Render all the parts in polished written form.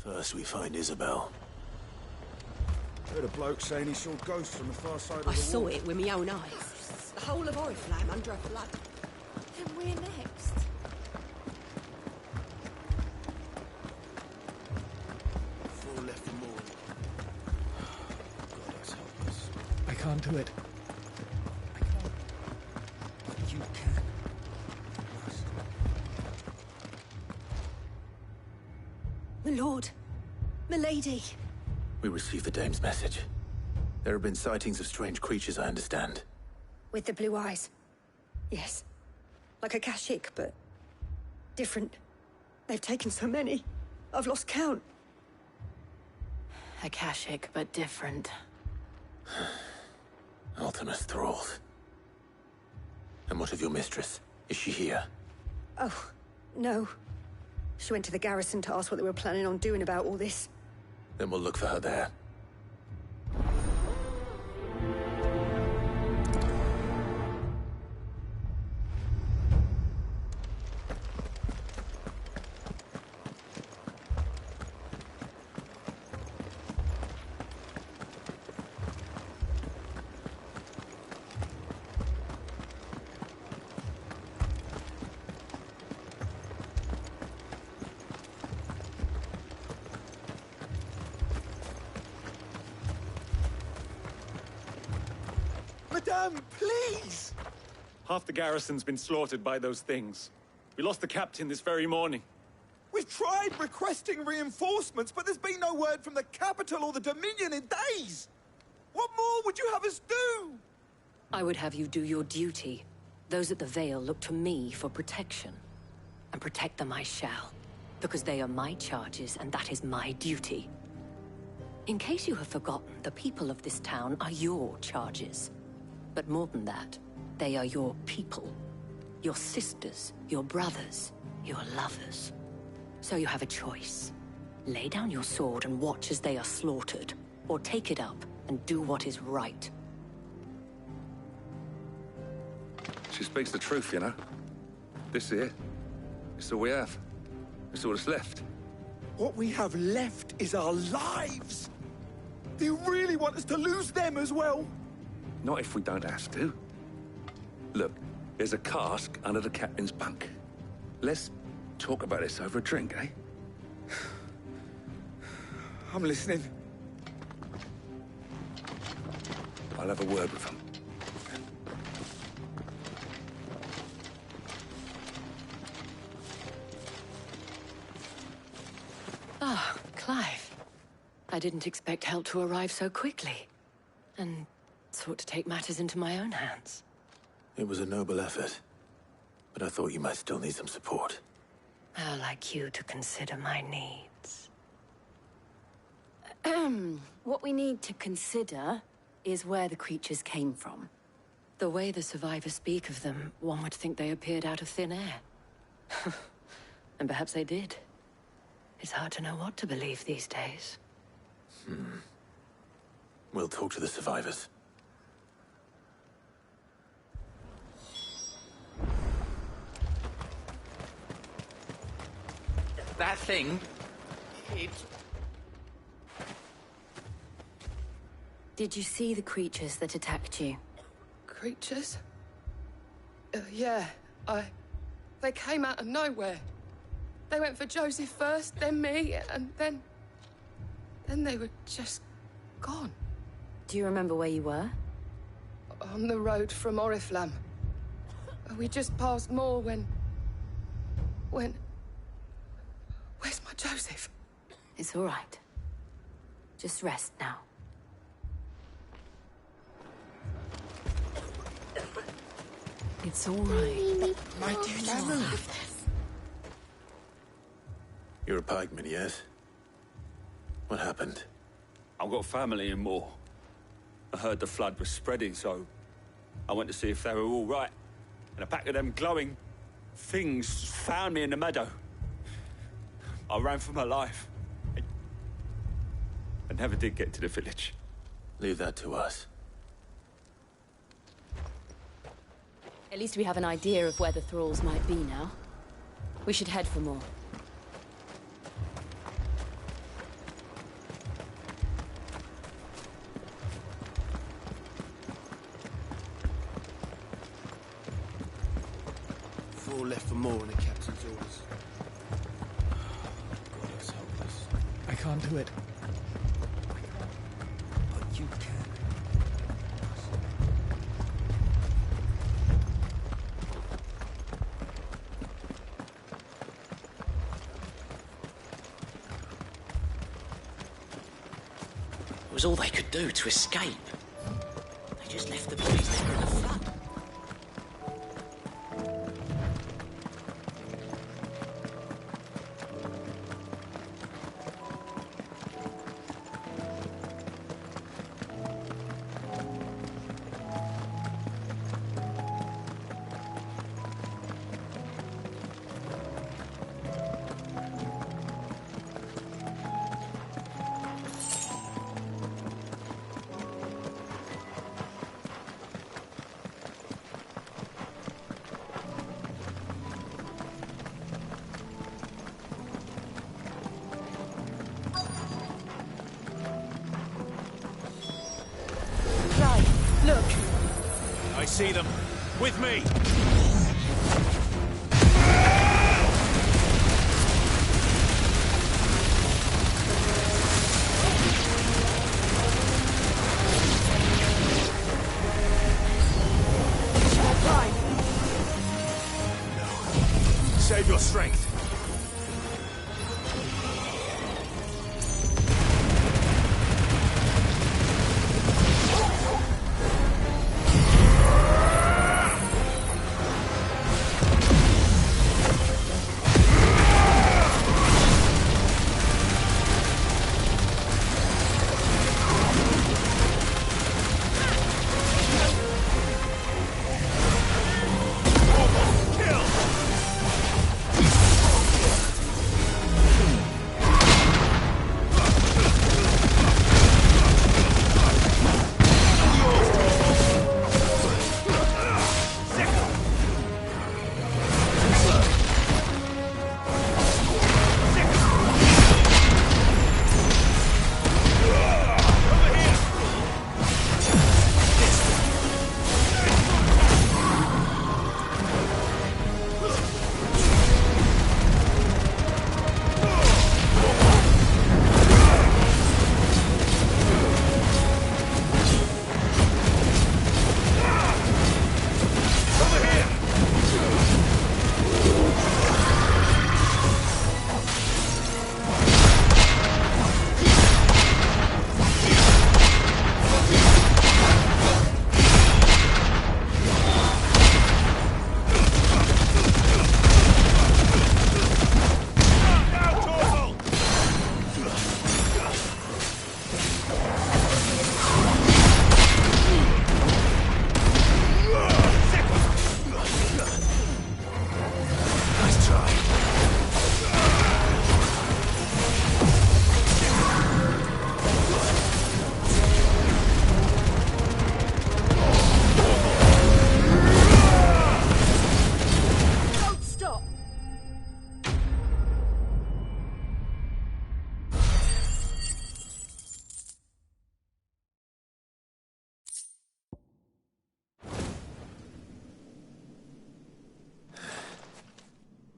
First we find Isabel. Heard a bloke saying he saw ghosts on the far side of the I saw wall. it with my own eyes. The whole of Oriflamme under a flood. Then we're next. Four left and more. God, that's helpless. I can't do it. I can't. But you can. You must. My lord. My lady. We received the dame's message. There have been sightings of strange creatures, I understand. With the blue eyes. Yes. Like a Kashik, but different. They've taken so many. I've lost count. Akashic, but different. Ultimus thralls. And what of your mistress? Is she here? Oh, no. She went to the garrison to ask what they were planning on doing about all this. Then we'll look for her there. Madame, please! Half the garrison's been slaughtered by those things. We lost the captain this very morning. We've tried requesting reinforcements, but there's been no word from the capital or the Dominion in days! What more would you have us do? I would have you do your duty. Those at the Vale look to me for protection. And protect them I shall. Because they are my charges, and that is my duty. In case you have forgotten, the people of this town are your charges. But more than that, they are your people. Your sisters, your brothers, your lovers. So you have a choice. Lay down your sword and watch as they are slaughtered, or take it up and do what is right. She speaks the truth, you know. This here, it's all we have. It's all that's left. What we have left is our lives! Do you really want us to lose them as well? Not if we don't have to. Look, there's a cask under the captain's bunk. Let's talk about this over a drink, eh? I'm listening. I'll have a word with him. Ah, Clive. I didn't expect help to arrive so quickly. And sought to take matters into my own hands. It was a noble effort. But I thought you might still need some support. I'd like you to consider my needs. What we need to consider is where the creatures came from. The way the survivors speak of them, one would think they appeared out of thin air. And perhaps they did. It's hard to know what to believe these days. We'll talk to the survivors. That thing... it... Did you see the creatures that attacked you? Creatures? Yeah, They came out of nowhere. They went for Joseph first, then me, and then they were just gone. Do you remember where you were? On the road from Oriflamme. We just passed Moor when... Where's my Joseph? It's all right. Just rest now. It's all right. My duty. You're a pikeman, yes? What happened? I've got family in Moor. I heard the flood was spreading, so I went to see if they were all right. And a pack of them glowing things found me in the meadow. I ran for my life. I never did get to the village. Leave that to us. At least we have an idea of where the thralls might be now. We should head for more. can't do it. But you can. It was all they could do to escape. They just left the bodies there in the flood. I see them. With me! No. Save your strength.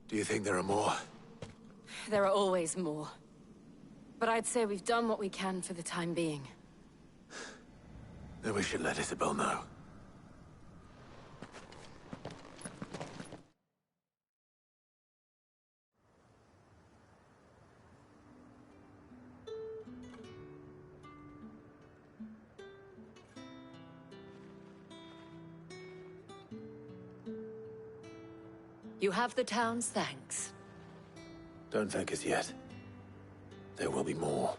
Do you think there are more? There are always more. But I'd say we've done what we can for the time being. Then we should let Isabel know. You have the town's thanks. Don't thank us yet. There will be more.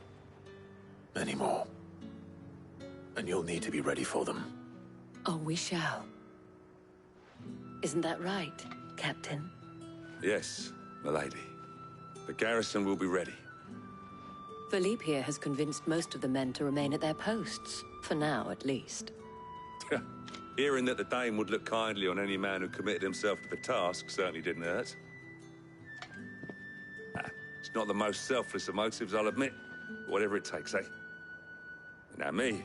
Many more. And you'll need to be ready for them. Oh, we shall. Isn't that right, Captain? Yes, milady. The garrison will be ready. Philippe here has convinced most of the men to remain at their posts. For now, at least. Hearing that the Dane would look kindly on any man who committed himself to the task certainly didn't hurt. It's not the most selfless of motives, I'll admit. Whatever it takes, eh? Now me,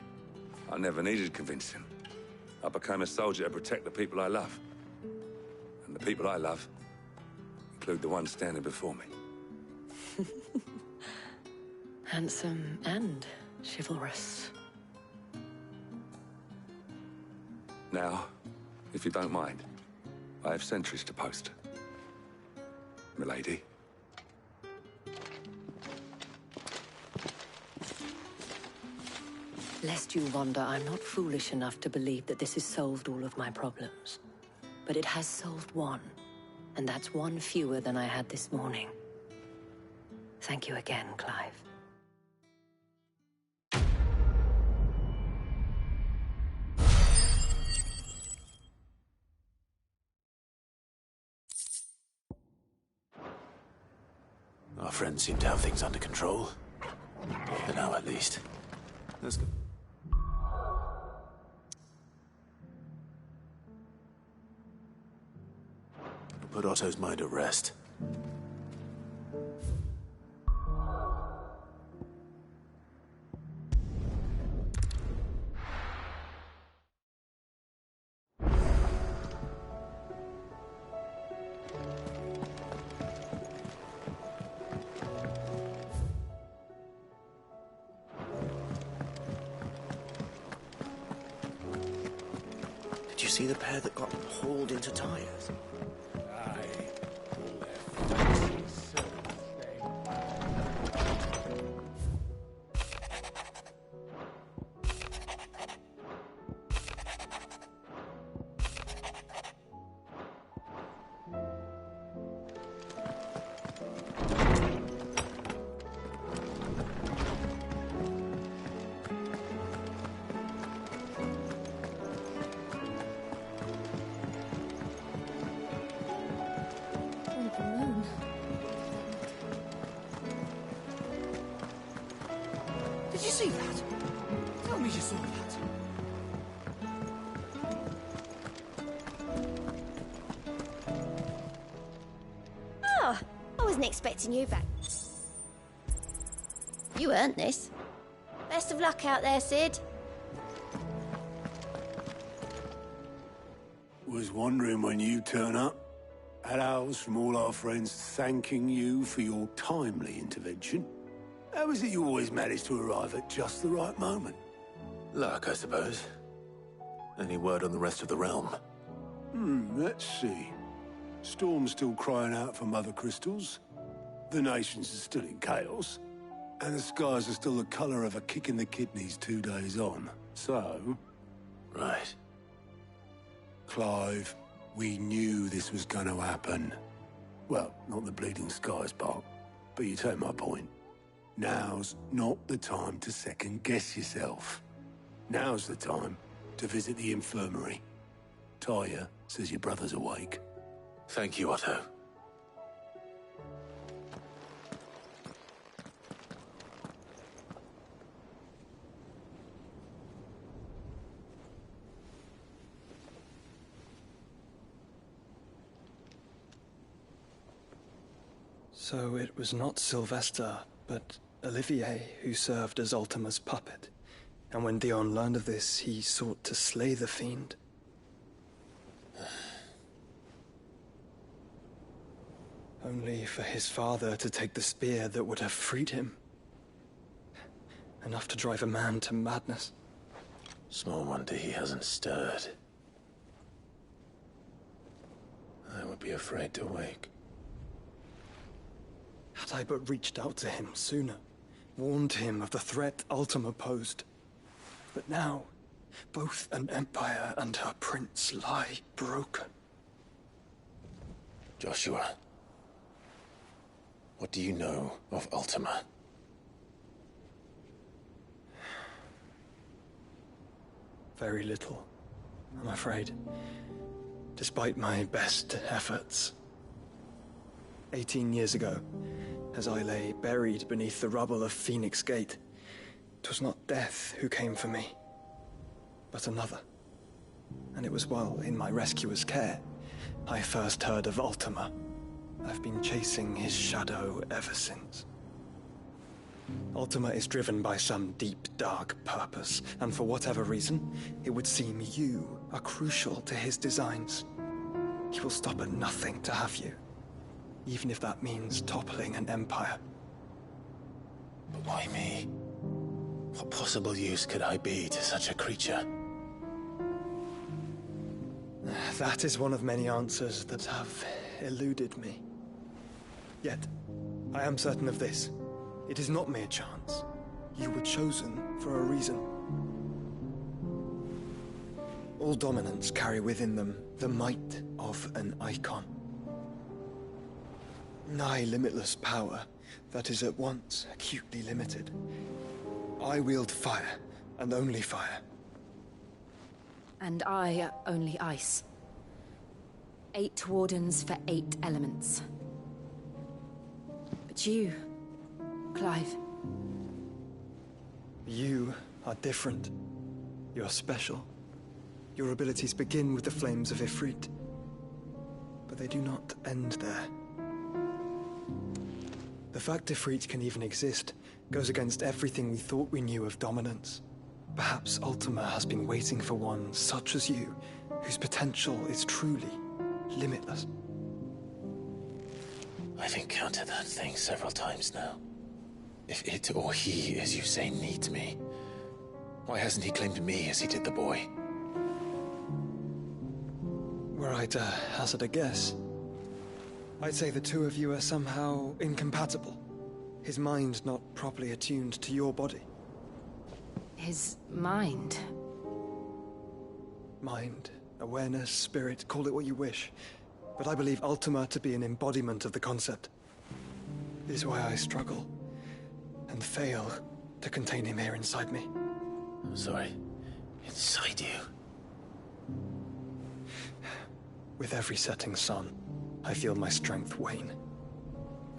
I never needed convincing. I became a soldier to protect the people I love. And the people I love include the one standing before me. Handsome and chivalrous. Now, if you don't mind, I have sentries to post. Milady. Lest you wonder, I'm not foolish enough to believe that this has solved all of my problems. But it has solved one, and that's one fewer than I had this morning. Thank you again, Clive. Our friends seem to have things under control. For now, at least. Let's go. We'll put Otto's mind at rest. Did you see the pair that got hauled into tires? Did you see that? Tell me you saw that. Oh, I wasn't expecting you back. You earned this. Best of luck out there, Sid. Was wondering when you turn up. Had owls from all our friends thanking you for your timely intervention. How is it you always manage to arrive at just the right moment? Luck, I suppose. Any word on the rest of the realm? Let's see. Storm's still crying out for mother crystals. The nations are still in chaos. And the skies are still the colour of a kick in the kidneys 2 days on. So... Right. Clive, we knew this was going to happen. Well, not the bleeding skies part, but you take my point. Now's not the time to second-guess yourself. Now's the time to visit the infirmary. Talia says your brother's awake. Thank you, Otto. So it was not Sylvester, but Olivier who served as Ultima's puppet. And when Dion learned of this, he sought to slay the fiend. Only for his father to take the spear that would have freed him. Enough to drive a man to madness. Small wonder he hasn't stirred. I would be afraid to wake. Had I but reached out to him sooner, warned him of the threat Ultima posed. But now, both an empire and her prince lie broken. Joshua, what do you know of Ultima? Very little, I'm afraid. Despite my best efforts. 18 years ago, as I lay buried beneath the rubble of Phoenix Gate, 'twas not death who came for me, but another. And it was while in my rescuer's care, I first heard of Ultima. I've been chasing his shadow ever since. Ultima is driven by some deep, dark purpose, and for whatever reason, it would seem you are crucial to his designs. He will stop at nothing to have you, even if that means toppling an empire. But why me? What possible use could I be to such a creature? That is one of many answers that have eluded me. Yet, I am certain of this. It is not mere chance. You were chosen for a reason. All dominants carry within them the might of an icon. Nigh limitless power that is at once acutely limited. I wield fire, and only fire. And I only ice. 8 wardens for 8 elements. But you, Clive. You are different. You're special. Your abilities begin with the flames of Ifrit. But they do not end there. The fact Ifrit can even exist goes against everything we thought we knew of dominance. Perhaps Ultima has been waiting for one such as you, whose potential is truly limitless. I've encountered that thing several times now. If it or he, as you say, needs me, why hasn't he claimed me as he did the boy? Were I to hazard a guess, I'd say the two of you are somehow incompatible. His mind not properly attuned to your body. His mind? Mind, awareness, spirit, call it what you wish. But I believe Ultima to be an embodiment of the concept. It is why I struggle and fail to contain him here inside me. I'm sorry. Inside you? With every setting sun, I feel my strength wane.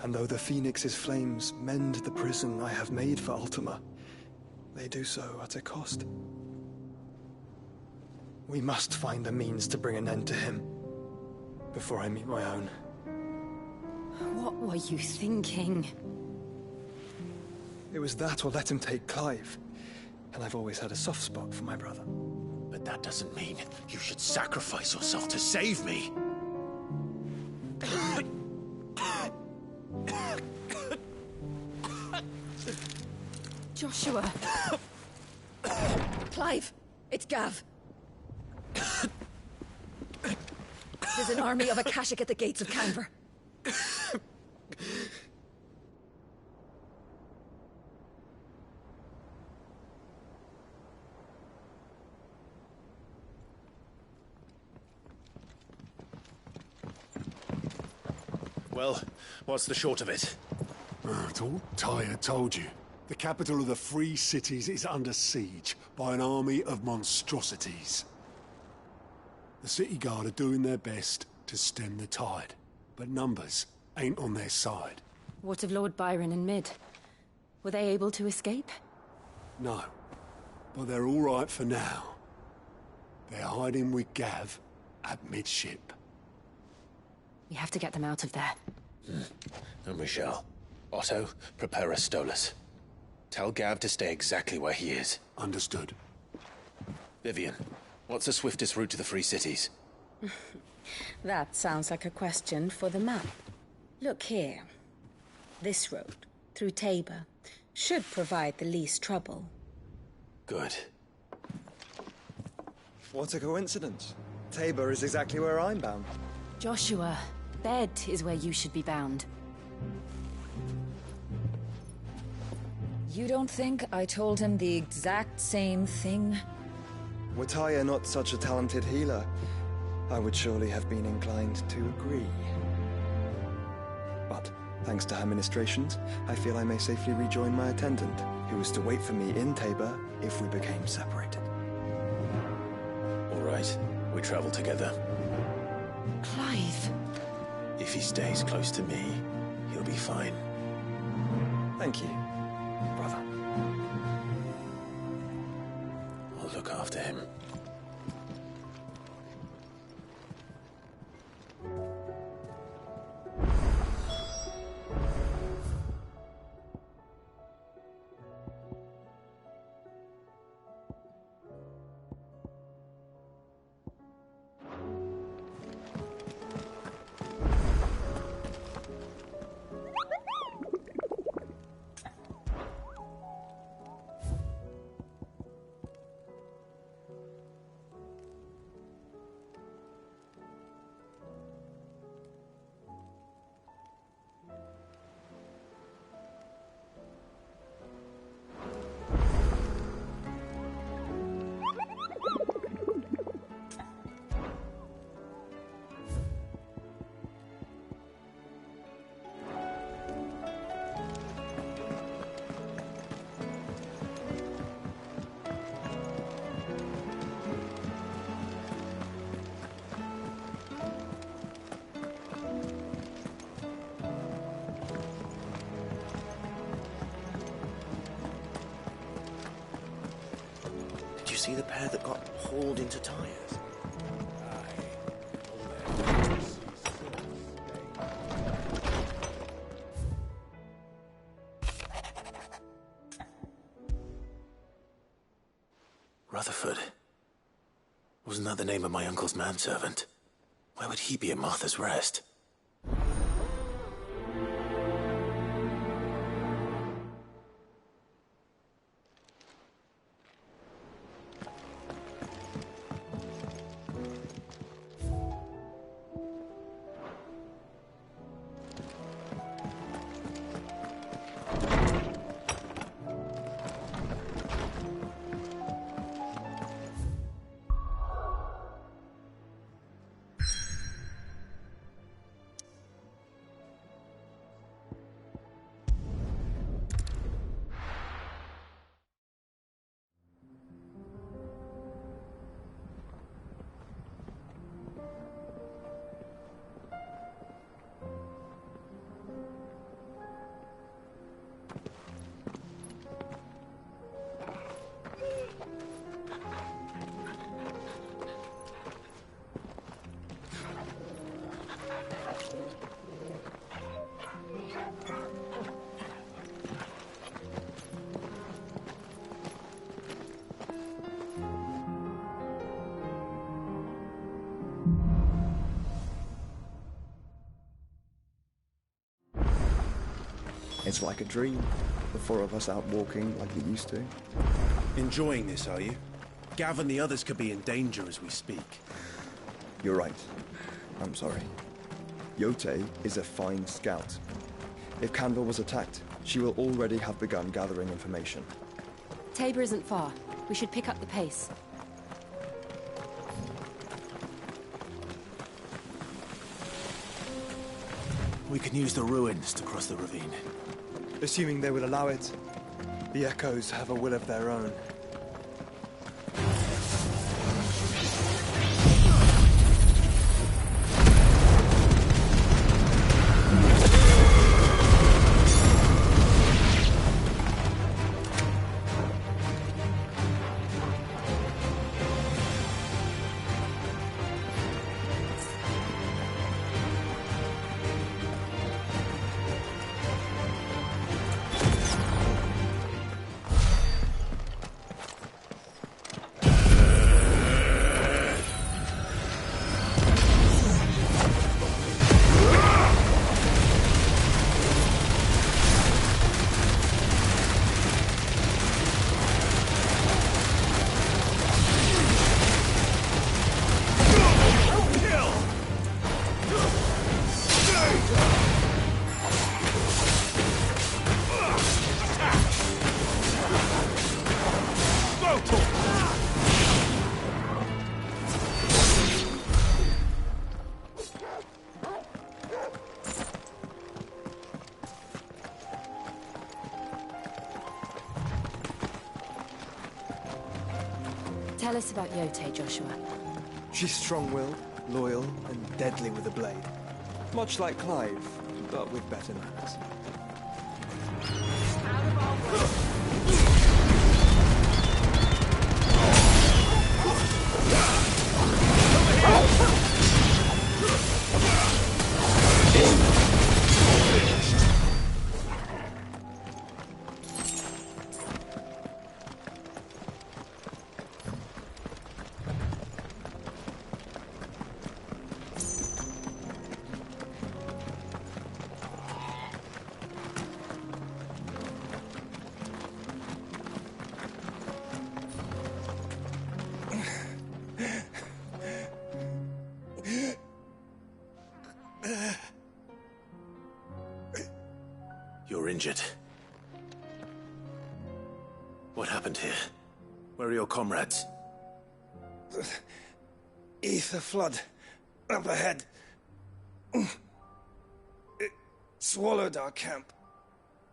And though the Phoenix's flames mend the prison I have made for Ultima, they do so at a cost. We must find a means to bring an end to him before I meet my own. What were you thinking? It was that or let him take Clive. And I've always had a soft spot for my brother. But that doesn't mean you should sacrifice yourself to save me. Joshua. Clive, it's Gav. There's an army of Akashic at the gates of Canver. Well, what's the short of it? It's all Tyre told you. The capital of the Free Cities is under siege by an army of monstrosities. The City Guard are doing their best to stem the tide, but numbers ain't on their side. What of Lord Byron and Mid? Were they able to escape? No, but they're all right for now. They're hiding with Gav at midship. We have to get them out of there. And we shall. Otto, prepare a Stolas. Tell Gav to stay exactly where he is. Understood. Vivian, what's the swiftest route to the Free Cities? That sounds like a question for the map. Look here. This road, through Tabor, should provide the least trouble. Good. What a coincidence. Tabor is exactly where I'm bound. Joshua, bed is where you should be bound. You don't think I told him the exact same thing? Were Tyre not such a talented healer, I would surely have been inclined to agree. But, thanks to her ministrations, I feel I may safely rejoin my attendant, who was to wait for me in Tabor if we became separated. All right, we travel together. Clive. If he stays close to me, he'll be fine. Thank you, brother. I'll look after him. see the pair that got hauled into Tyres? Rutherford. Wasn't that the name of my uncle's manservant? Why would he be at Martha's Rest? It's like a dream. The four of us out walking like we used to. Enjoying this, are you? Gav and the others could be in danger as we speak. You're right. I'm sorry. Yote is a fine scout. If Canville was attacked, she will already have begun gathering information. Tabor isn't far. We should pick up the pace. We can use the ruins to cross the ravine. Assuming they will allow it. The Echoes have a will of their own. Tell us about Yote, Joshua. She's strong-willed, loyal, and deadly with a blade. Much like Clive, but with better manners. You're injured. What happened here? Where are your comrades? Ether flood. Up ahead. It swallowed our camp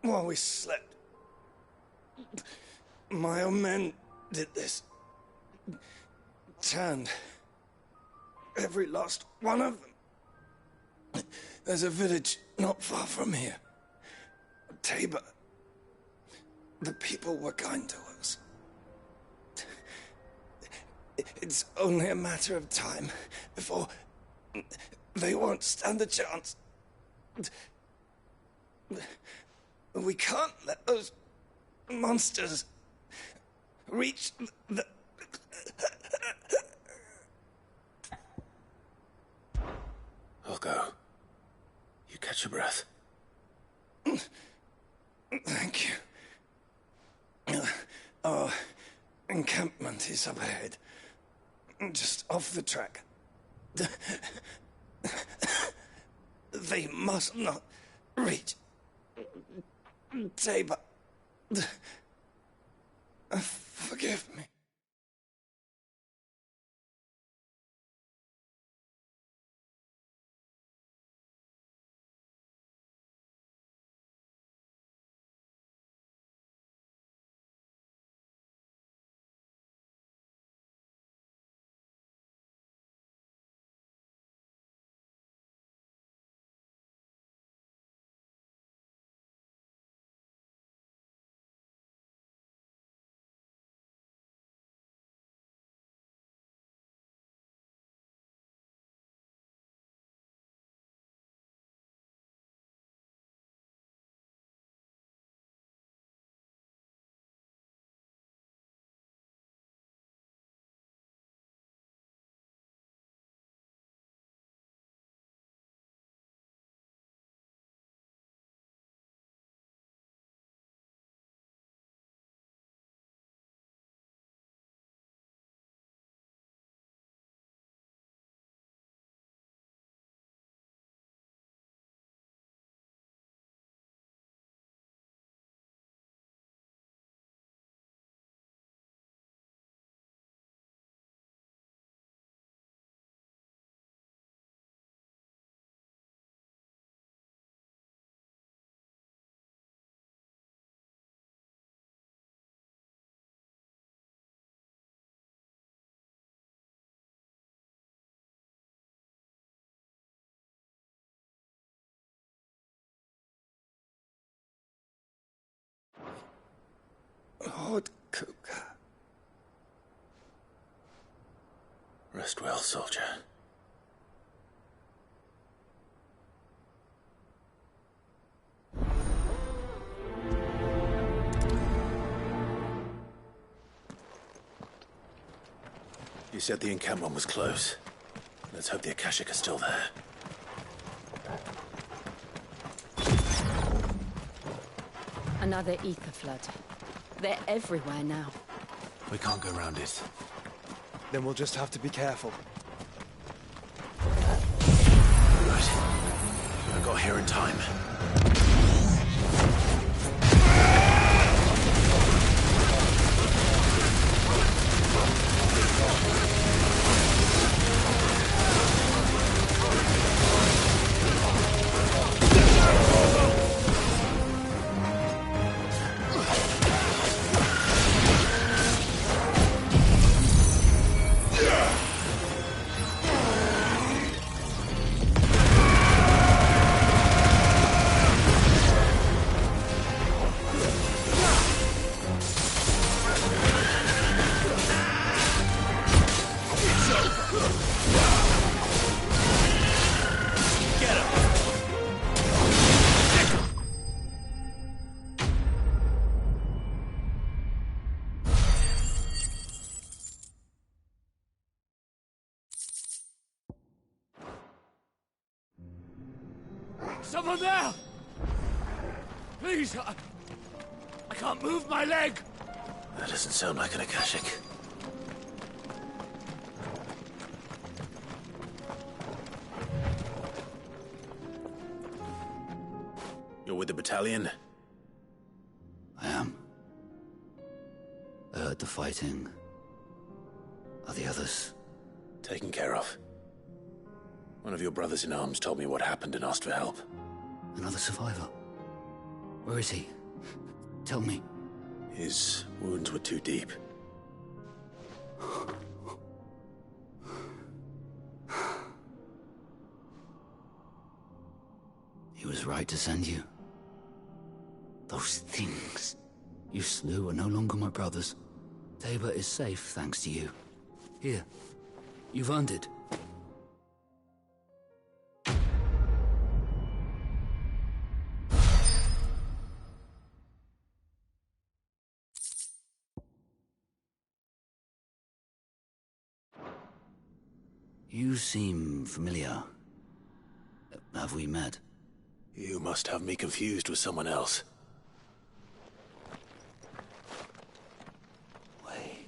while we slept. My own men did this. Turned. Every last one of them. There's a village not far from here. Tabor. The people were kind to us. It's only a matter of time before they won't stand a chance. We can't let those monsters reach the... I'll go. You catch your breath. Thank you. Our encampment is up ahead. Just off the track. They must not reach Tabor. Forgive me. Lord Cougar. Rest well, soldier. You said the encampment was close. Let's hope the Akashic are still there. Another ether flood. They're everywhere now. We can't go around it. Then we'll just have to be careful. Right. I got here in time. Someone there! Please, I can't move my leg! That doesn't sound like an Akashic. You're with the battalion? I am. I heard the fighting. Are the others? Taken care of. One of your brothers in arms told me what happened and asked for help. Another survivor? Where is he? Tell me. His wounds were too deep. He was right to send you. Those things you slew are no longer my brothers. Tabor is safe thanks to you. Here. You've earned it. You seem familiar. Have we met? You must have me confused with someone else. Wait.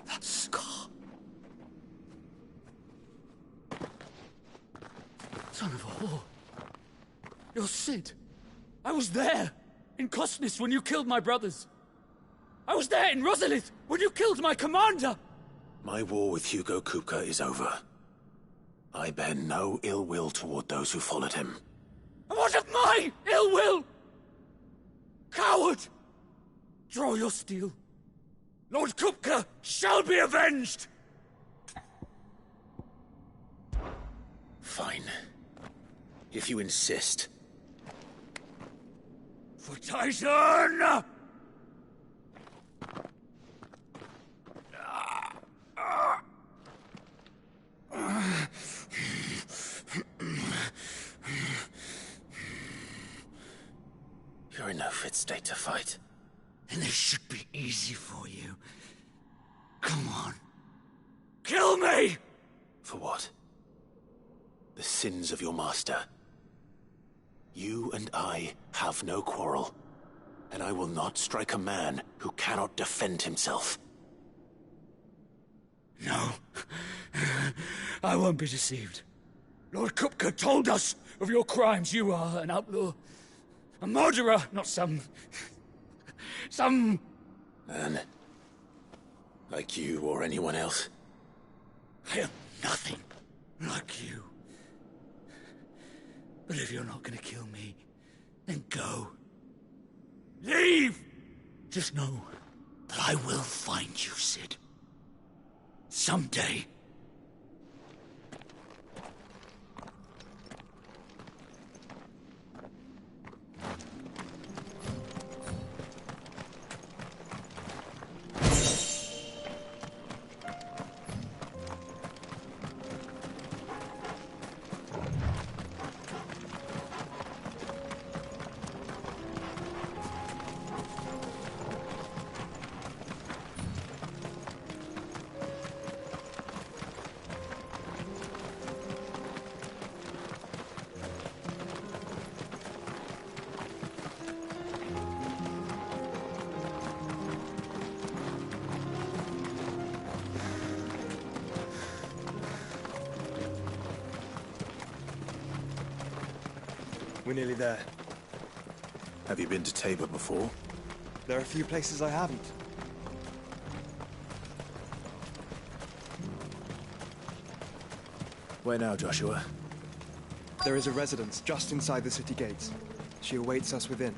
That scar. Son of a whore. You're Sid. I was there, in Cosnis, when you killed my brothers. I was there in Rosalith, when you killed my commander! My war with Hugo Kupka is over. I bear no ill will toward those who followed him. And what of my ill will? Coward! Draw your steel. Lord Kupka shall be avenged! Fine. If you insist. For Titan! You're in no fit state to fight. And this should be easy for you. Come on. Kill me! For what? The sins of your master. You and I have no quarrel, and I will not strike a man who cannot defend himself. No. I won't be deceived. Lord Kupka told us of your crimes. You are an outlaw. A murderer, not some Man. Like you or anyone else. I am nothing like you. But if you're not gonna kill me, then go. Leave! Just know that I will find you, Sid. Someday. We're nearly there. Have you been to Tabor before? There are a few places I haven't. Where now, Joshua? There is a residence just inside the city gates. She awaits us within.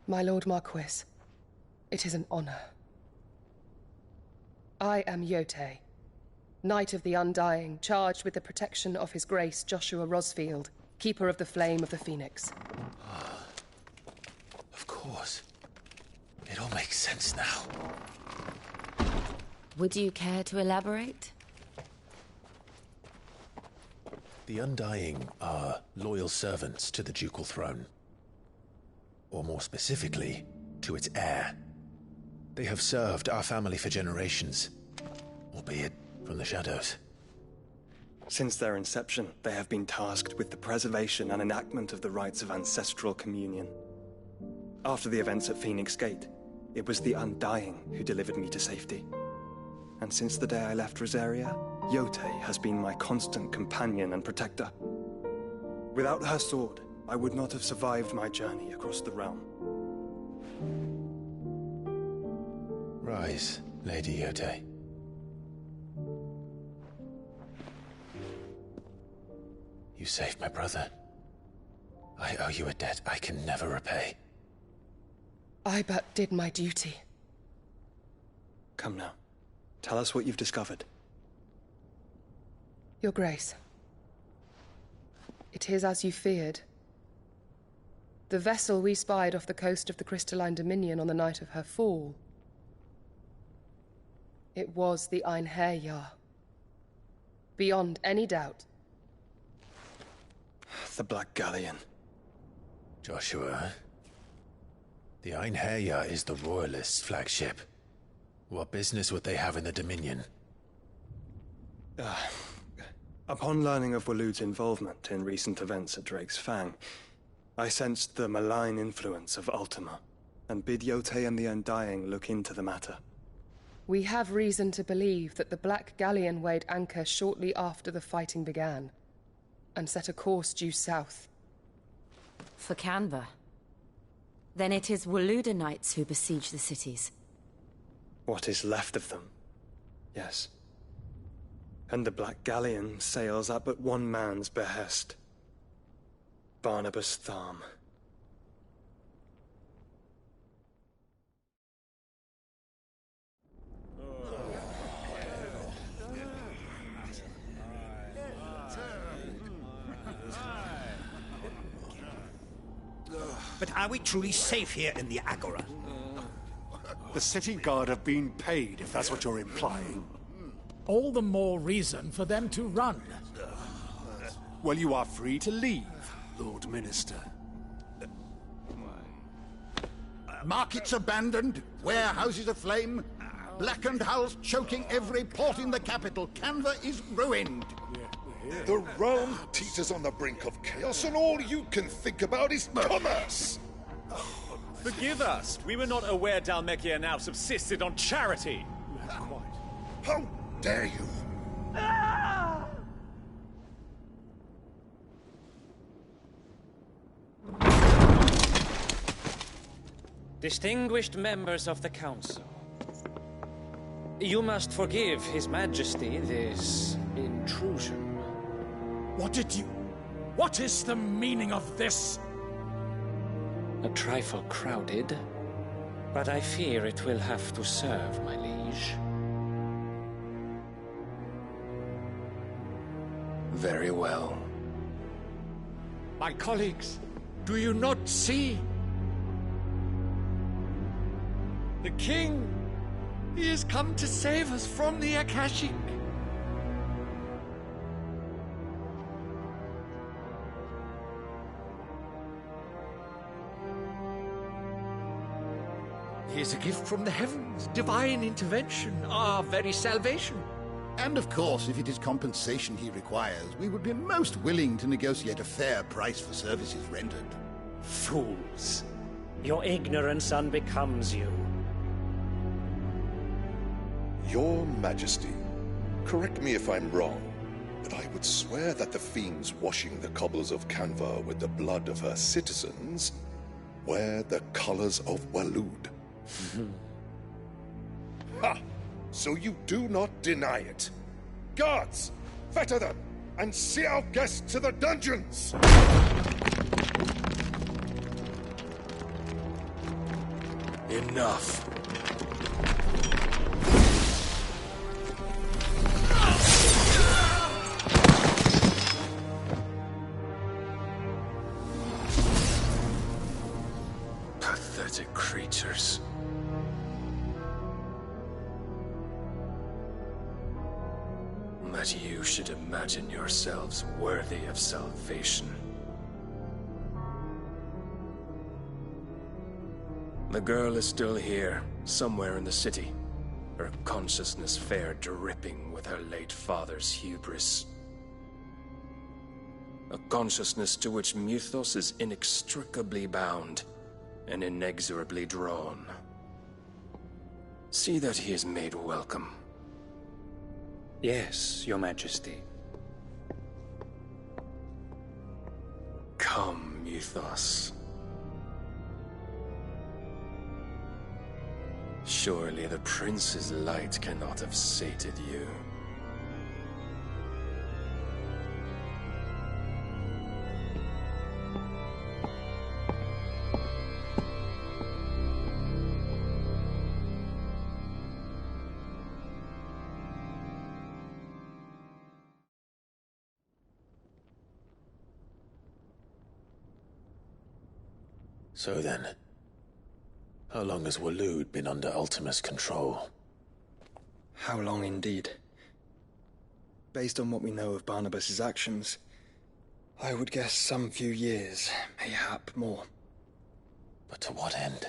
My Lord Marquis, it is an honor. I am Yote, Knight of the Undying, charged with the protection of His Grace Joshua Rosfield, Keeper of the Flame of the Phoenix. Of course. It all makes sense now. Would you care to elaborate? The Undying are loyal servants to the ducal throne. Or more specifically, to its heir. They have served our family for generations, albeit from the shadows. Since their inception, they have been tasked with the preservation and enactment of the rites of ancestral communion. After the events at Phoenix Gate, it was the Undying who delivered me to safety. And since the day I left Rosaria, Yote has been my constant companion and protector. Without her sword, I would not have survived my journey across the realm. Rise, Lady Yote. You saved my brother. I owe you a debt I can never repay. I but did my duty. Come now. Tell us what you've discovered. Your Grace. It is as you feared. The vessel we spied off the coast of the Crystalline Dominion on the night of her fall. It was the Einherjar. Beyond any doubt. The Black Galleon. Joshua, the Einherjar is the Royalists' flagship. What business would they have in the Dominion? Upon learning of Waloed's involvement in recent events at Drake's Fang, I sensed the malign influence of Ultima, and bid Yote and the Undying look into the matter. We have reason to believe that the Black Galleon weighed anchor shortly after the fighting began, and set a course due south. For Canva. Then it is Waloed knights who besiege the cities. What is left of them, yes. And the Black Galleon sails at but one man's behest. Barnabas Tharm. But are we truly safe here in the Agora? The city guard have been paid, if that's what you're implying. All the more reason for them to run. Well, you are free to leave, Lord Minister. Markets abandoned, warehouses aflame, blackened hulls choking every port in the capital. Canva is ruined. The realm teeters on the brink of chaos, and all you can think about is commerce! Forgive us. We were not aware Dhalmekia now subsisted on charity. How dare you? Distinguished members of the Council, you must forgive His Majesty this intrusion. What is the meaning of this? A trifle crowded, but I fear it will have to serve, my liege. Very well. My colleagues, do you not see? The king! He has come to save us from the Akashic! He is a gift from the heavens, divine intervention, our very salvation. And of course, if it is compensation he requires, we would be most willing to negotiate a fair price for services rendered. Fools! Your ignorance unbecomes you. Your Majesty, correct me if I'm wrong, but I would swear that the fiends washing the cobbles of Canva with the blood of her citizens wear the colors of Waloed. Ha! So you do not deny it. Guards, fetter them, and see our guests to the dungeons! Enough. Pathetic creatures. That you should imagine yourselves worthy of salvation. The girl is still here, somewhere in the city, her consciousness fair dripping with her late father's hubris. A consciousness to which Mythos is inextricably bound and inexorably drawn. See that he is made welcome. Yes, Your Majesty. Come, Mythos. Surely the Prince's light cannot have sated you. So then, how long has Waloed been under Ultima's control? How long indeed? Based on what we know of Barnabas's actions, I would guess some few years, mayhap more. But to what end?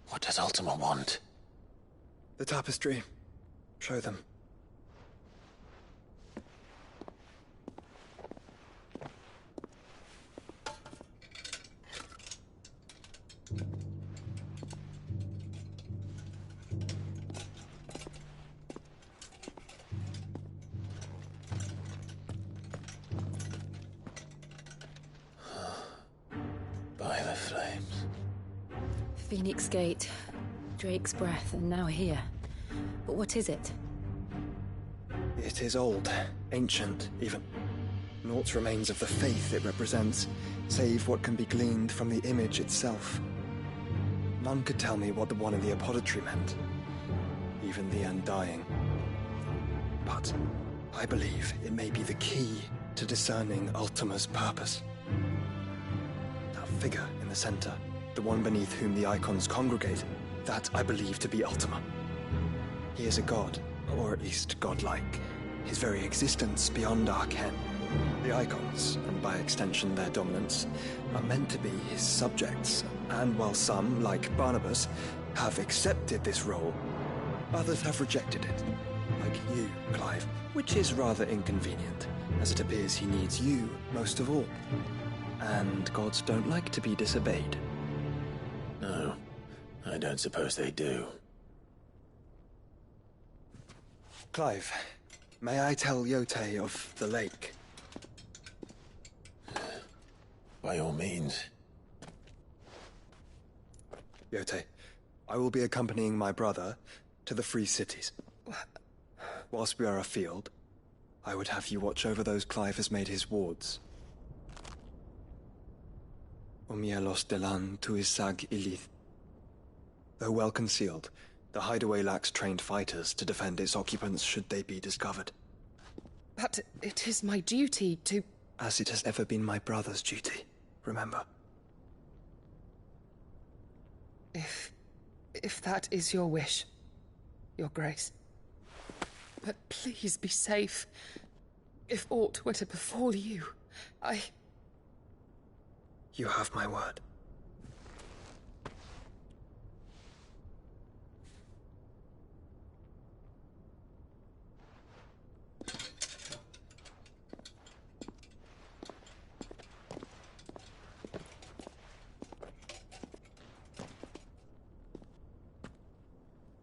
What does Ultima want? The tapestry. Show them. By the flames. Phoenix Gate, Drake's Breath, and now here. But what is it? It is old, ancient, even. Naught remains of the faith it represents, save what can be gleaned from the image itself. None could tell me what the one in the apothecary meant, even the Undying. But I believe it may be the key to discerning Ultima's purpose. That figure in the center, the one beneath whom the icons congregate, that I believe to be Ultima. He is a god, or at least godlike, his very existence beyond our ken. The icons, and by extension their dominants, are meant to be his subjects, and while some, like Barnabas, have accepted this role, others have rejected it, like you, Clive, which is rather inconvenient, as it appears he needs you most of all. And gods don't like to be disobeyed. No, I don't suppose they do. Clive, may I tell Yote of the lake? By all means. Yote, I will be accompanying my brother to the Free Cities. Whilst we are afield, I would have you watch over those Clive has made his wards. Omielos delan tuisag ilith. Though well concealed, the hideaway lacks trained fighters to defend its occupants should they be discovered. But it is my duty to... As it has ever been my brother's duty, remember. If that is your wish, Your Grace. But please be safe. If aught were to befall you, You have my word.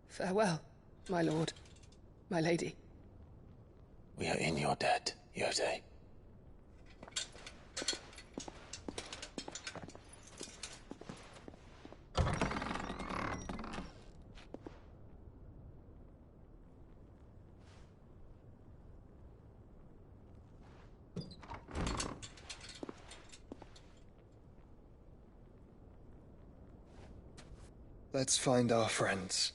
Farewell, my lord, my lady. We are in your debt, Yote. Let's find our friends.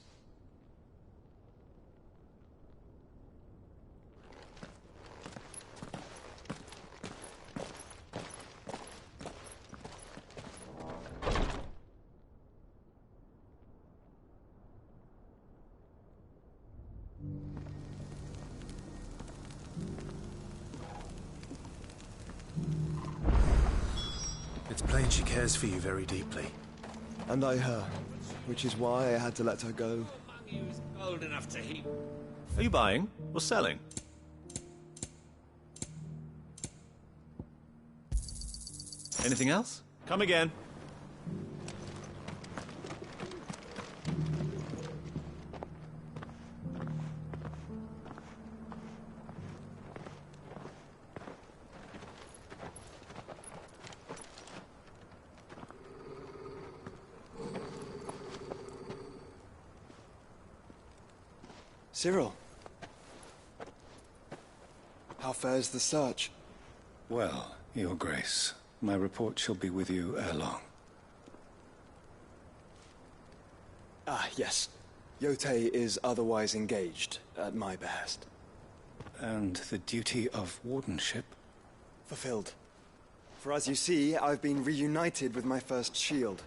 It's plain she cares for you very deeply. And I her, which is why I had to let her go. Old enough to heat. Are you buying or selling? Anything else? Come again. Cyril. How fares the search? Well, Your Grace, my report shall be with you ere long. Ah, yes. Yotei is otherwise engaged, at my behest. And the duty of wardenship? Fulfilled. For as you see, I've been reunited with my first shield.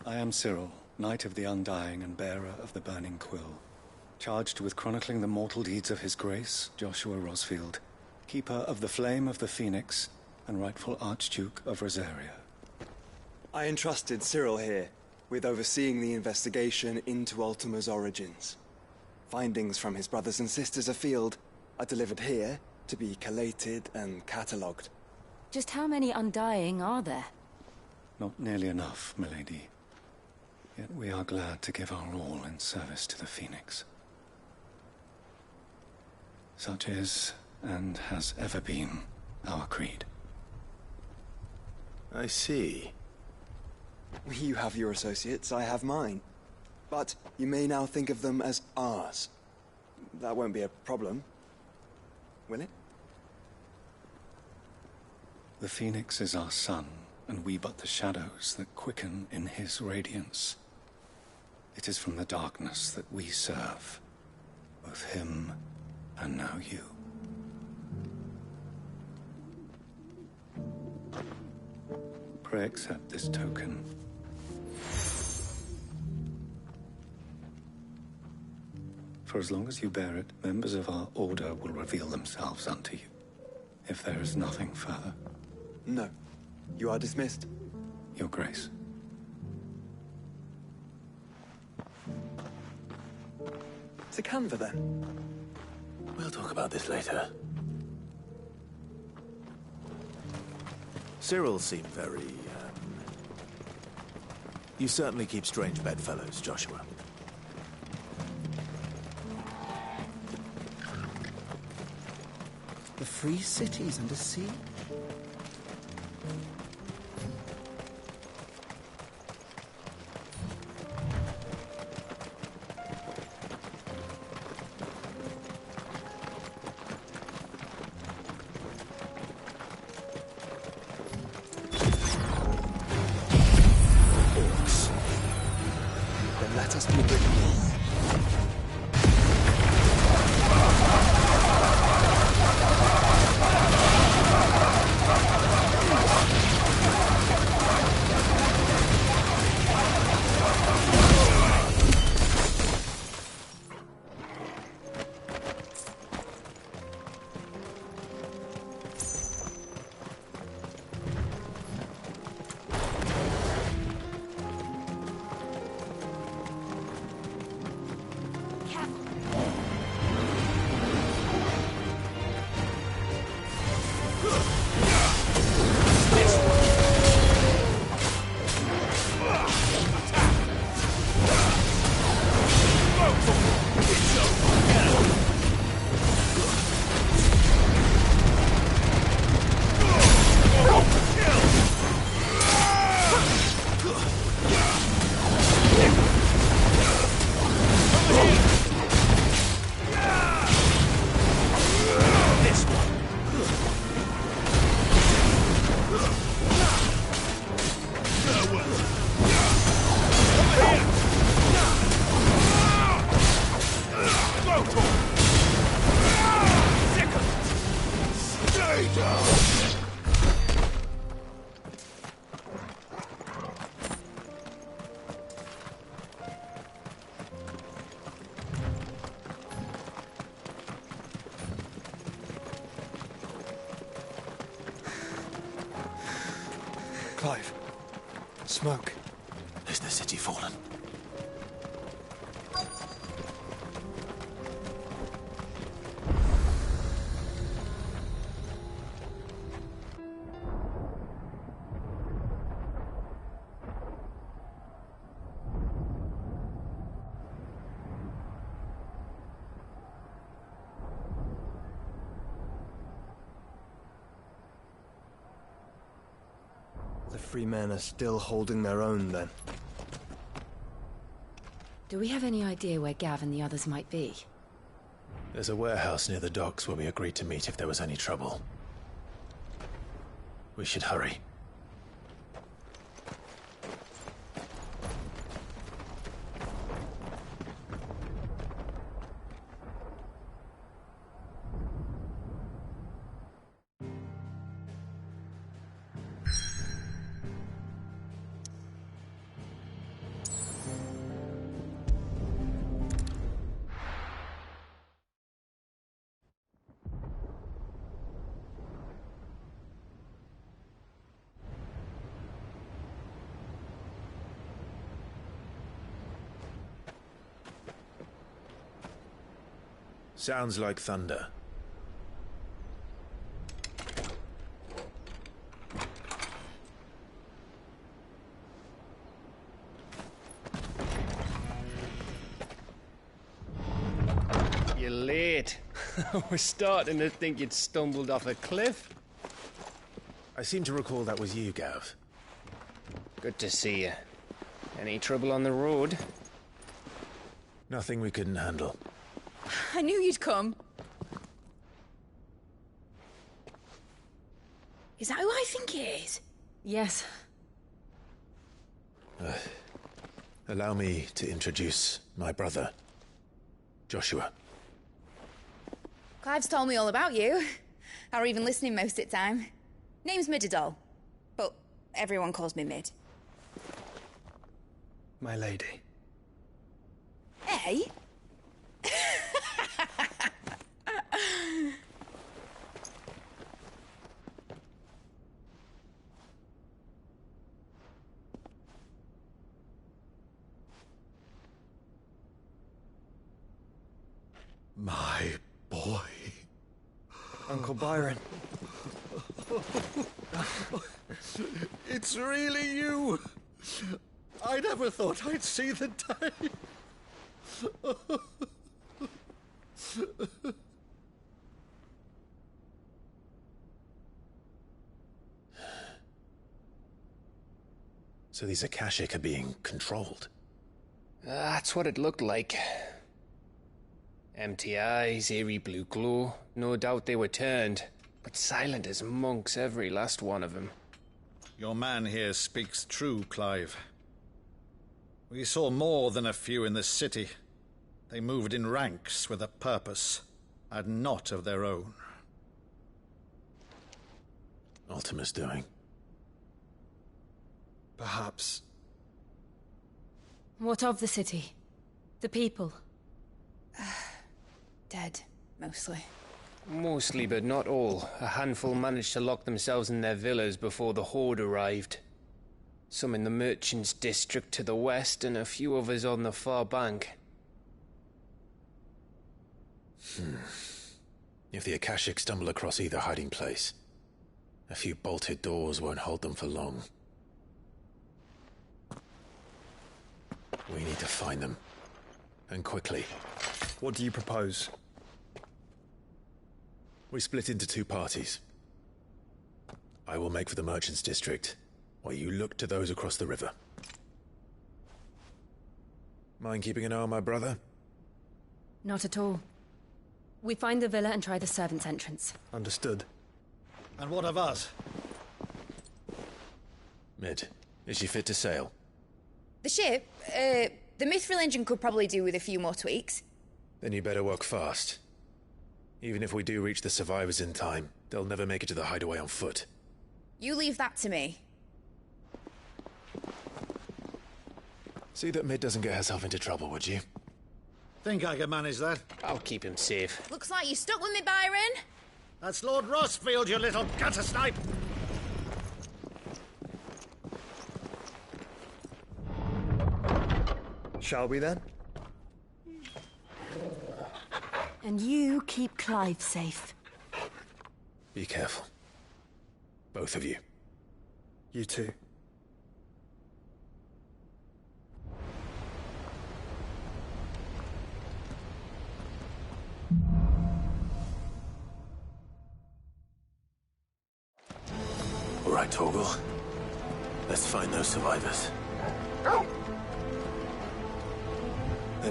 I am Cyril, Knight of the Undying and bearer of the Burning Quill, charged with chronicling the mortal deeds of His Grace, Joshua Rosfield, keeper of the Flame of the Phoenix and rightful Archduke of Rosaria. I entrusted Cyril here with overseeing the investigation into Ultima's origins. Findings from his brothers and sisters afield are delivered here to be collated and catalogued. Just how many Undying are there? Not nearly enough, milady. Yet we are glad to give our all in service to the Phoenix. Such is, and has ever been, our creed. I see. You have your associates, I have mine. But you may now think of them as ours. That won't be a problem, will it? The Phoenix is our sun, and we but the shadows that quicken in his radiance. It is from the darkness that we serve, both him and now you. Pray accept this token. For as long as you bear it, members of our order will reveal themselves unto you. If there is nothing further. No. You are dismissed. Your Grace. To Canva, then. We'll talk about this later. Cyril seemed very, You certainly keep strange bedfellows, Joshua. The free cities and the sea? Then let us be rid. Clive. Smoke. Is the city fallen? The free men are still holding their own, then. Do we have any idea where Gav and the others might be? There's a warehouse near the docks where we agreed to meet if there was any trouble. We should hurry. Sounds like thunder. You're late. We're starting to think you'd stumbled off a cliff. I seem to recall that was you, Gav. Good to see you. Any trouble on the road? Nothing we couldn't handle. I knew you'd come. Is that who I think it is? Yes. Allow me to introduce my brother, Joshua. Clive's told me all about you. Or even listening most of the time. Name's Midadol, but everyone calls me Mid. My lady. Eh? My boy. Uncle Byron. It's really you. I never thought I'd see the day. So these Akashic are being controlled? That's what it looked like. Empty eyes, eerie blue glow. No doubt they were turned, but silent as monks, every last one of them. Your man here speaks true, Clive. We saw more than a few in this city. They moved in ranks with a purpose, and not of their own. Ultima's doing. Perhaps. What of the city? The people? Dead, mostly. Mostly, but not all. A handful managed to lock themselves in their villas before the Horde arrived. Some in the Merchants' District to the west, and a few others on the far bank. If the Akashic stumble across either hiding place, a few bolted doors won't hold them for long. We need to find them. And quickly. What do you propose? We split into two parties. I will make for the Merchants' District, while you look to those across the river. Mind keeping an eye on my brother? Not at all. We find the villa and try the servants' entrance. Understood. And what of us? Mid, is she fit to sail? The ship, the Mithril engine could probably do with a few more tweaks. Then you better work fast. Even if we do reach the survivors in time, they'll never make it to the hideaway on foot. You leave that to me. See that Mid doesn't get herself into trouble, would you? Think I can manage that? I'll keep him safe. Looks like you stuck with me, Byron. That's Lord Rossfield, you little gutter snipe! Shall we then? And you keep Clive safe. Be careful. Both of you. You too. All right, Torgal. Let's find those survivors.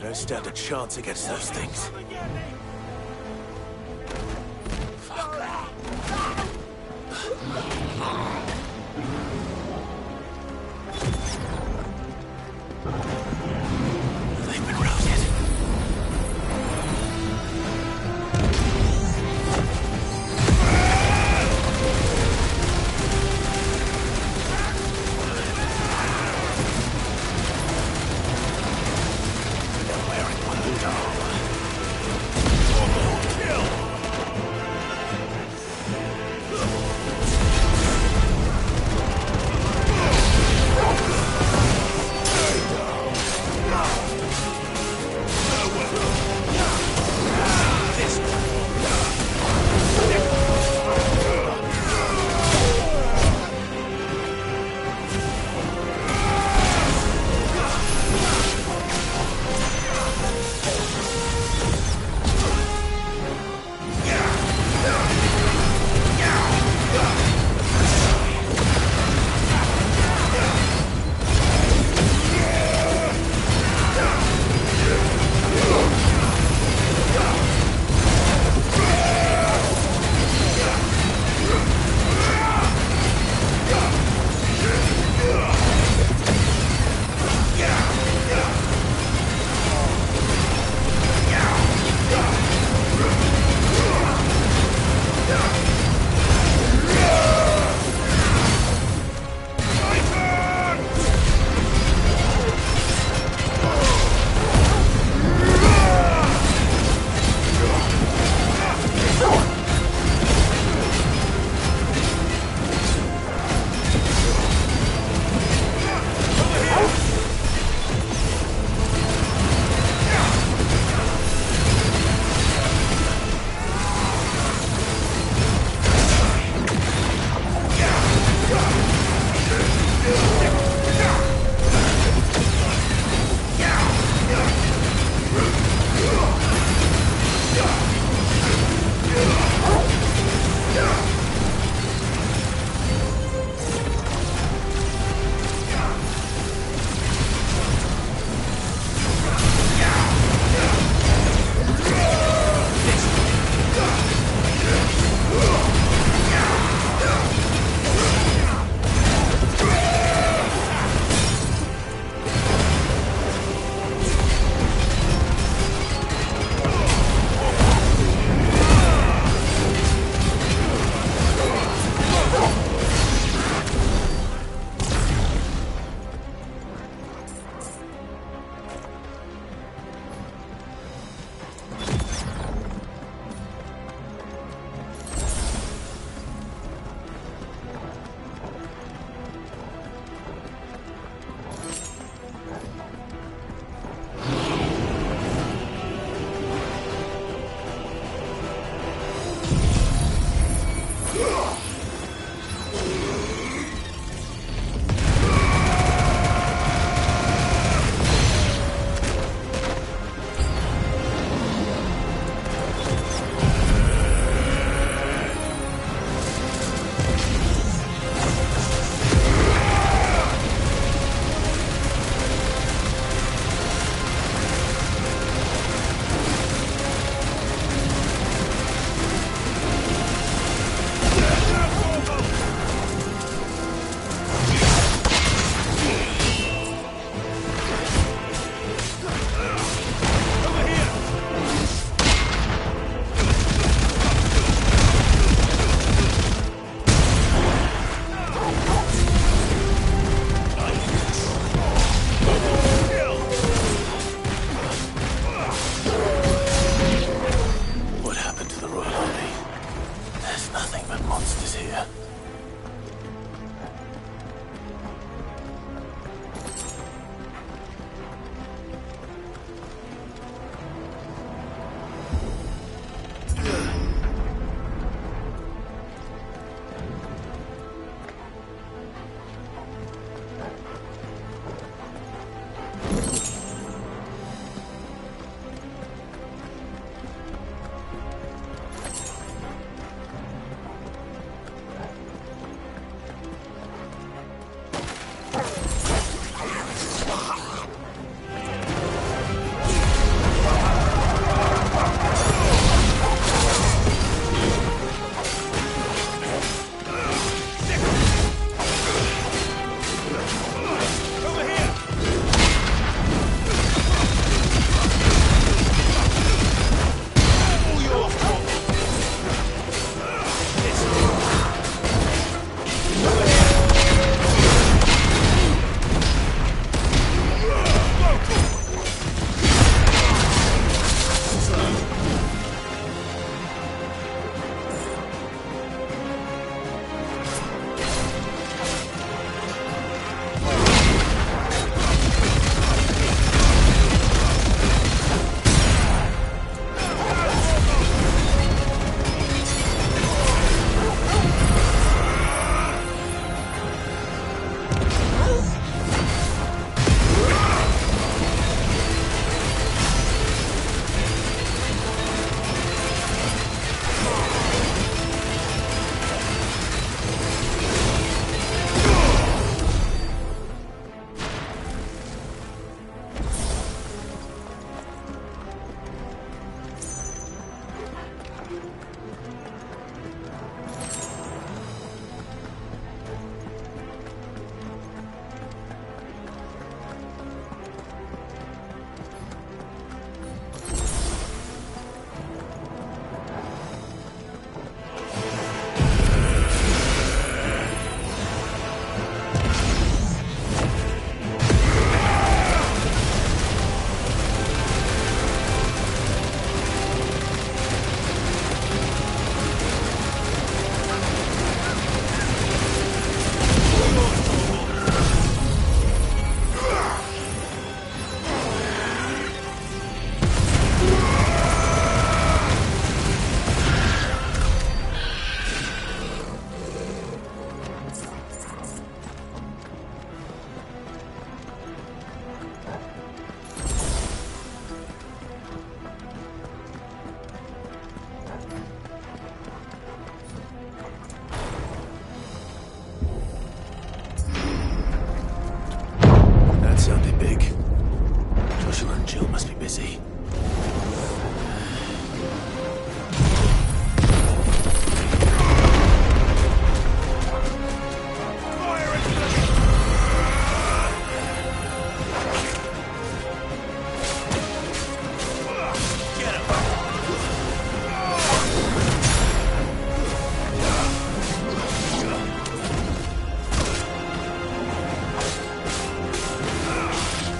don't stand a chance against those things. They've been routed.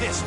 this!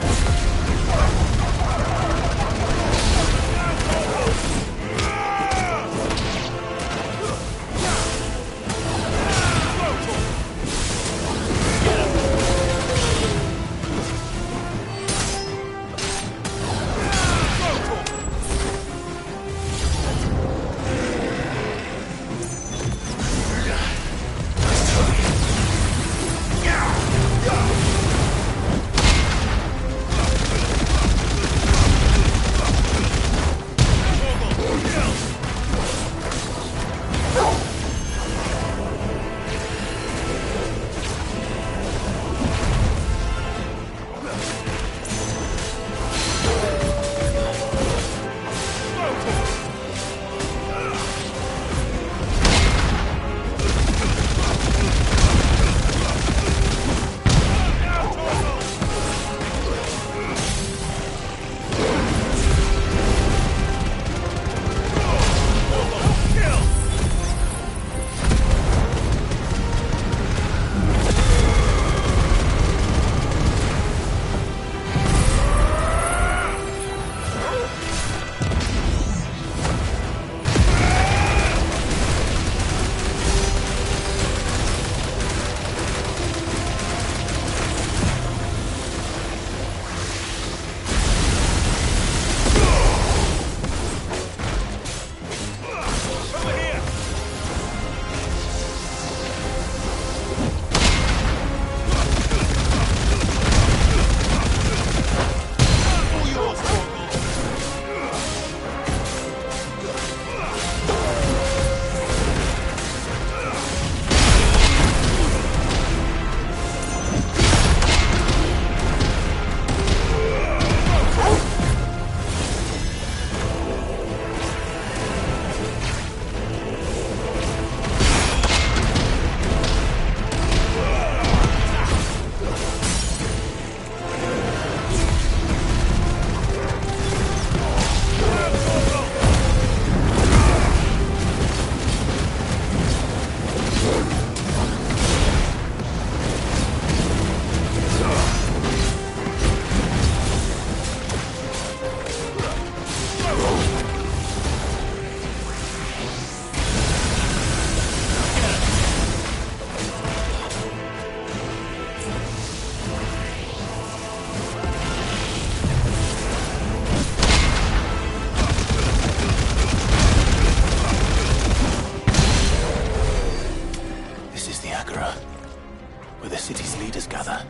Where the city's leaders gather.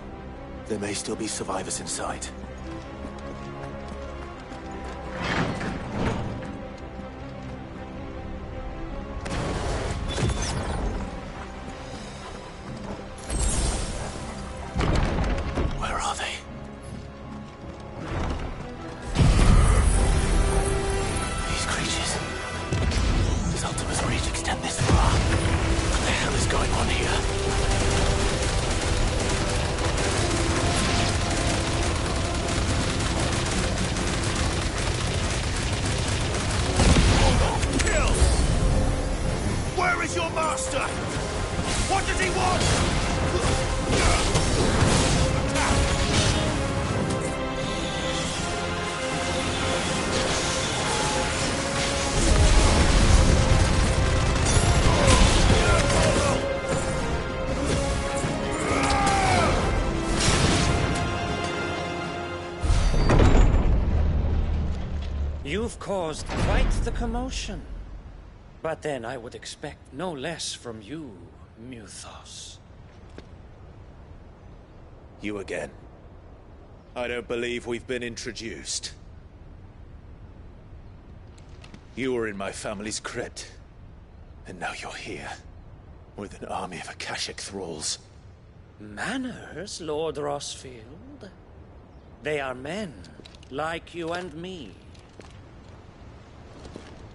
There may still be survivors inside. Where are they? These creatures. Does Ultima's reach extend this far? What the hell is going on here? Where is your master? What does he want? You've caused quite the commotion. But then I would expect no less from you, Muthos. You again. I don't believe we've been introduced. You were in my family's crypt, and now you're here, with an army of Akashic thralls. Manners, Lord Rosfield? They are men, like you and me.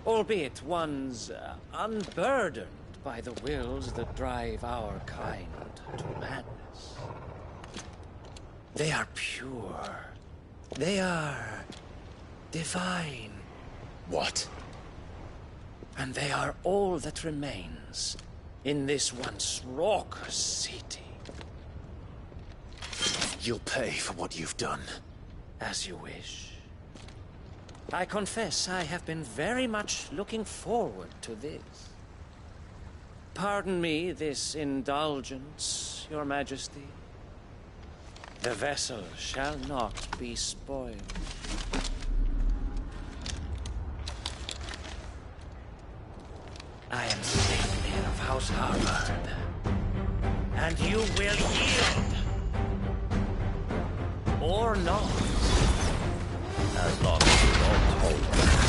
Albeit ones unburdened by the wills that drive our kind to madness. They are pure. They are divine. What? And they are all that remains in this once raucous city. You'll pay for what you've done. As you wish. I confess I have been very much looking forward to this. Pardon me this indulgence, Your Majesty. The vessel shall not be spoiled. I am Sigmund of House Harvard, and you will yield. Or not. As long as you don't hold back.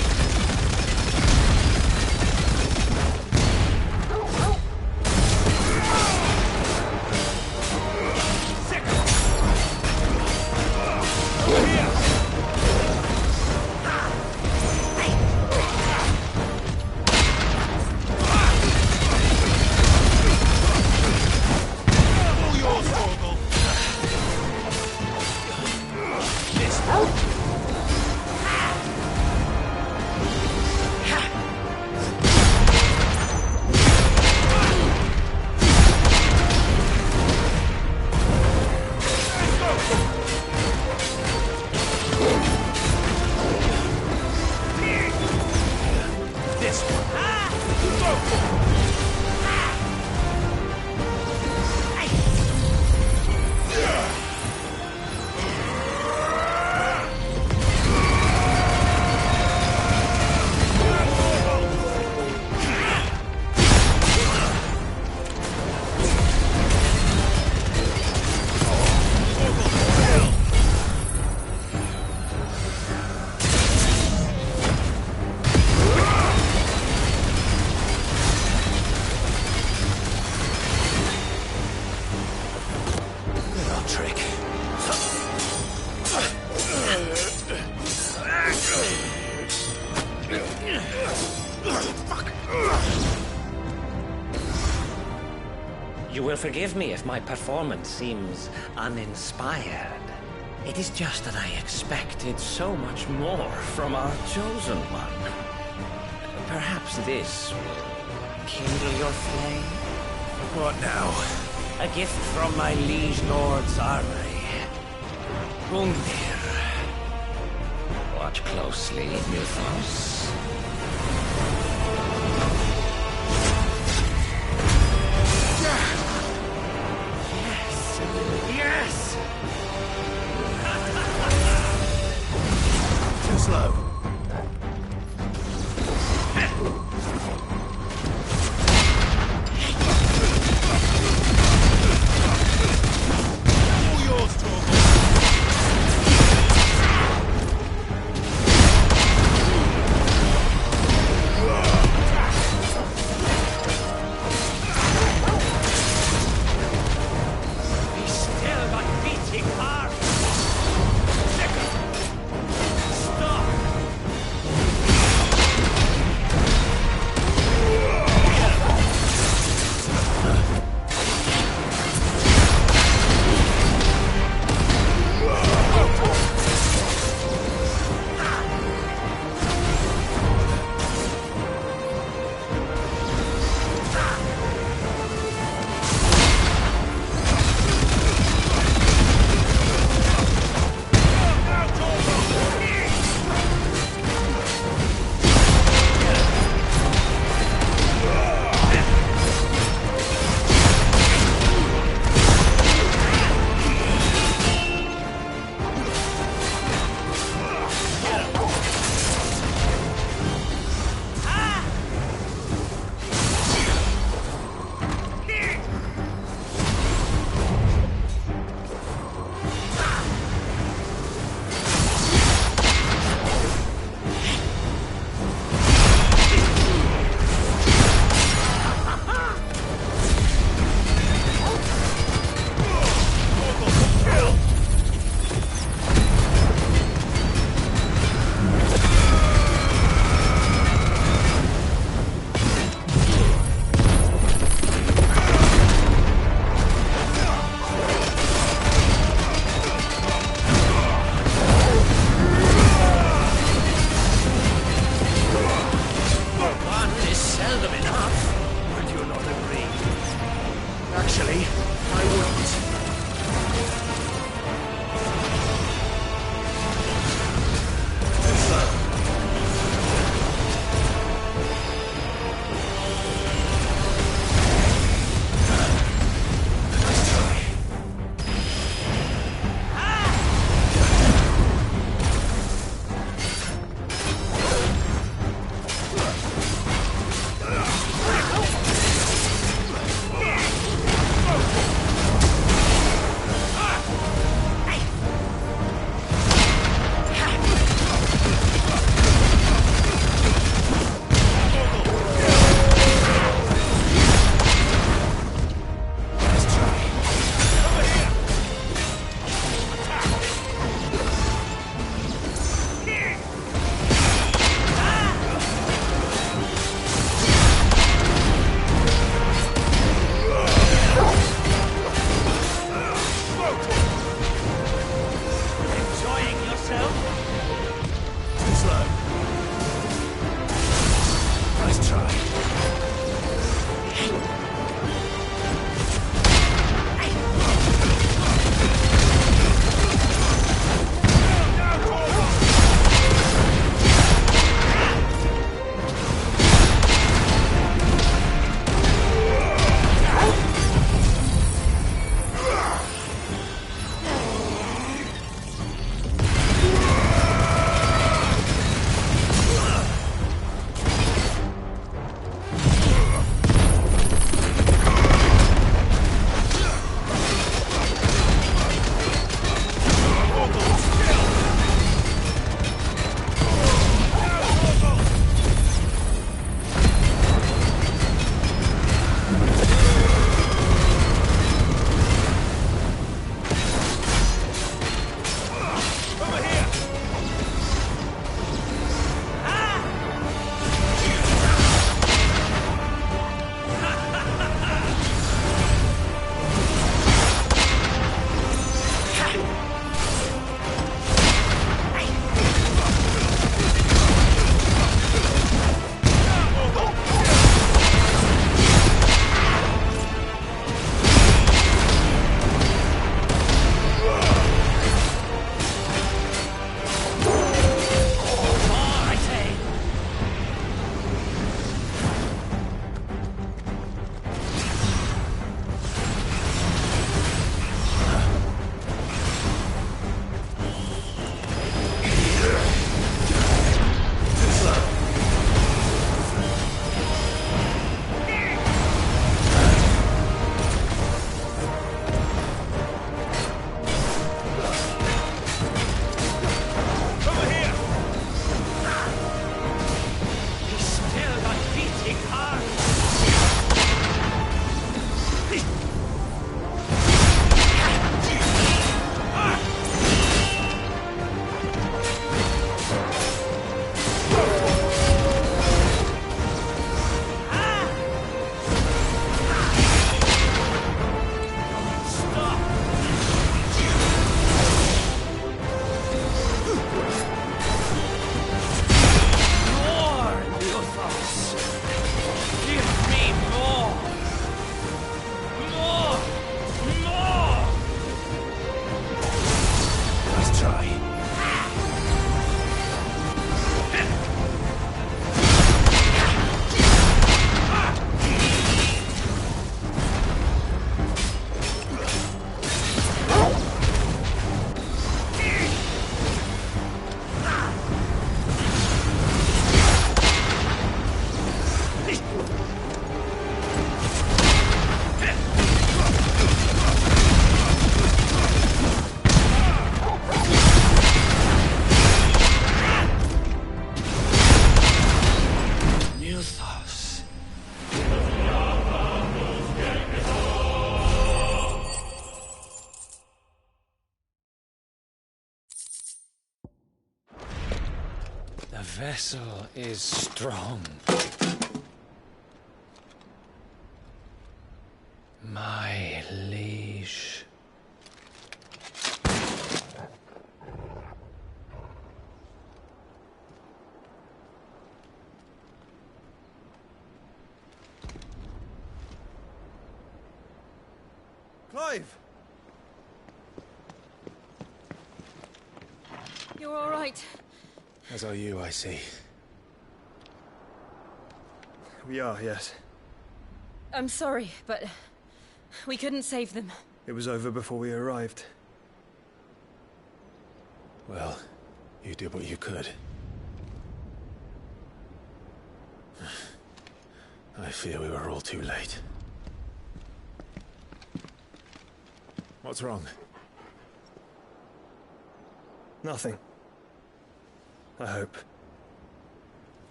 You will forgive me if my performance seems uninspired. It is just that I expected so much more from our chosen one. Perhaps this will kindle your flame? What now? A gift from my liege lord's armory. Gungnir. Watch closely, Mythos. Yes! Too slow. All yours, Torgal. Be still, my beating heart! vessel is strong. My liege. Clive! You're all right. As are you, I see. We are, yes. I'm sorry, but we couldn't save them. It was over before we arrived. Well, you did what you could. I fear we were all too late. What's wrong? Nothing. I hope.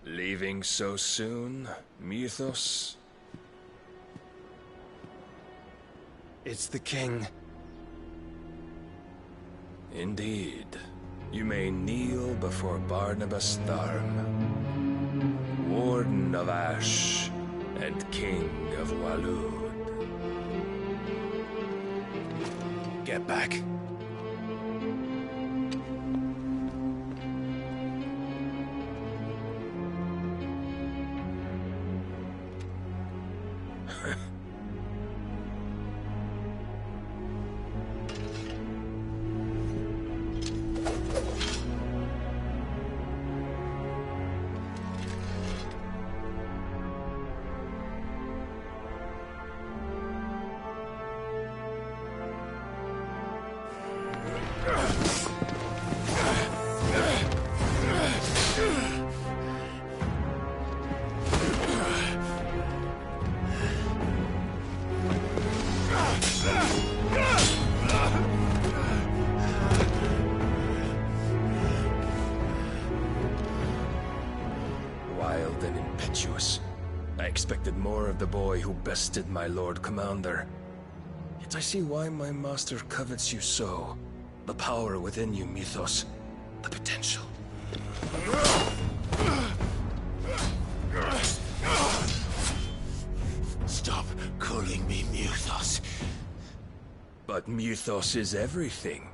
Leaving so soon, Mythos? It's the king. Indeed. You may kneel before Barnabas Tharm, Warden of Ash and King of Walud. Get back. Wild and impetuous. I expected more of the boy who bested my Lord Commander. Yet I see why my master covets you so. The power within you, Mythos. The potential. Stop calling me Mythos. But Mythos is everything.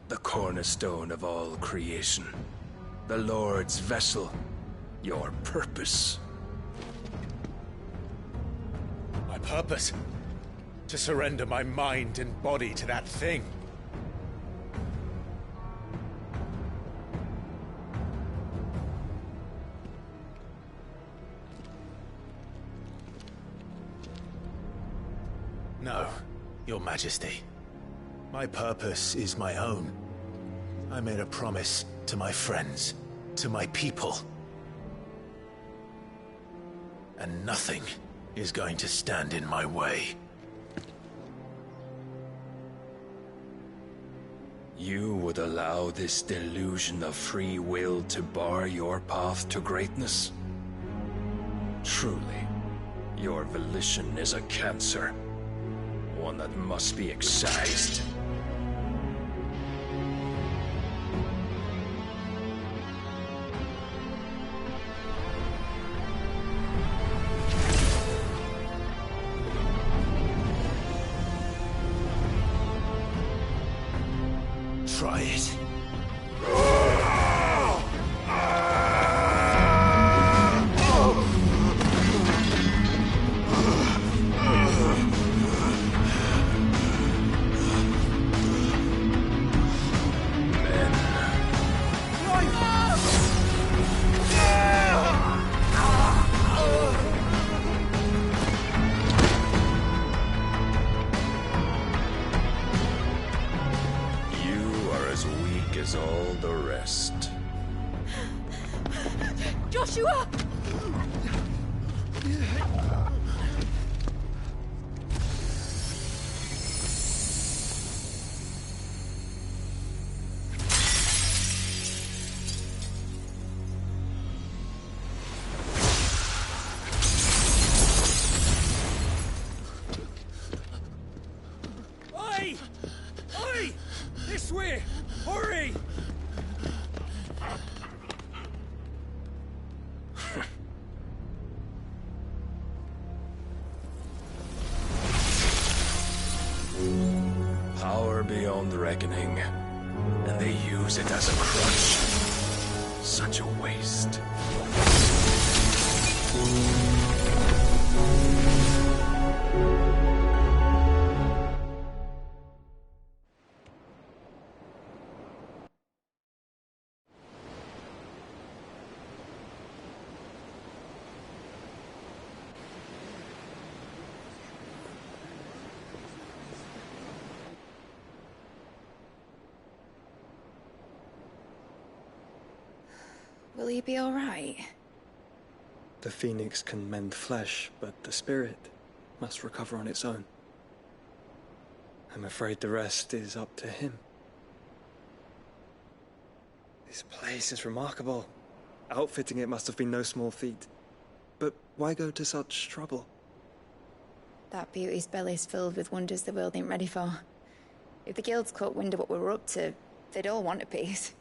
The cornerstone of all creation. The Lord's vessel. Your purpose. My purpose? To surrender my mind and body to that thing. No, Your Majesty. My purpose is my own. I made a promise to my friends, to my people. And nothing is going to stand in my way. You would allow this delusion of free will to bar your path to greatness? Truly, your volition is a cancer. One that must be excised. Try it. All the rest. Joshua! beyond reckoning, and they use it as a crutch. Such a waste. Will he be all right? The phoenix can mend flesh, but the spirit must recover on its own. I'm afraid the rest is up to him. This place is remarkable. Outfitting it must have been no small feat. But why go to such trouble? That beauty's belly's filled with wonders the world ain't ready for. If the guilds caught wind of what we were up to, they'd all want a piece.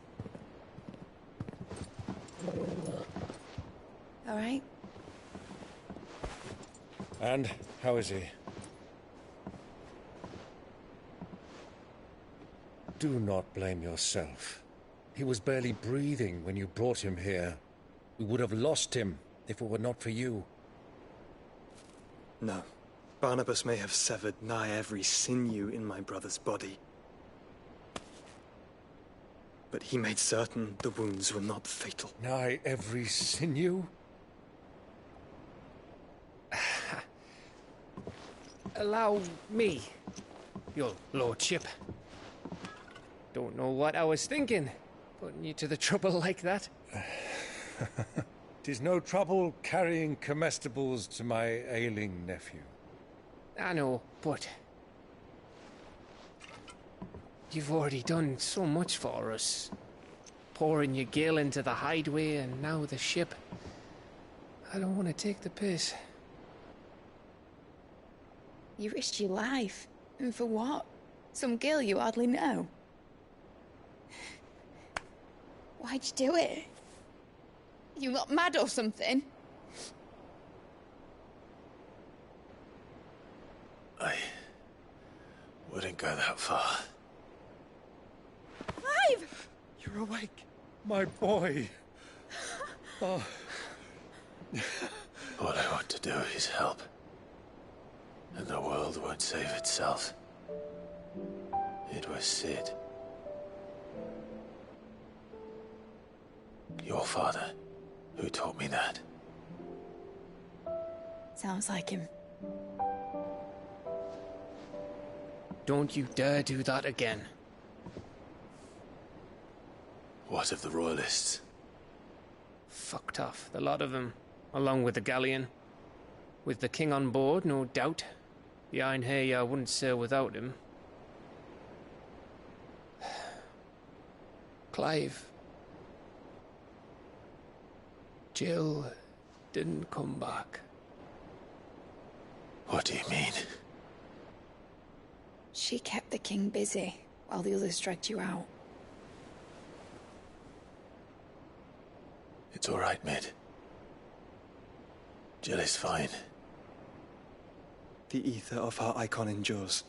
All right? And how is he? Do not blame yourself. He was barely breathing when you brought him here. We would have lost him if it were not for you. No. Barnabas may have severed nigh every sinew in my brother's body. But he made certain the wounds were not fatal. Nigh every sinew? Allow me, your lordship. Don't know what I was thinking, putting you to the trouble like that. 'Tis no trouble carrying comestibles to my ailing nephew. I know, but you've already done so much for us. Pouring your gale into the hideaway and now the ship. I don't want to take the piss. You risked your life. And for what? Some girl you hardly know. Why'd you do it? You got mad or something? I wouldn't go that far. Clive! You're awake. My boy. Oh. All I want to do is help. And the world won't save itself. It was Sid. Your father, who taught me that. Sounds like him. Don't you dare do that again. What of the Royalists? Fucked off, the lot of them, along with the galleon. With the king on board, no doubt. The Iron Hair wouldn't sail without him. Clive. Jill didn't come back. What do you mean? She kept the king busy while the others dragged you out. It's all right, Mid. Jill is fine. The ether of her icon endures.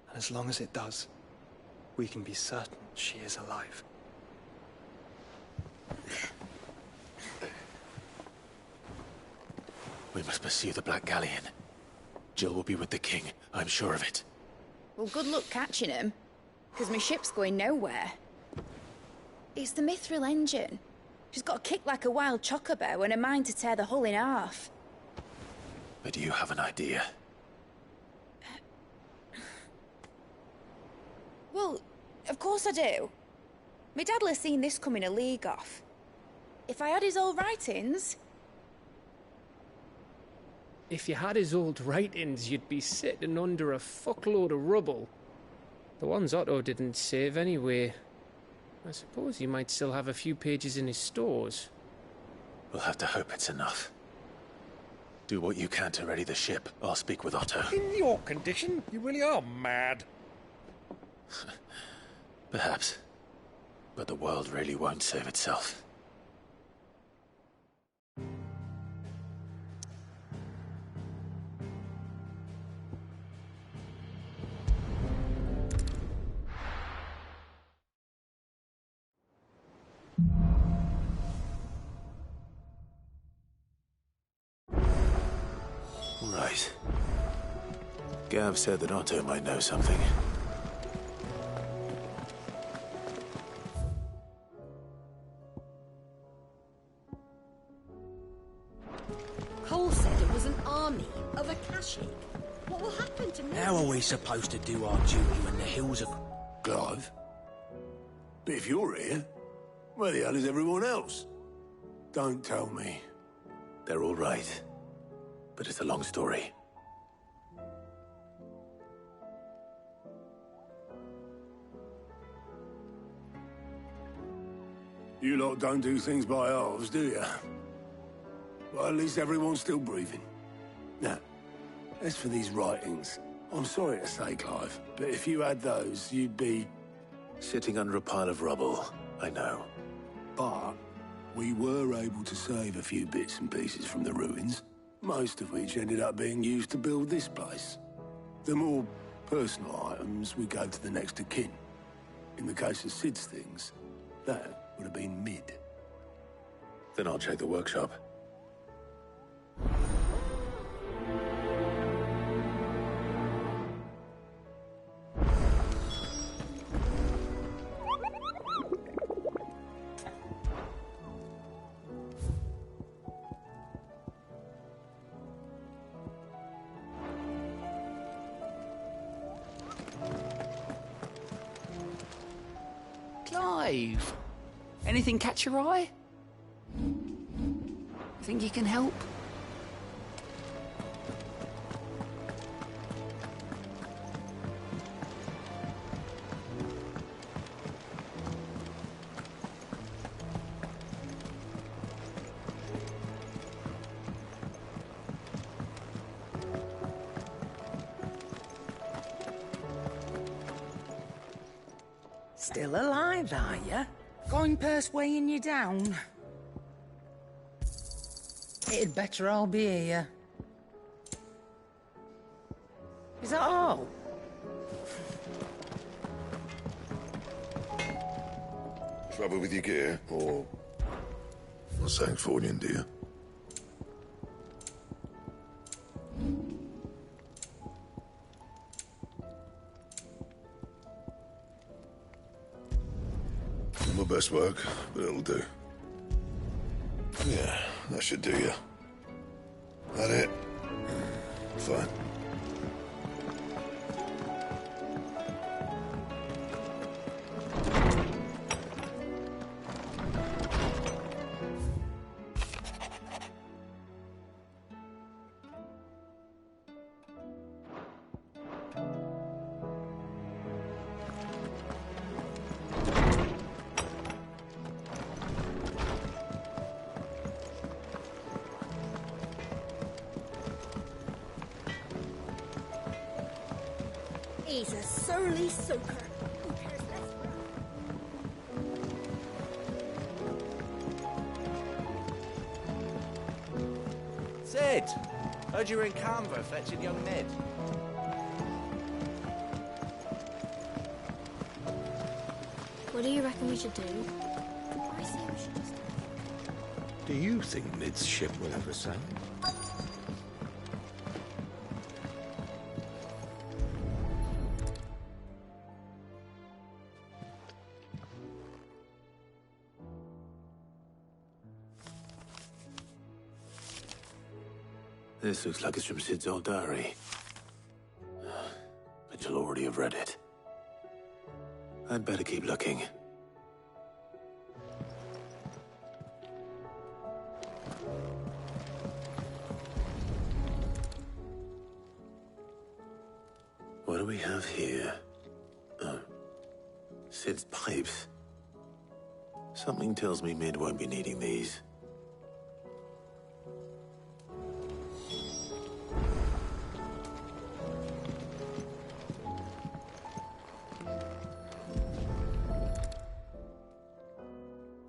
And as long as it does, we can be certain she is alive. We must pursue the Black Galleon. Jill will be with the king, I'm sure of it. Well, good luck catching him, because my ship's going nowhere. It's the Mithril engine. She's got a kick like a wild chocobo and a mind to tear the hull in half. But do you have an idea? Well, of course I do. My dad'll have seen this coming a league off. If I had his old writings... If you had his old writings, you'd be sitting under a fuckload of rubble. The ones Otto didn't save anyway. I suppose he might still have a few pages in his stores. We'll have to hope it's enough. Do what you can to ready the ship. I'll speak with Otto. In your condition, you really are mad. Perhaps. But the world really won't save itself. Right. Gav said that Otto might know something. Cole said it was an army of Akashic. What will happen to me? How are we supposed to do our duty when the hills are... Clive? But if you're here, where the hell is everyone else? Don't tell me. They're all right. But it's a long story. You lot don't do things by halves, do you? Well, at least everyone's still breathing. Now, as for these writings, I'm sorry to say, Clive, but if you had those, you'd be... Sitting under a pile of rubble, I know. But we were able to save a few bits and pieces from the ruins, most of which ended up being used to build this place. The more personal items we gave to the next of kin. In the case of Sid's things, that would have been mid. Then I'll check the workshop. Clive! Anything catch your eye? Think you can help? Still alive, are you? Going purse weighing you down? It'd better all be here. Is that all? Trouble with your gear, or... something for you, dear? Not my best work, but it'll do. Yeah, that should do you. That it? Fine. He's a surly soaker. Who cares less for Sid! Heard you were in Canva fetching young Ned. What do you reckon we should do? I say we should just... Do you think Ned's ship will ever sail? This looks like it's from Sid's old diary. But you'll already have read it. I'd better keep looking. What do we have here? Sid's pipes. Something tells me Mid won't be needing these.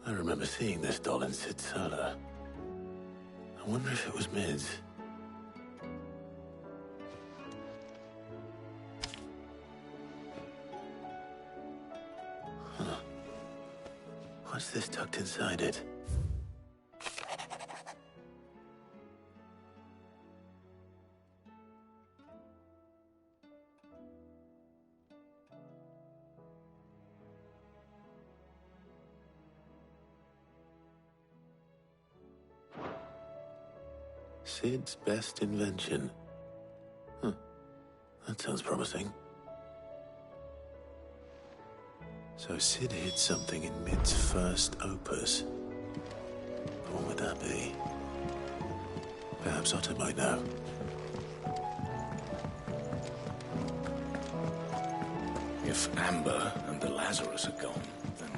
I remember seeing this doll in Sid's cellar. I wonder if it was Mid's. Huh. What's this tucked inside it? — Sid's best invention. Huh. That sounds promising. So Sid hid something in Mid's first opus. What would that be? Perhaps Otto might know. If Amber and the Lazarus are gone, then...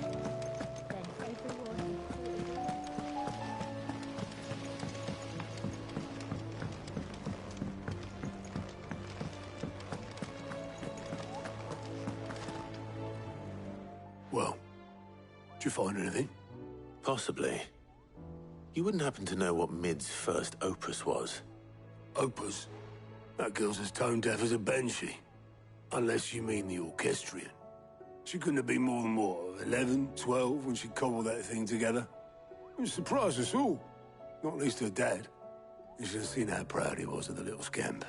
Well, did you find anything? Possibly. You wouldn't happen to know what Mid's first opus was? Opus? That girl's as tone deaf as a banshee. Unless you mean the orchestrion. She couldn't have been more than, what, 11, 12 when she cobbled that thing together? It surprised us all. Not least her dad. You should have seen how proud he was of the little scamp.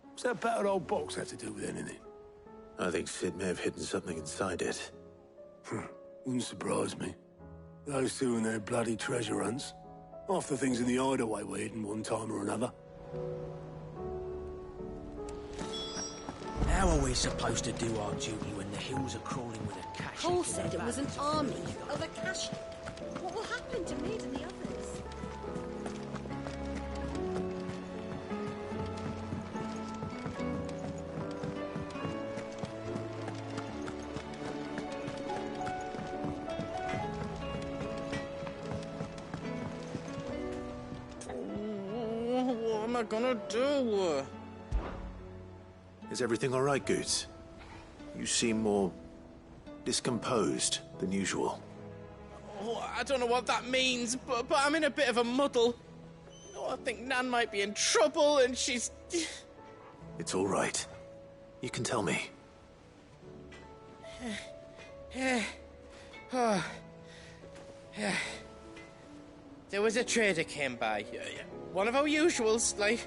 What's that battered old box have to do with anything? I think Sid may have hidden something inside it. Wouldn't surprise me. Those two and their bloody treasure hunts. Half the things in the hideaway were hidden one time or another. How are we supposed to do our duty when the hills are crawling with a cache? Cole said it was an army of a cache. What will happen to Mid and the others? What am I gonna do? Is everything all right, Goots? You seem more discomposed than usual. Oh, I don't know what that means, but I'm in a bit of a muddle. Oh, I think Nan might be in trouble, and she's... It's all right. You can tell me. There was a trader came by. One of our usuals, like...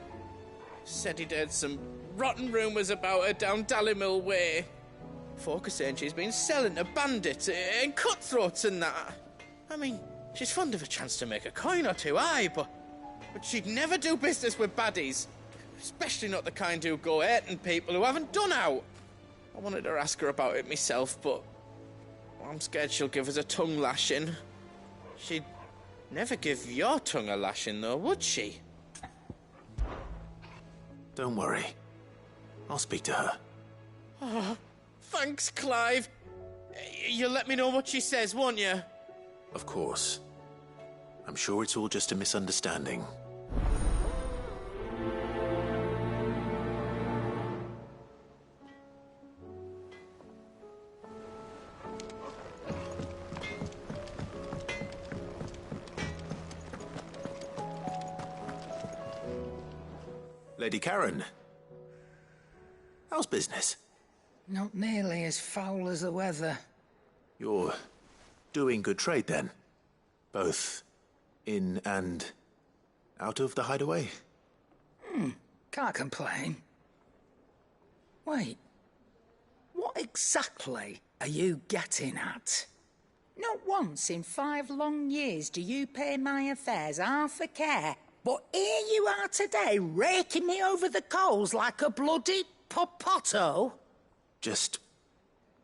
Said he'd heard some rotten rumours about her down Dallymil Way. Folk are saying she's been selling to bandits and cutthroats and that. I mean, she's fond of a chance to make a coin or two, aye, but she'd never do business with baddies. Especially not the kind who go hurting people who haven't done out. I wanted to ask her about it myself, but I'm scared she'll give us a tongue lashing. She'd never give your tongue a lashing, though, would she? Don't worry. I'll speak to her. Oh, thanks, Clive. You'll let me know what she says, won't you? Of course. I'm sure it's all just a misunderstanding. Lady Karen. How's business? Not nearly as foul as the weather. You're doing good trade, then? Both in and out of the hideaway? Can't complain. Wait. What exactly are you getting at? Not once in 5 long years do you pay my affairs half a care. But here you are today, raking me over the coals like a bloody popoto. Just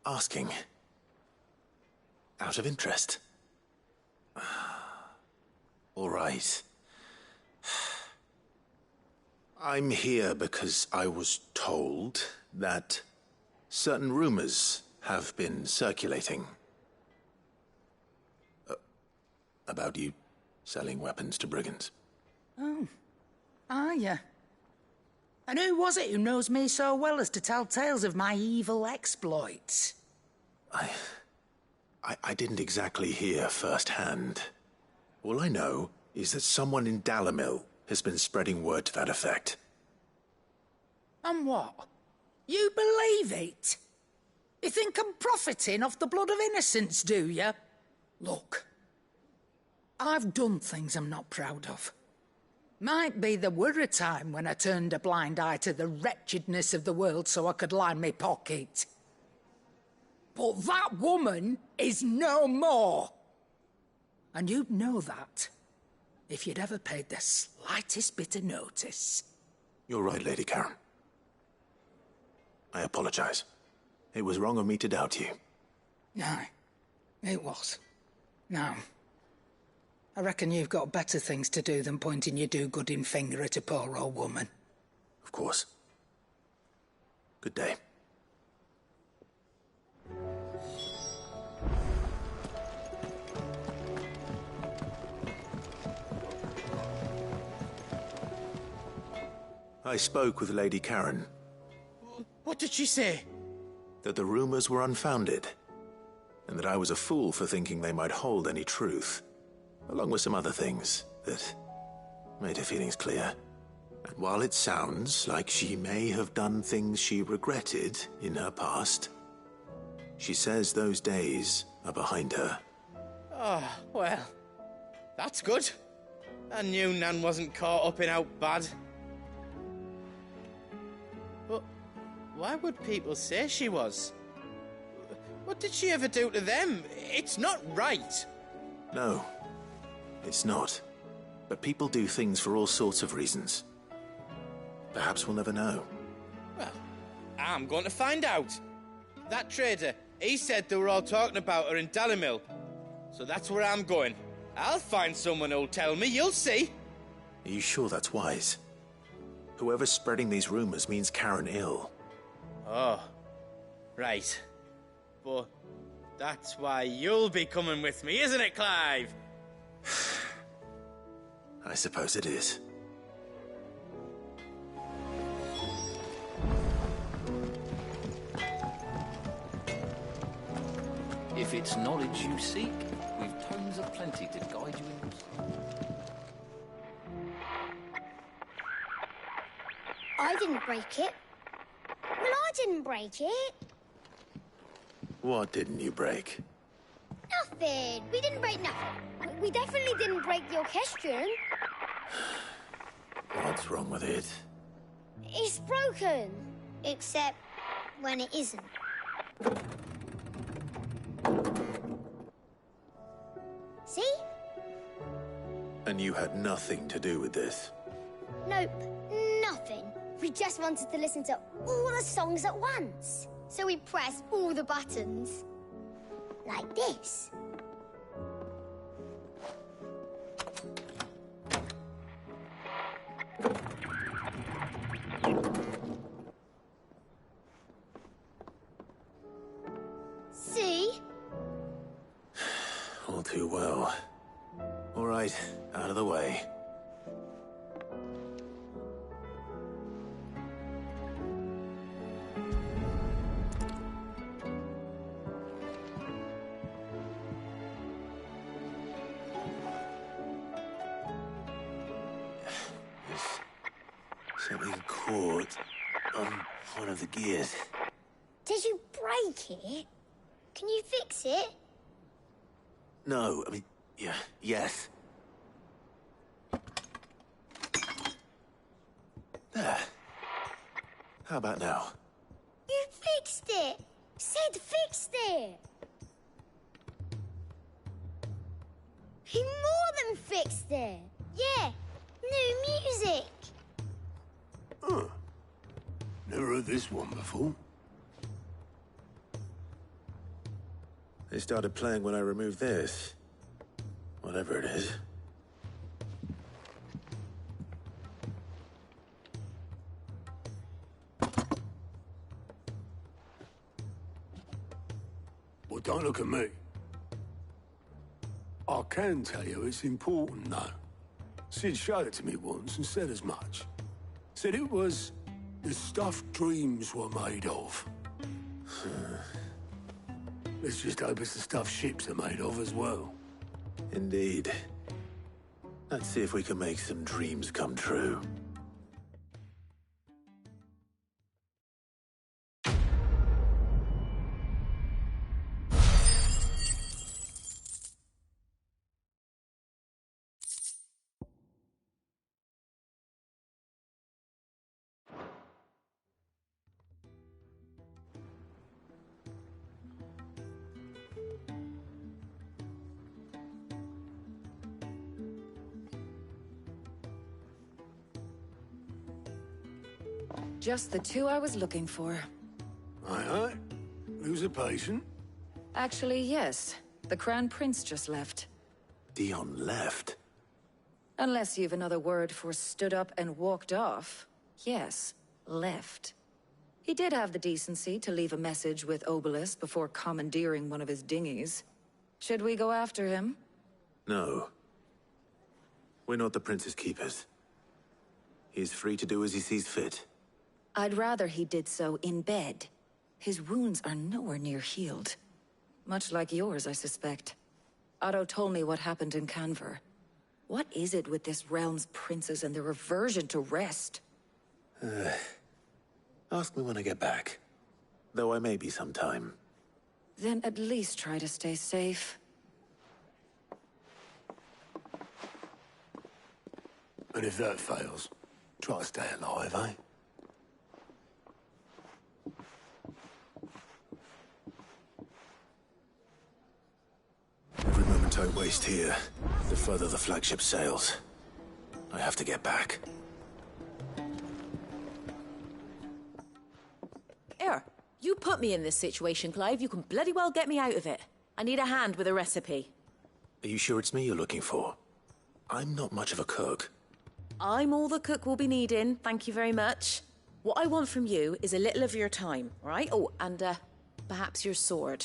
asking. Out of interest. All right. I'm here because I was told that certain rumors have been circulating. About you selling weapons to brigands. Oh, are you? And who was it who knows me so well as to tell tales of my evil exploits? I didn't exactly hear firsthand. All I know is that someone in Dallymil has been spreading word to that effect. And what? You believe it? You think I'm profiting off the blood of innocents, do you? Look, I've done things I'm not proud of. Might be there were a time when I turned a blind eye to the wretchedness of the world so I could line my pocket. But that woman is no more. And you'd know that. if you'd ever paid the slightest bit of notice. You're right, Lady Karen. I apologize. It was wrong of me to doubt you. No, it was. No. I reckon you've got better things to do than pointing your do-gooding finger at a poor old woman. Of course. Good day. I spoke with Lady Karen. What did she say? That the rumors were unfounded, and that I was a fool for thinking they might hold any truth, along with some other things that made her feelings clear. And while it sounds like she may have done things she regretted in her past, she says those days are behind her. Oh, well, that's good. I knew Nan wasn't caught up in out bad. But why would people say she was? What did she ever do to them? It's not right. No, it's not. But people do things for all sorts of reasons. Perhaps we'll never know. Well, I'm going to find out. That trader, he said they were all talking about her in Dalimil. So that's where I'm going. I'll find someone who'll tell me, you'll see. Are you sure that's wise? Whoever's spreading these rumors means Karen ill. Oh, right. But that's why you'll be coming with me, isn't it, Clive? I suppose it is. If it's knowledge you seek, we've tomes of plenty to guide you in your search. I didn't break it. Well, I didn't break it. What didn't you break? Nothing. We didn't break nothing. We definitely didn't break the orchestrion. What's wrong with it? It's broken. Except when it isn't. See? And you had nothing to do with this? Nope, nothing. We just wanted to listen to all the songs at once. So we pressed all the buttons. Like this. See? All too well. All right, out of the way. Something caught on one of the gears. Did you break it? Can you fix it? No, I mean, yeah, yes. There. How about now? You fixed it! Sid fixed it! He more than fixed it! Yeah, new music! Huh. Never heard this one before. They started playing when I removed this. Whatever it is. Well, don't look at me. I can tell you it's important, though. Sid showed it to me once and said as much. Said it was the stuff dreams were made of. Let's just hope it's the stuff ships are made of as well. Indeed. Let's see if we can make some dreams come true. Just the two I was looking for. Aye, aye. Who's a patient? Actually, yes. The Crown Prince just left. Dion left? Unless you've another word for stood up and walked off. Yes, left. He did have the decency to leave a message with Obelisk before commandeering one of his dinghies. Should we go after him? No. We're not the Prince's keepers. He's free to do as he sees fit. I'd rather he did so in bed. His wounds are nowhere near healed. Much like yours, I suspect. Otto told me what happened in Canver. What is it with this realm's princes and their aversion to rest? Ask me when I get back. Though I may be sometime. Then at least try to stay safe. And if that fails, try to stay alive, eh? Every moment I waste here, the further the flagship sails. I have to get back. Here, you put me in this situation, Clive. You can bloody well get me out of it. I need a hand with a recipe. Are you sure it's me you're looking for? I'm not much of a cook. I'm all the cook will be needing, thank you very much. What I want from you is a little of your time, all right? Oh, and perhaps your sword.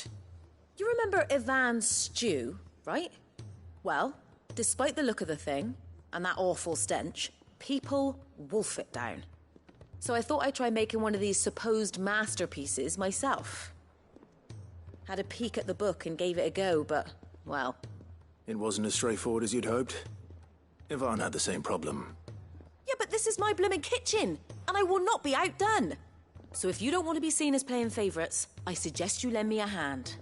You remember Ivan's stew, right? Well, despite the look of the thing, and that awful stench, people wolf it down. So I thought I'd try making one of these supposed masterpieces myself. Had a peek at the book and gave it a go, but, well... It wasn't as straightforward as you'd hoped? Ivan had the same problem. Yeah, but this is my blimmin' kitchen, and I will not be outdone. So if you don't want to be seen as playing favourites, I suggest you lend me a hand.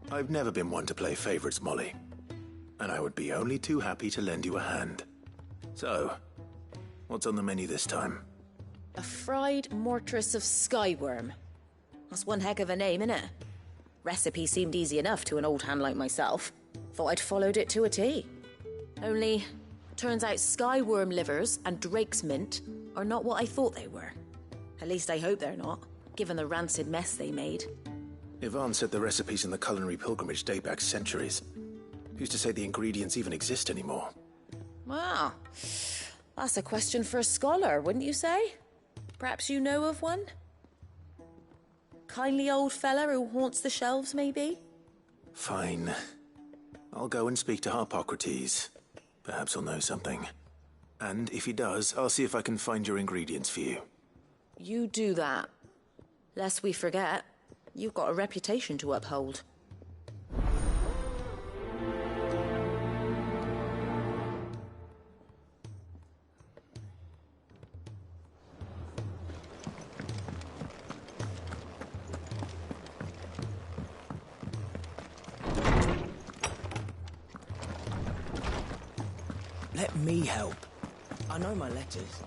I've never been one to play favourites, Molly. And I would be only too happy to lend you a hand. So, what's on the menu this time? A fried mortress of skyworm. That's one heck of a name, innit? Recipe seemed easy enough to an old hand like myself. Thought I'd followed it to a T. Only, turns out skyworm livers and drake's mint are not what I thought they were. At least I hope they're not, given the rancid mess they made. Ivan said the recipes in the culinary pilgrimage date back centuries. Who's to say the ingredients even exist anymore? Well, that's a question for a scholar, wouldn't you say? Perhaps you know of one? Kindly old fella who haunts the shelves, maybe? Fine. I'll go and speak to Harpocrates. Perhaps he'll know something. And if he does, I'll see if I can find your ingredients for you. You do that. Lest we forget, you've got a reputation to uphold. Let me help. I know my letters.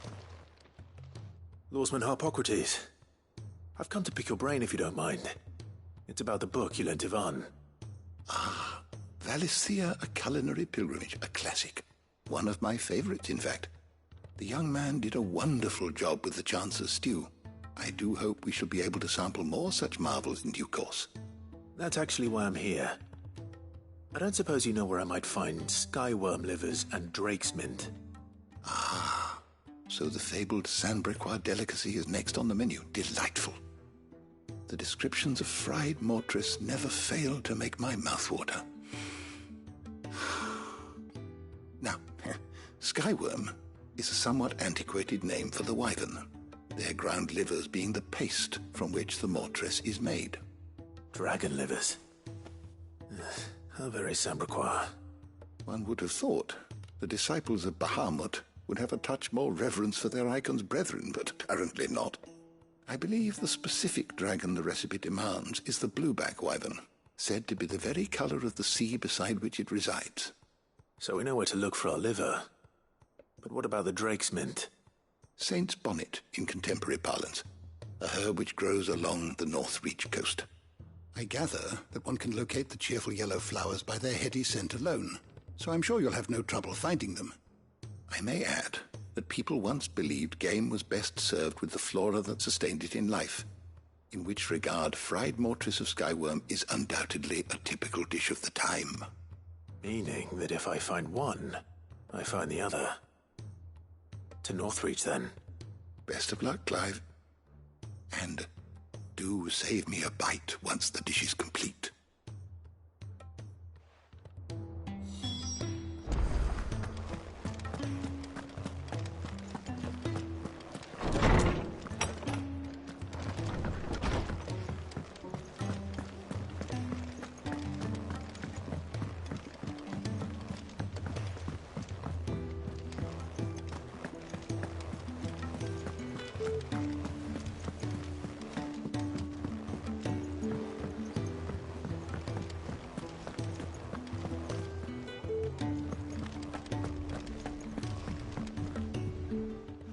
Lawsman Harpocrates. I've come to pick your brain if you don't mind. It's about the book you lent Ivan. Ah, Valicia, a culinary pilgrimage, a classic. One of my favorites, in fact. The young man did a wonderful job with the Chance's stew. I do hope we shall be able to sample more such marvels in due course. That's actually why I'm here. I don't suppose you know where I might find skyworm livers and drake's mint. Ah, so the fabled Saint-Brecois delicacy is next on the menu. Delightful. The descriptions of fried mortress never fail to make my mouth water. Now, skyworm is a somewhat antiquated name for the wyvern, their ground livers being the paste from which the mortress is made. Dragon livers. How very Saint-Brecois. One would have thought the disciples of Bahamut would have a touch more reverence for their icon's brethren, but apparently not. I believe the specific dragon the recipe demands is the blueback wyvern, said to be the very colour of the sea beside which it resides. So we know where to look for our liver. But what about the drake's mint? Saint's bonnet in contemporary parlance, a herb which grows along the North Reach coast. I gather that one can locate the cheerful yellow flowers by their heady scent alone, so I'm sure you'll have no trouble finding them. I may add that people once believed game was best served with the flora that sustained it in life, in which regard fried mortress of skyworm is undoubtedly a typical dish of the time. Meaning that if I find one, I find the other. To Northreach, then. Best of luck, Clive. And do save me a bite once the dish is complete.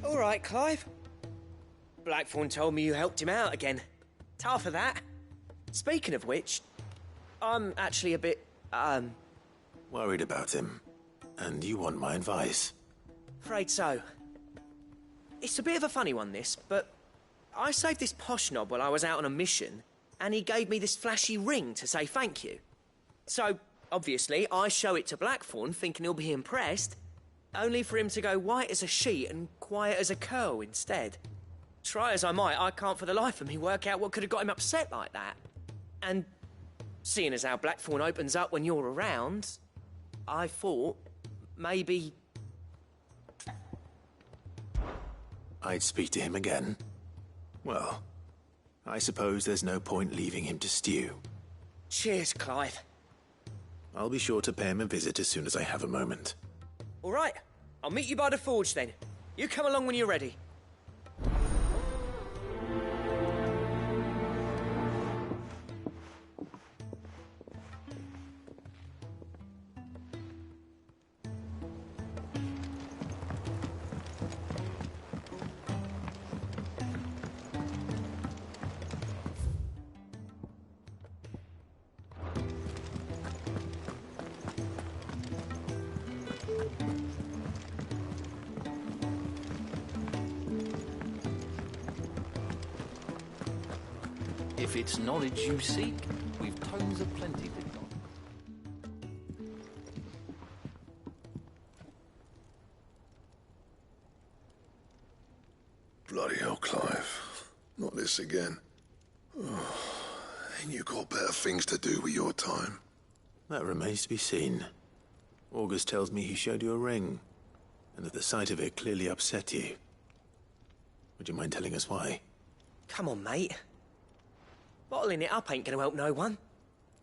All right, Clive. Blackthorn told me you helped him out again. Tough for that. Speaking of which, I'm actually a bit, Worried about him. And you want my advice? afraid so. It's a bit of a funny one, this, but I saved this posh knob while I was out on a mission, and he gave me this flashy ring to say thank you. So, obviously, I show it to Blackthorn, thinking he'll be impressed, only for him to go white as a sheet and quiet as a curl instead. Try as I might, I can't for the life of me work out what could have got him upset like that. And seeing as how Blackthorn opens up when you're around, I thought maybe... I'd speak to him again. Well, I suppose there's no point leaving him to stew. Cheers, Clive. I'll be sure to pay him a visit as soon as I have a moment. All right, I'll meet you by the forge then. You come along when you're ready. If it's knowledge you seek, we've tomes of plenty to go. Bloody hell, Clive. Not this again. Oh, ain't you got better things to do with your time? That remains to be seen. August tells me he showed you a ring, and that the sight of it clearly upset you. Would you mind telling us why? Come on, mate. Bottling it up ain't gonna help no one.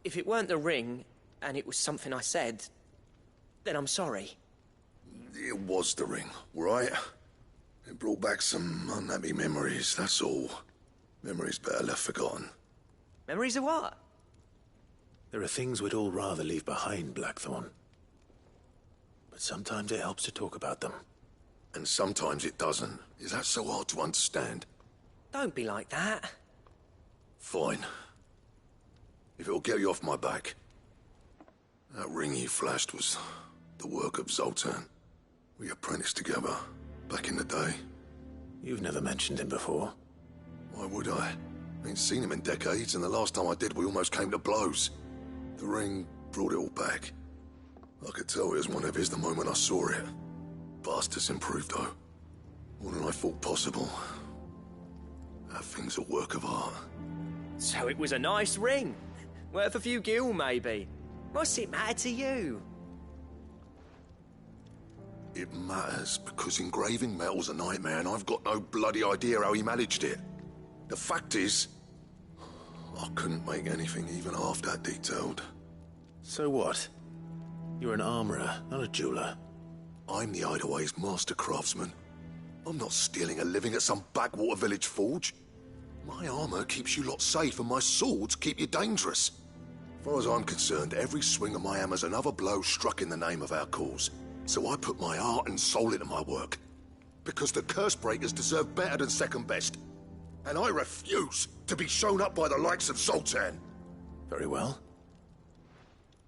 If it weren't the ring, and it was something I said, then I'm sorry. It was the ring, right? It brought back some unhappy memories, that's all. Memories better left forgotten. Memories of what? There are things we'd all rather leave behind, Blackthorn. But sometimes it helps to talk about them. And sometimes it doesn't. Is that so hard to understand? Don't be like that. Fine. If it'll get you off my back. That ring you flashed was the work of Zoltan. We apprenticed together, back in the day. You've never mentioned him before. Why would I? Ain't seen him in decades, and the last time I did, we almost came to blows. The ring brought it all back. I could tell it was one of his the moment I saw it. Bastard's improved, though. More than I thought possible. That thing's a work of art. So it was a nice ring. Worth a few gil, maybe. What's it matter to you? It matters because engraving metal's a nightmare and I've got no bloody idea how he managed it. The fact is, I couldn't make anything even half that detailed. So what? You're an armorer, not a jeweler. I'm the Hideaway's master craftsman. I'm not stealing a living at some backwater village forge. My armor keeps you lot safe and my swords keep you dangerous. As far as I'm concerned, every swing of my hammer's another blow struck in the name of our cause. So I put my heart and soul into my work. Because the curse breakers deserve better than second best. And I refuse to be shown up by the likes of Zoltan. Very well.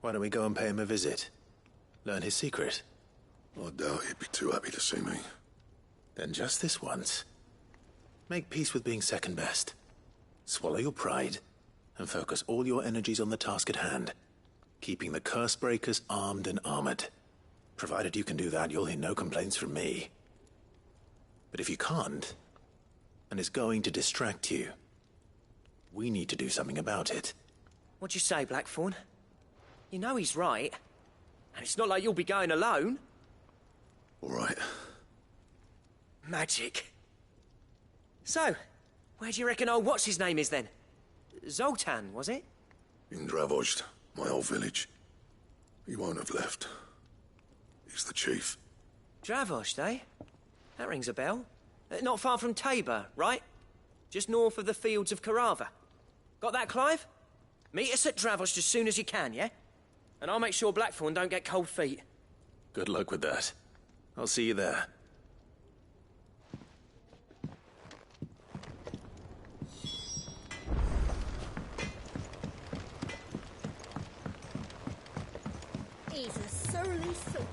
Why don't we go and pay him a visit? Learn his secret. I doubt he'd be too happy to see me. Then just this once, make peace with being second best. Swallow your pride, and focus all your energies on the task at hand, keeping the curse breakers armed and armored. Provided you can do that, you'll hear no complaints from me. But if you can't, and it's going to distract you, we need to do something about it. What'd you say, Blackthorn? You know he's right. And it's not like you'll be going alone. All right. Magic. So, where do you reckon old what's-his-name is then? Zoltan, was it? In Dravozd, my old village. He won't have left. He's the chief. Dravozd, eh? That rings a bell. Not far from Tabor, right? Just north of the fields of Carava. Got that, Clive? Meet us at Dravozd as soon as you can, yeah? And I'll make sure Blackthorn don't get cold feet. Good luck with that. I'll see you there. He's a surly soaker.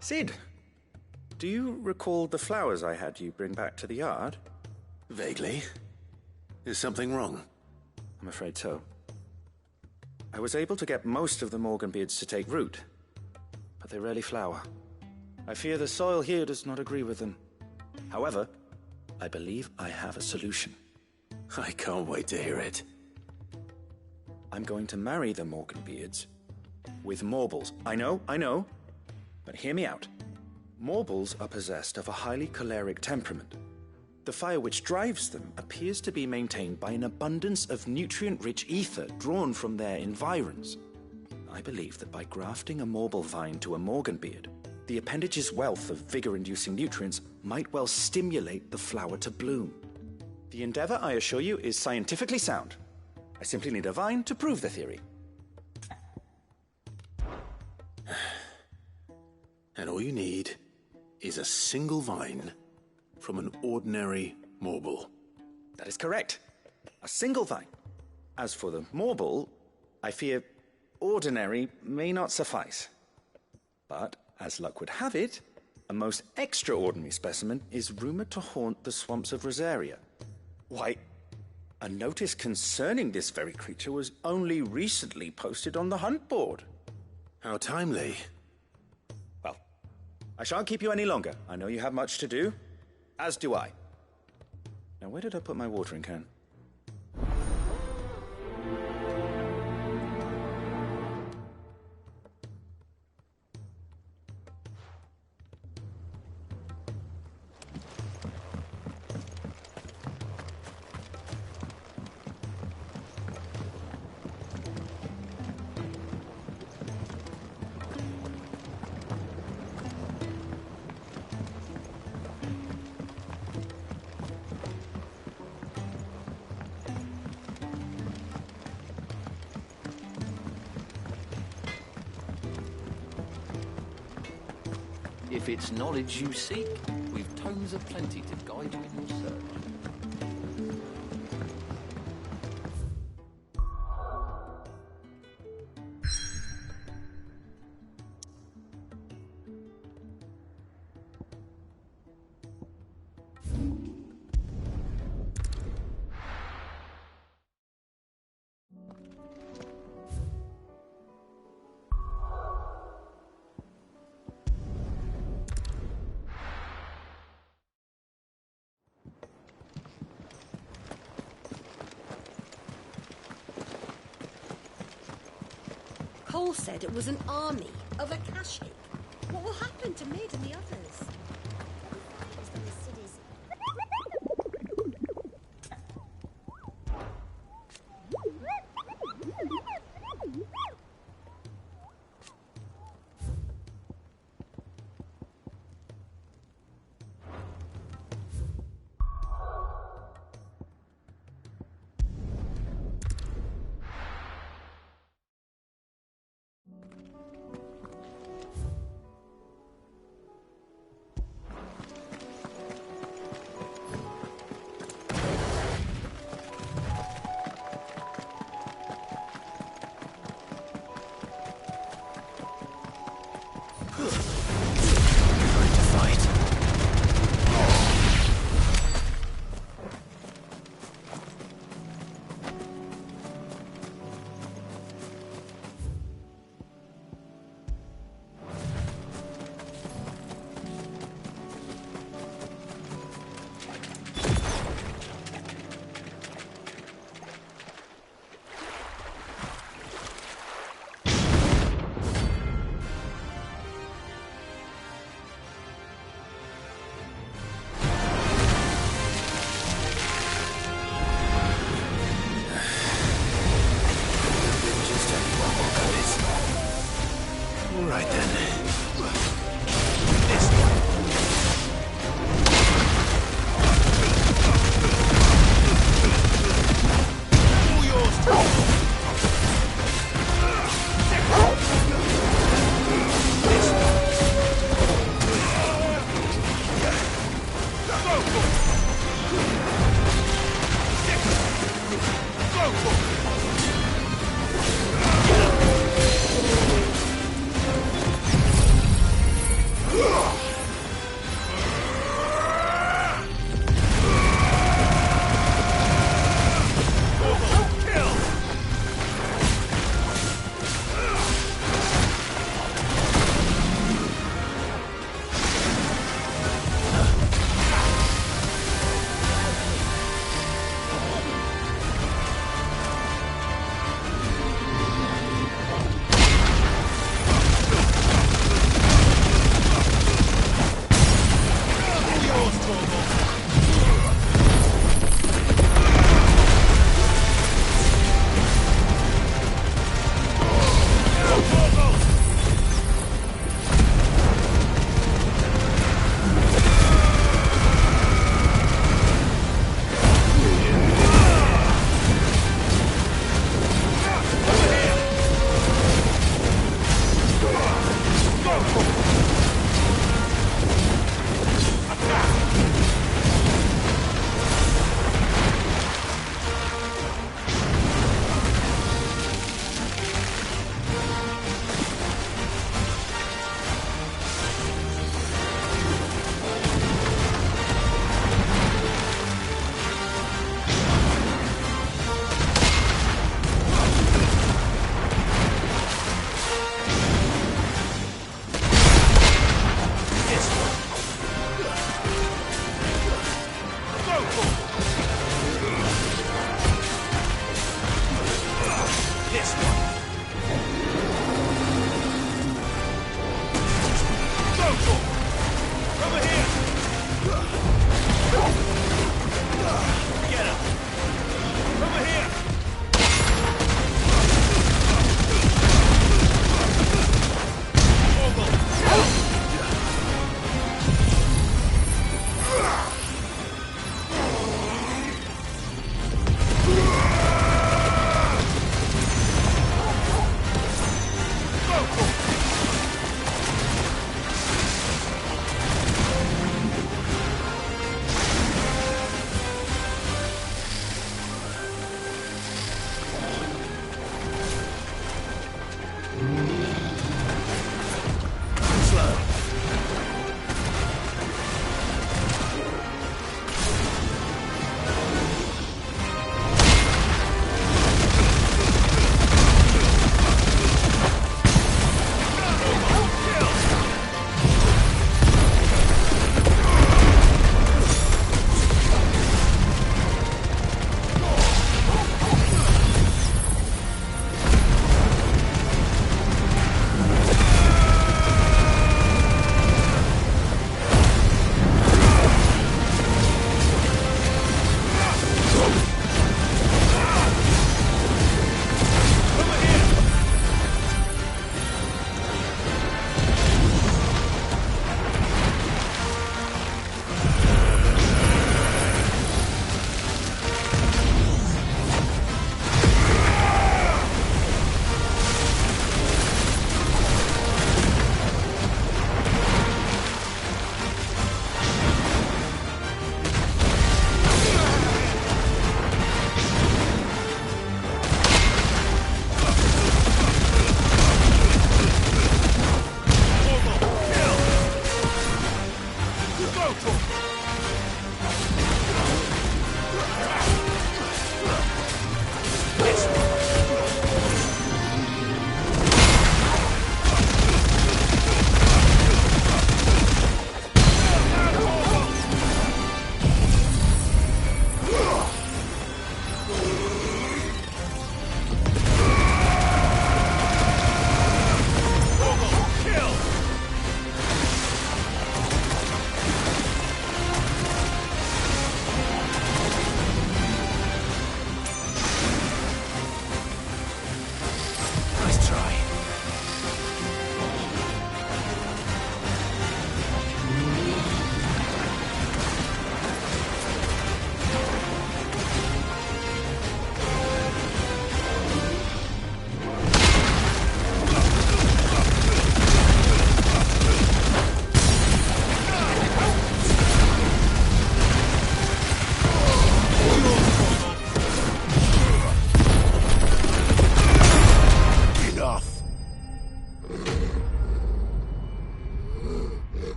Sid, do you recall the flowers I had you bring back to the yard? Vaguely. Is something wrong? I'm afraid so. I was able to get most of the Morganbeards to take root, but they rarely flower. I fear the soil here does not agree with them. However, I believe I have a solution. I can't wait to hear it. I'm going to marry the Morganbeards with Morbles. I know. But hear me out. Morbles are possessed of a highly choleric temperament. The fire which drives them appears to be maintained by an abundance of nutrient-rich ether drawn from their environs. I believe that by grafting a Morble vine to a Morganbeard, the appendage's wealth of vigor-inducing nutrients might well stimulate the flower to bloom. The endeavor, I assure you, is scientifically sound. I simply need a vine to prove the theory. And all you need is a single vine from an ordinary Morble. That is correct. A single vine. As for the Morble, I fear ordinary may not suffice. But, as luck would have it, a most extraordinary specimen is rumored to haunt the swamps of Rosaria. Why, a notice concerning this very creature was only recently posted on the hunt board. How timely. Well, I shan't keep you any longer. I know you have much to do, as do I. Now, where did I put my watering can? If it's knowledge you seek, we've tomes aplenty to guide you in your search. Cole said it was an army of Akashic. What will happen to Mid and the others? Ready to fight. Right then. This all yours.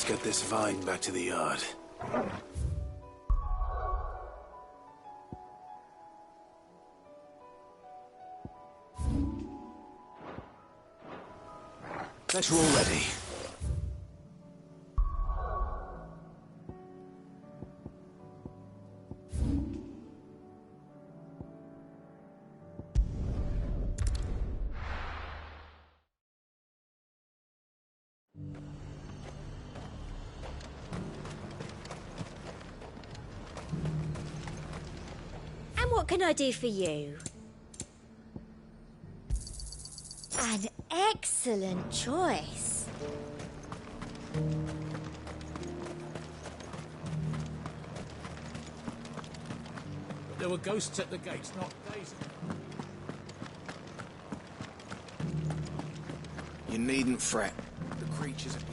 Let's get this vine back to the yard. Bet you're all ready. And what can I do for you? An excellent choice. There were ghosts at the gates, not days. You needn't fret. The creatures have been...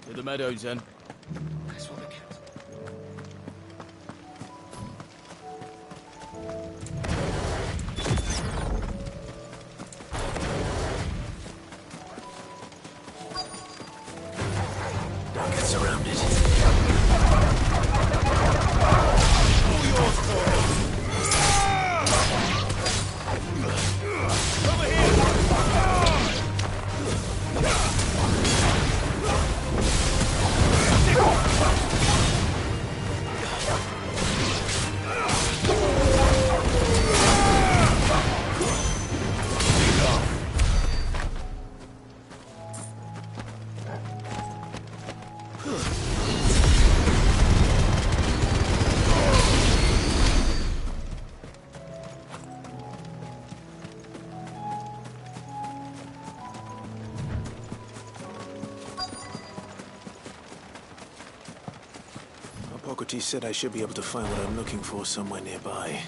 To the meadows, then. That's what the count. Don't get surrounded. Hippocrates said I should be able to find what I'm looking for somewhere nearby.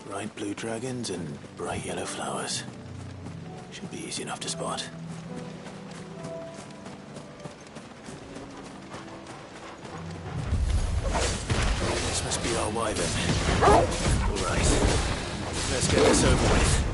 Bright blue dragons and bright yellow flowers. Should be easy enough to spot. This must be our wyvern. All right. Let's get this over with.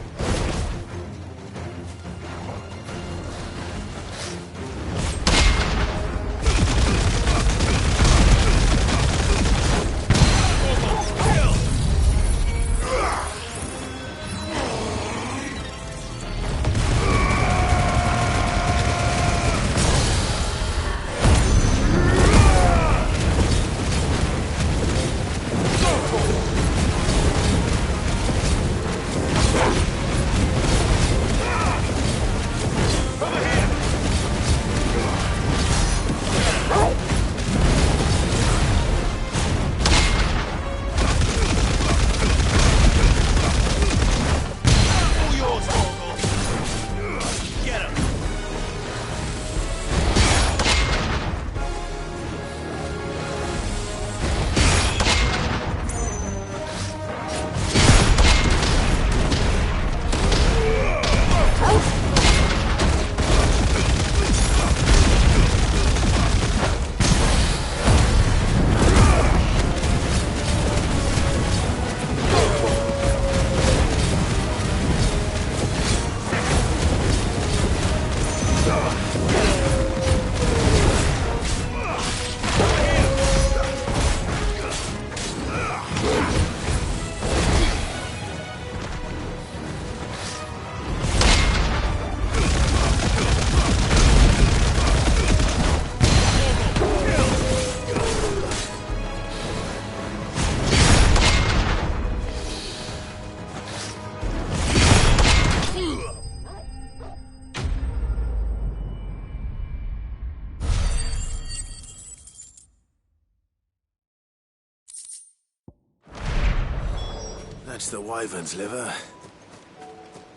That's the wyvern's liver.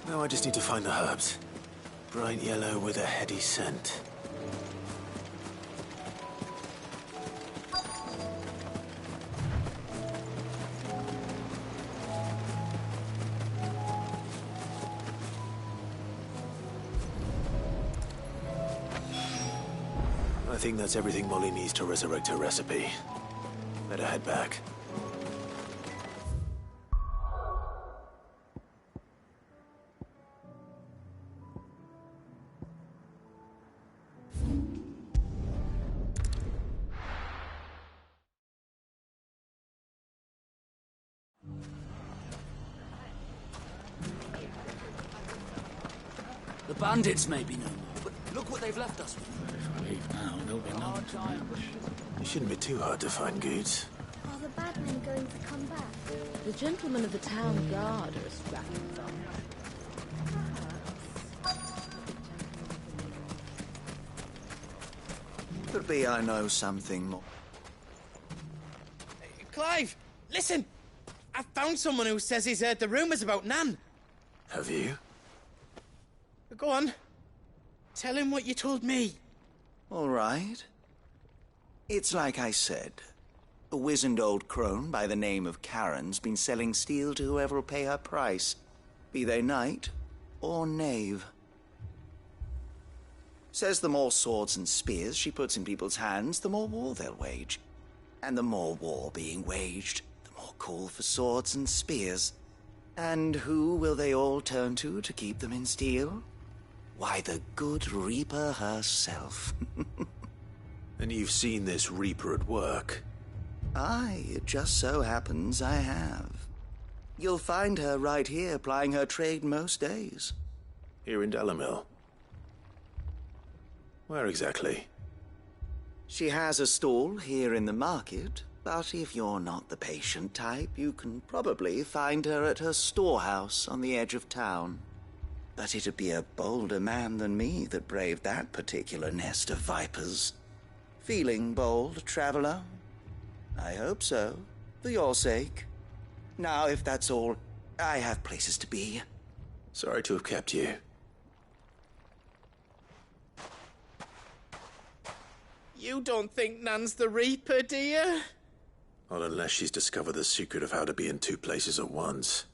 Now I just need to find the herbs. Bright yellow with a heady scent. I think that's everything Molly needs to resurrect her recipe. Better head back. The bandits may be no more, but look what they've left us with. If I leave now, there'll be no one to manage. It shouldn't be too hard to find goods. Are the bad men going to come back? The gentlemen of the town guard are strapping them. Could be I know something more. Clive, listen! I found someone who says he's heard the rumours about Nan. Have you? Go on. Tell him what you told me. All right. It's like I said. A wizened old crone by the name of Karen's been selling steel to whoever will pay her price, be they knight or knave. Says the more swords and spears she puts in people's hands, the more war they'll wage. And the more war being waged, the more call for swords and spears. And who will they all turn to keep them in steel? Why, the good Reaper herself. And you've seen this Reaper at work? Aye, it just so happens I have. You'll find her right here plying her trade most days. Here in Dalimil? Where exactly? She has a stall here in the market, but if you're not the patient type, you can probably find her at her storehouse on the edge of town. But it'd be a bolder man than me that braved that particular nest of vipers. Feeling bold, traveler? I hope so, for your sake. Now, if that's all, I have places to be. Sorry to have kept you. You don't think Nan's the Reaper, do you? Not unless she's discovered the secret of how to be in two places at once.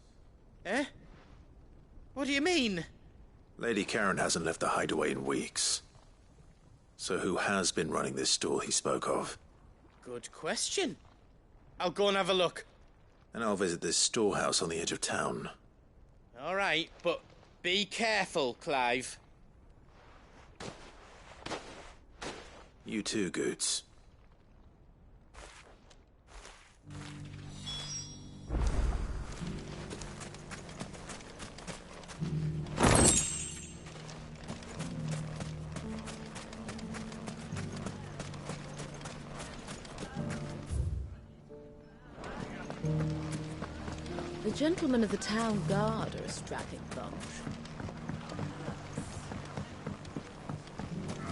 Eh? What do you mean? Lady Karen hasn't left the hideaway in weeks. So who has been running this stall he spoke of? Good question. I'll go and have a look. And I'll visit this storehouse on the edge of town. All right, but be careful, Clive. You too, Goots. The gentlemen of the town guard are a strapping bunch.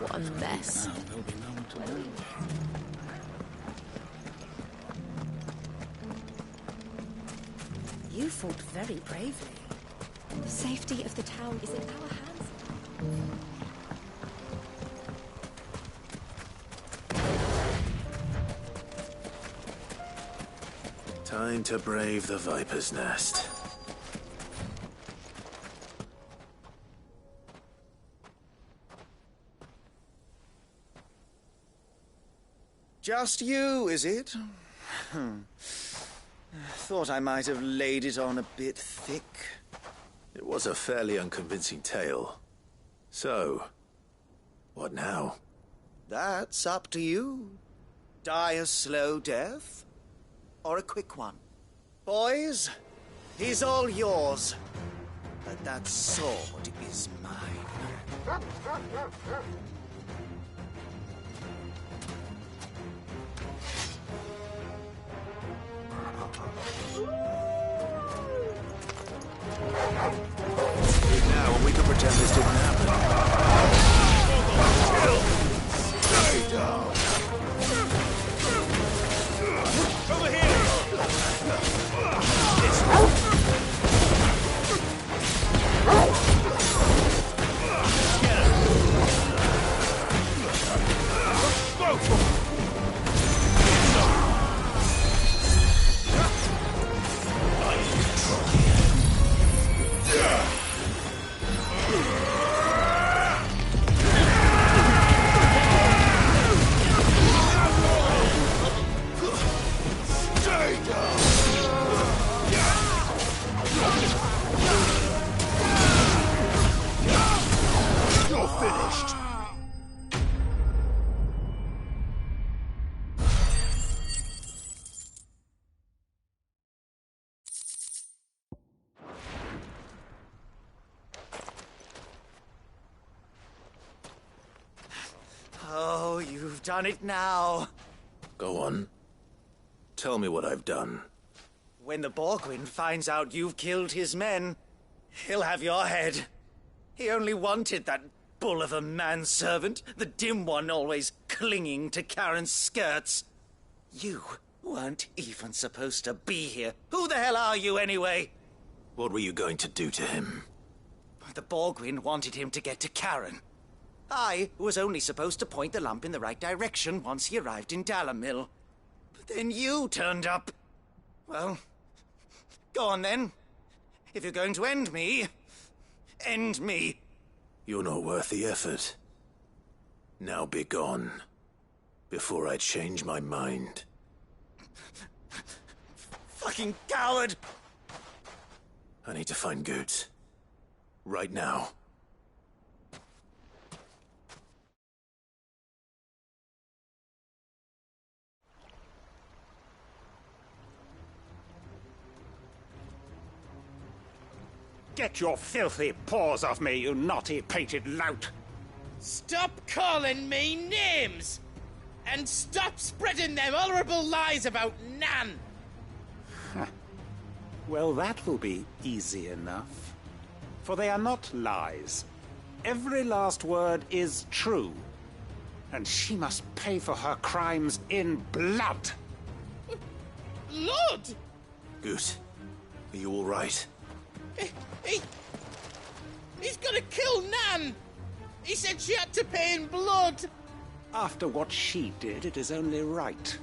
What a mess. Now there'll be no one to manage. You fought very bravely. The safety of the town is in our hands. Time to brave the Viper's Nest. Just you, is it? Thought I might have laid it on a bit thick. It was a fairly unconvincing tale. So, what now? That's up to you. Die a slow death, or a quick one. Boys, he's all yours. But that sword is mine. Now, and we can pretend this didn't happen. Stay down. Over here! you've done it now. Go on. Tell me what I've done. When the Borgwyn finds out you've killed his men, he'll have your head. He only wanted that bull of a manservant, the dim one always clinging to Karen's skirts. You weren't even supposed to be here. Who the hell are you, anyway? What were you going to do to him? The Borgwyn wanted him to get to Karen. I was only supposed to point the lamp in the right direction once he arrived in Dalamil. But then you turned up. Well, go on then. If you're going to end me, end me. You're not worth the effort. Now be gone, before I change my mind. Fucking coward! I need to find Goots. Right now. Get your filthy paws off me, you naughty painted lout! Stop calling me names! And stop spreading them horrible lies about Nan! Well, that will be easy enough. For they are not lies. Every last word is true. And she must pay for her crimes in blood. Blood? Goot, are you all right? He's gonna kill Nan! He said she had to pay in blood! After what she did, it is only right.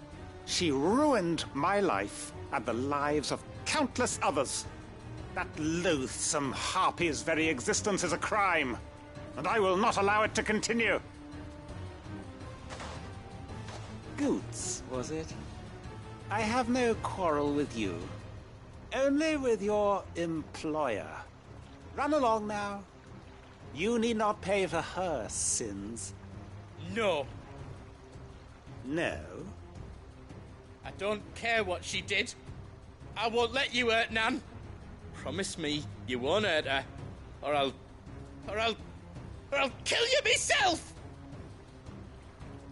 She ruined my life and the lives of countless others. That loathsome harpy's very existence is a crime, and I will not allow it to continue. Goots, was it? I have no quarrel with you. Only with your employer. Run along now. You need not pay for her sins. No. No? I don't care what she did. I won't let you hurt Nan. Promise me you won't hurt her, or I'll kill you myself!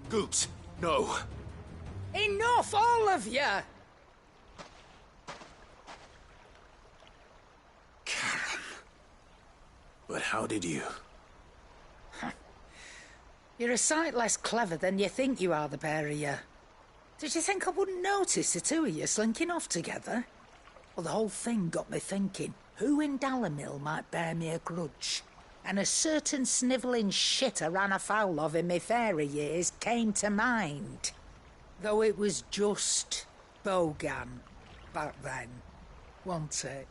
Goots, no. Enough, all of you! Karen. But how did you? You're a sight less clever than you think you are, the pair of you. Did you think I wouldn't notice the two of you slinking off together? Well, the whole thing got me thinking, who in Dalamil might bear me a grudge? And a certain snivelling shit I ran afoul of in my fairy years came to mind. Though it was just Bogan back then, wasn't it?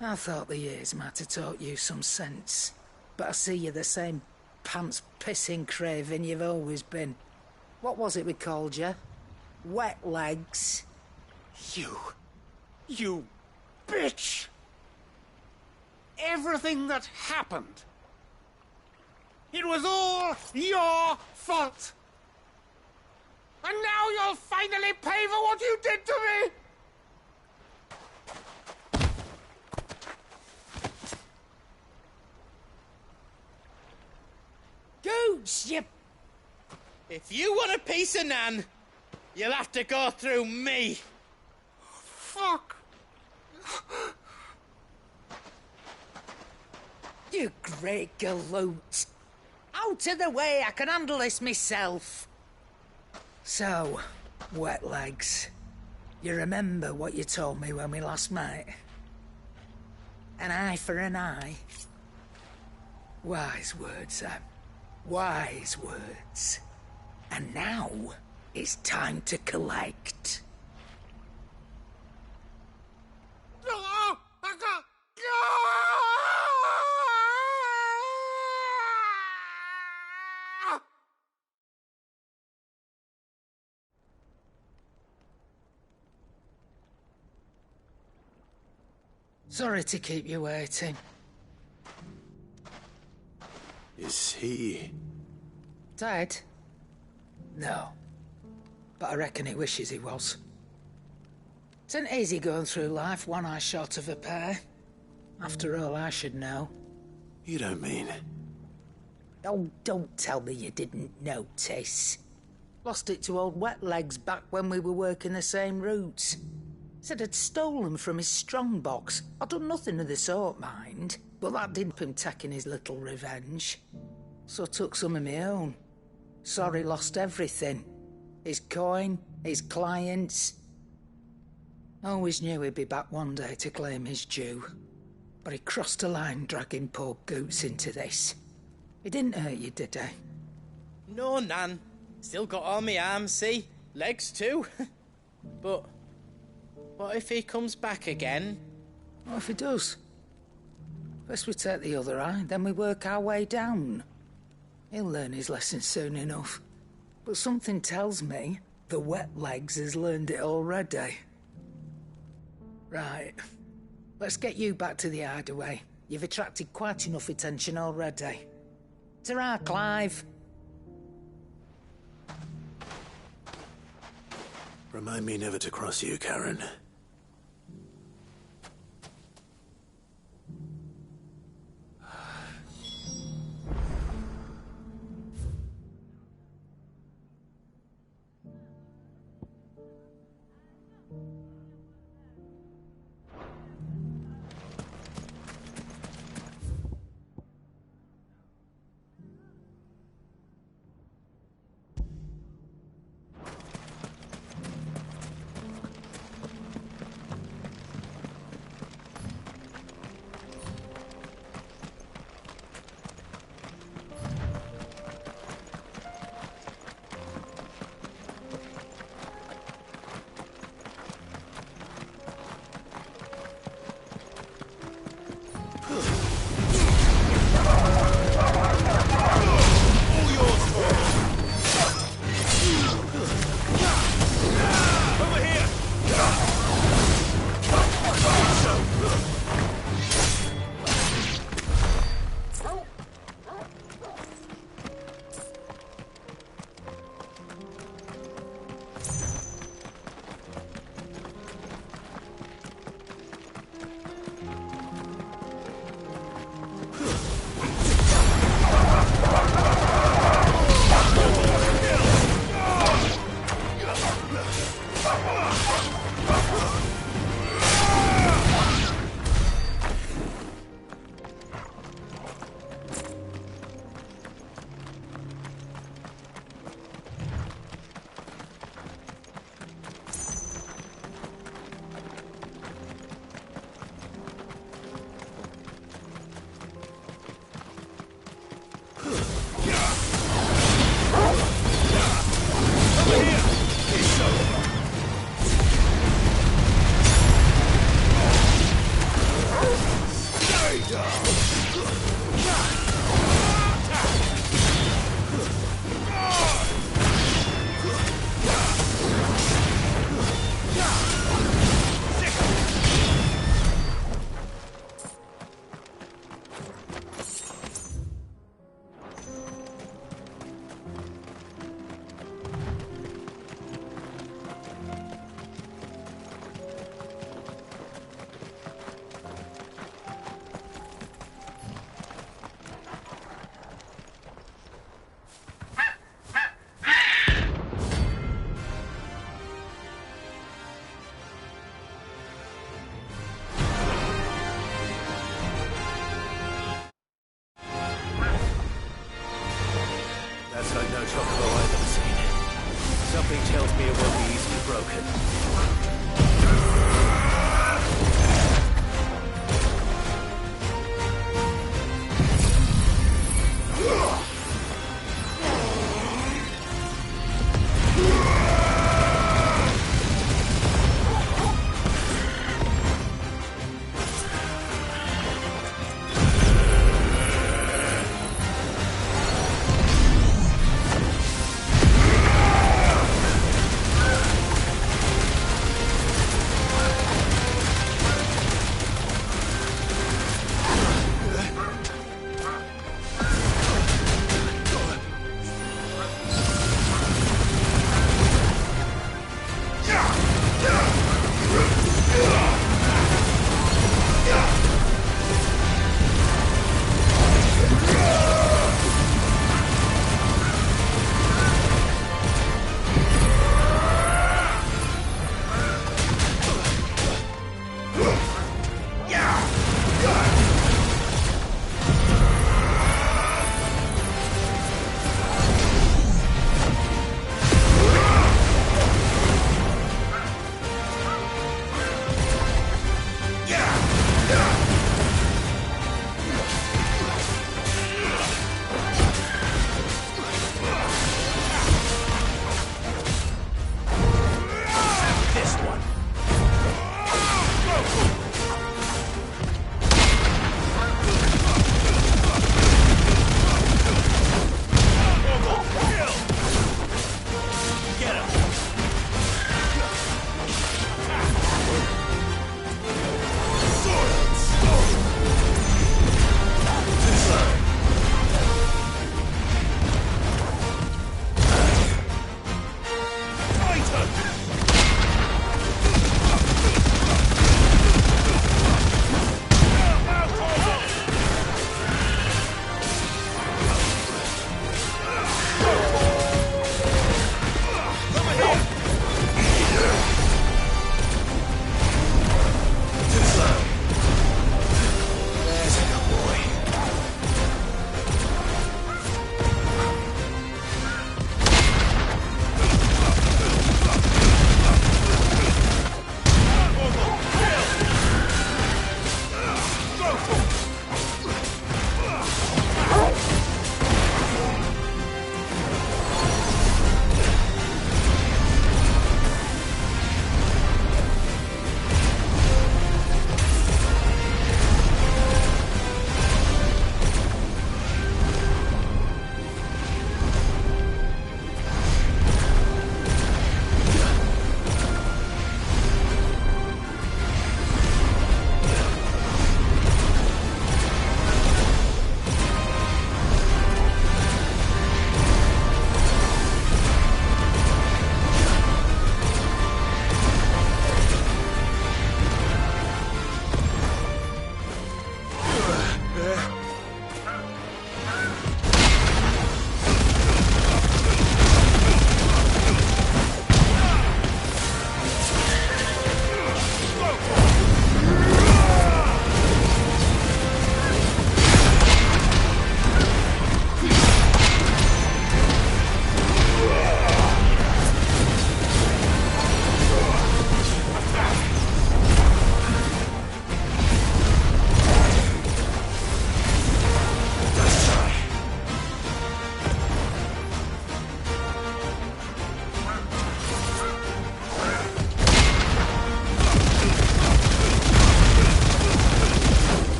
I thought the years might have taught you some sense, but I see you're the same pants-pissing craven you've always been. What was it we called you? Wet legs? You bitch! Everything that happened, it was all your fault! And now you'll finally pay for what you did to me! Goots, you... If you want a piece of Nan, you'll have to go through me. Fuck! You great galoot. Out of the way, I can handle this myself. So, wet legs, you remember what you told me when we last met? An eye for an eye. Wise words, Sam. Wise words. And now, it's time to collect. Sorry to keep you waiting. Is he... Dead? No. But I reckon he wishes he was. It isn't easy going through life one eye short of a pair. After all, I should know. You don't mean... Oh, don't tell me you didn't notice. Lost it to old Wet Legs back when we were working the same routes. Said I'd stolen from his strongbox. I'd done nothing of the sort, mind. But that didn't stop him taking his little revenge. So I took some of my own. Sorry, lost everything. His coin, his clients. Always knew he'd be back one day to claim his due. But he crossed a line dragging poor Goots into this. He didn't hurt you, did he? No, Nan. Still got all my arms, see? Legs too. But what if he comes back again? What if he does? First we take the other eye, then we work our way down. He'll learn his lesson soon enough. But something tells me the Wet Legs has learned it already. Right. Let's get you back to the hideaway. You've attracted quite enough attention already. Ta-ra, Clive. Remind me never to cross you, Karen.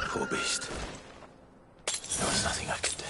Poor beast. There was nothing I could do.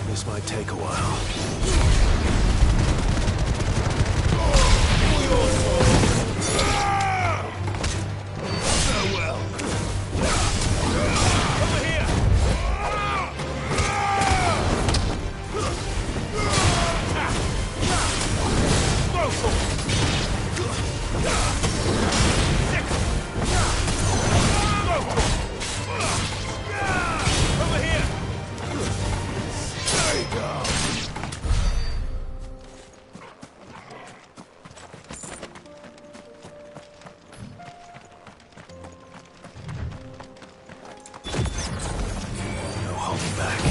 This might take a while. Farewell. Over here! Over here! There you go! No holding back.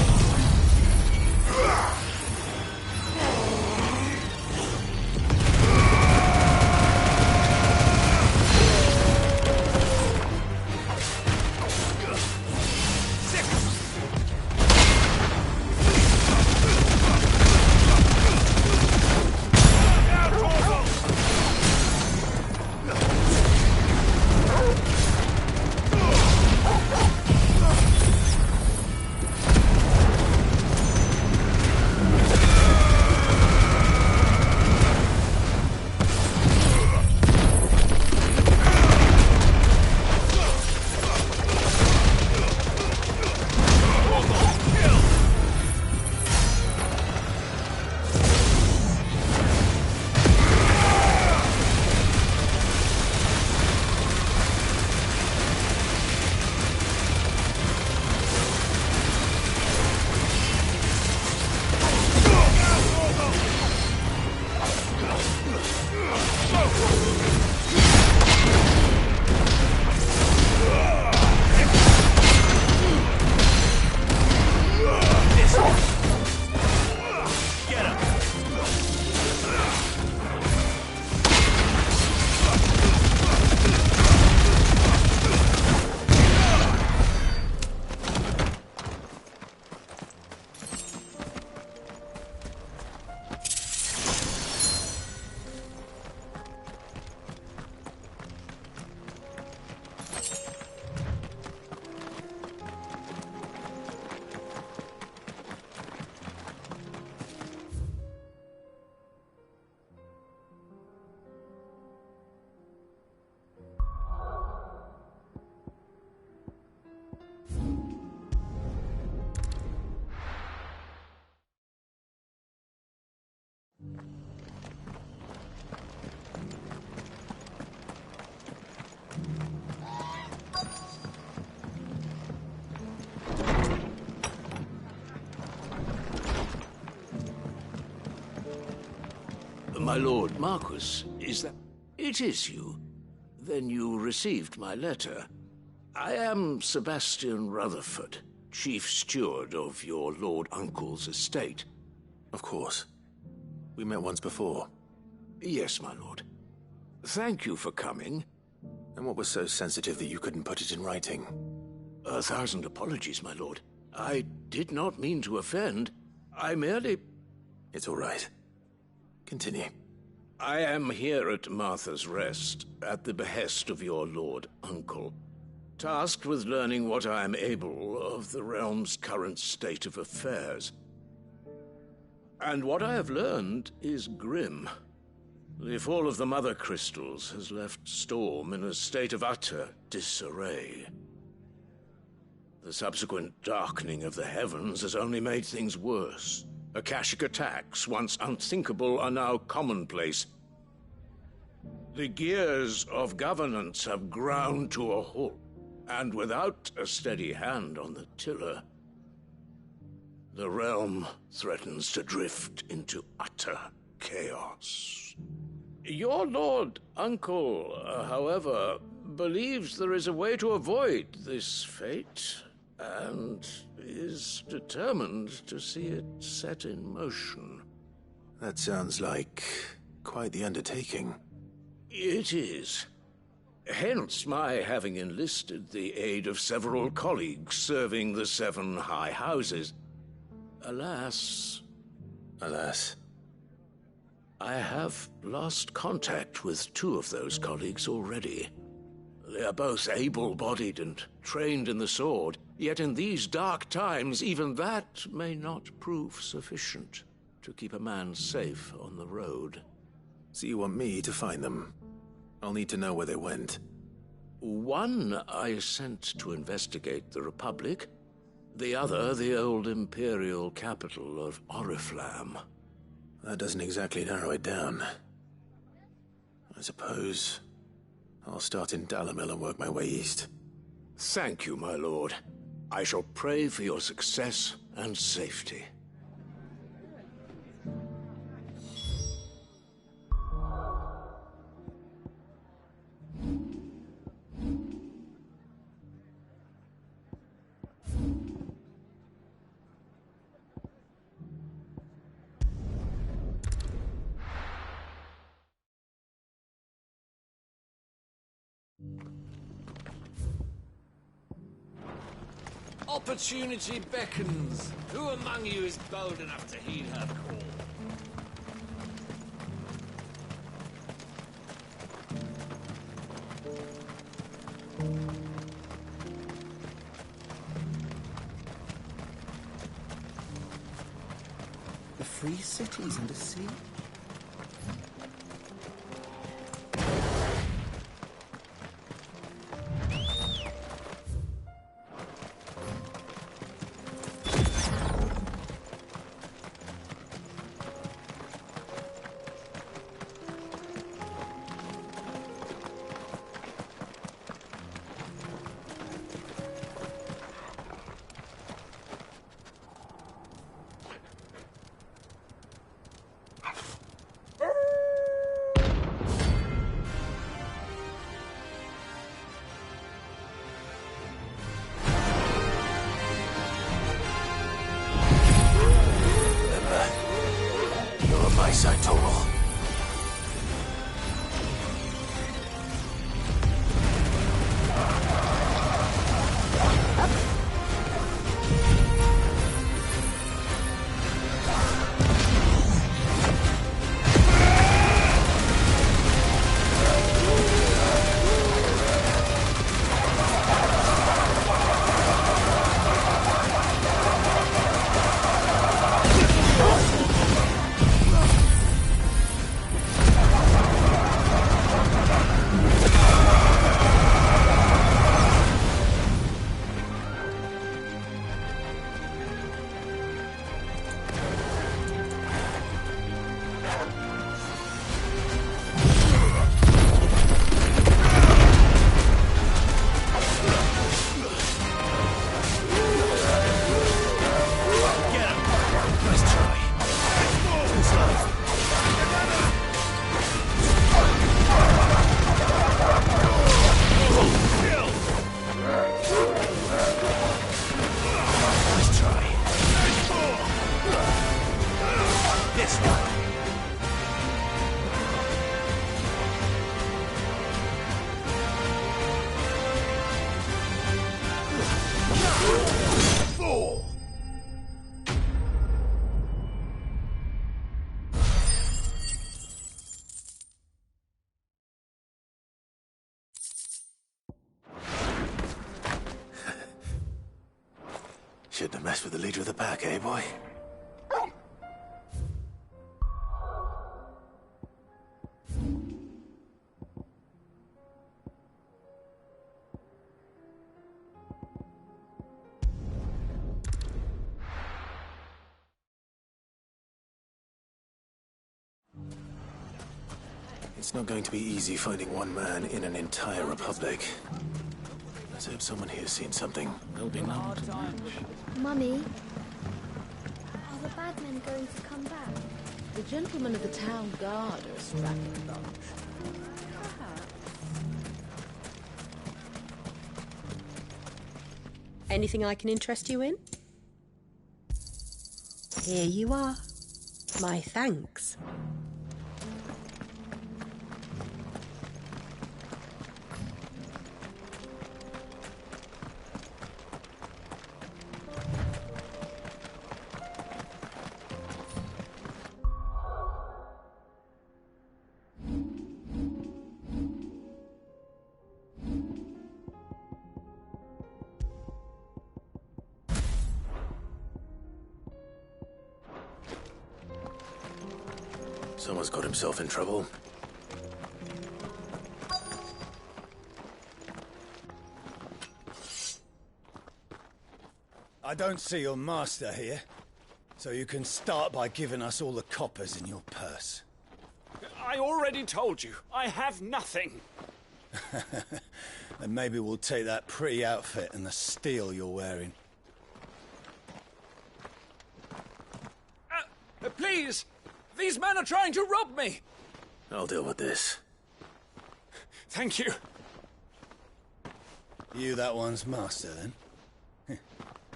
My lord Marquis, is that... It is you. Then you received my letter. I am Sebastian Rutherford, chief steward of your lord uncle's estate. Of course. We met once before. Yes, my lord. Thank you for coming. And what was so sensitive that you couldn't put it in writing? 1,000 apologies, my lord. I did not mean to offend. I merely... It's all right. Continue. I am here at Martha's Rest, at the behest of your lord uncle, tasked with learning what I am able of the realm's current state of affairs. And what I have learned is grim. The fall of the Mother Crystals has left Storm in a state of utter disarray. The subsequent darkening of the heavens has only made things worse. Akashic attacks, once unthinkable, are now commonplace. The gears of governance have ground to a halt, and without a steady hand on the tiller, the realm threatens to drift into utter chaos. Your lord uncle, however, believes there is a way to avoid this fate, and is determined to see it set in motion. That sounds like quite the undertaking. It is. Hence my having enlisted the aid of several colleagues serving the 7 high houses. Alas... Alas? I have lost contact with 2 of those colleagues already. They are both able-bodied and trained in the sword, yet in these dark times even that may not prove sufficient to keep a man safe on the road. So you want me to find them? I'll need to know where they went. One I sent to investigate the Republic, the other the old Imperial capital of Oriflamme. That doesn't exactly narrow it down. I suppose I'll start in Dalimil and work my way east. Thank you, my lord. I shall pray for your success and safety. Opportunity beckons. Who among you is bold enough to heed her call? The free cities and the sea? Side total. Shouldn't have messed with the leader of the pack, eh, boy? It's not going to be easy finding one man in an entire republic. Let's hope someone here's seen something. There'll be no one to match. Mummy, are the bad men going to come back? The gentlemen of the town guard are a strapping bunch. Anything I can interest you in? Here you are. My thanks. Someone's got himself in trouble. I don't see your master here, so you can start by giving us all the coppers in your purse. I already told you, I have nothing. And maybe we'll take that pretty outfit and the steel you're wearing. Please! These men are trying to rob me! I'll deal with this. Thank you. You that one's master, then?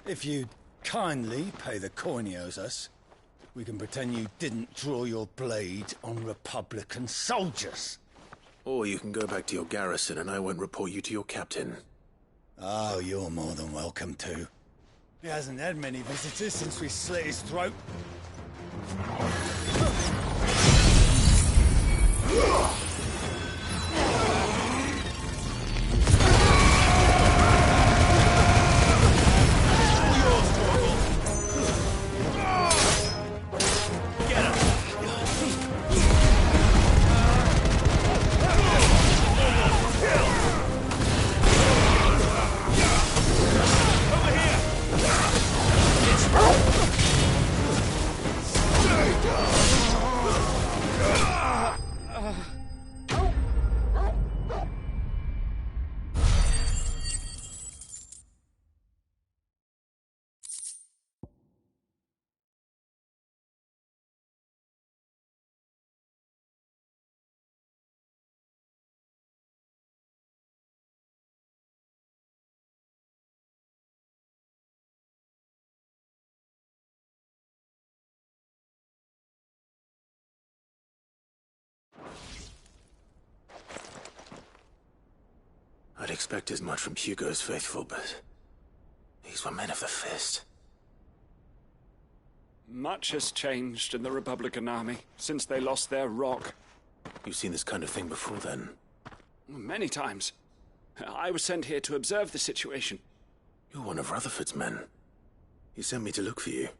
If you kindly pay the coin he owes us, we can pretend you didn't draw your blade on Republican soldiers. Or you can go back to your garrison and I won't report you to your captain. Oh, you're more than welcome to. He hasn't had many visitors since we slit his throat. I'd expect as much from Hugo's faithful, but these were men of the fist. Much has changed in the Republican army since they lost their rock. You've seen this kind of thing before, then? Many times. I was sent here to observe the situation. You're one of Rutherford's men. He sent me to look for you.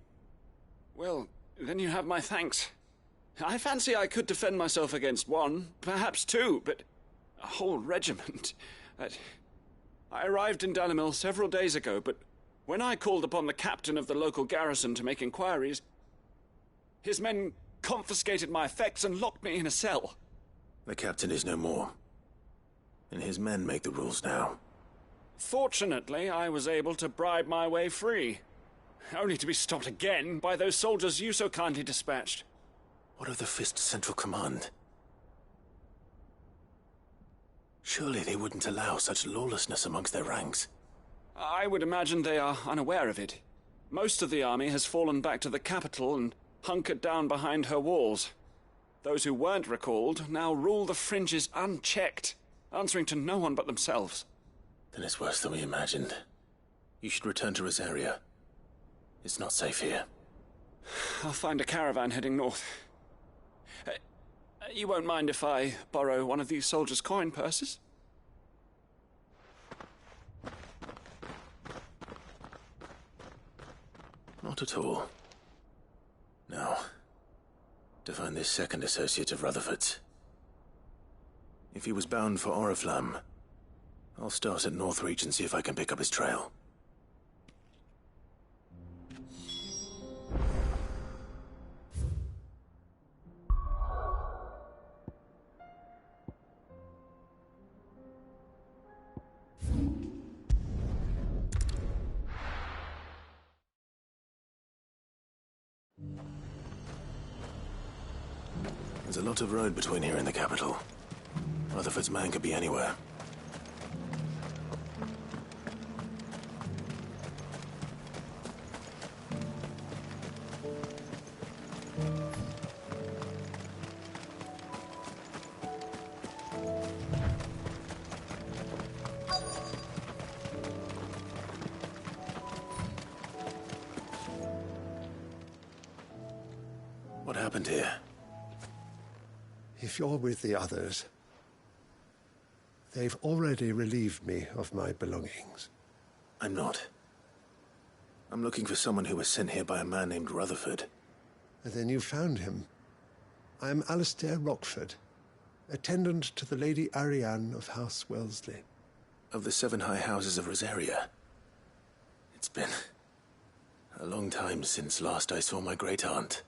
Well, then you have my thanks. I fancy I could defend myself against one, perhaps two, but a whole regiment... I arrived in Dalimil several days ago, but when I called upon the captain of the local garrison to make inquiries, his men confiscated my effects and locked me in a cell. The captain is no more, and his men make the rules now. Fortunately, I was able to bribe my way free, only to be stopped again by those soldiers you so kindly dispatched. What of the Fist's Central Command? Surely they wouldn't allow such lawlessness amongst their ranks. I would imagine they are unaware of it. Most of the army has fallen back to the capital and hunkered down behind her walls. Those who weren't recalled now rule the fringes unchecked, answering to no one but themselves. Then it's worse than we imagined. You should return to Rosaria. It's not safe here. I'll find a caravan heading north. You won't mind if I borrow one of these soldiers' coin purses? Not at all. Now, to find this second associate of Rutherford's. If he was bound for Oriflamme, I'll start at Northreach and see if I can pick up his trail. There's a lot of road between here and the capital. Rutherford's man could be anywhere. What happened here? If you're with the others, they've already relieved me of my belongings. I'm not. I'm looking for someone who was sent here by a man named Rutherford. And then you found him. I am Alistair Rockford, attendant to the Lady Ariane of House Wellesley. Of the 7 high houses of Rosaria. It's been a long time since last I saw my great-aunt.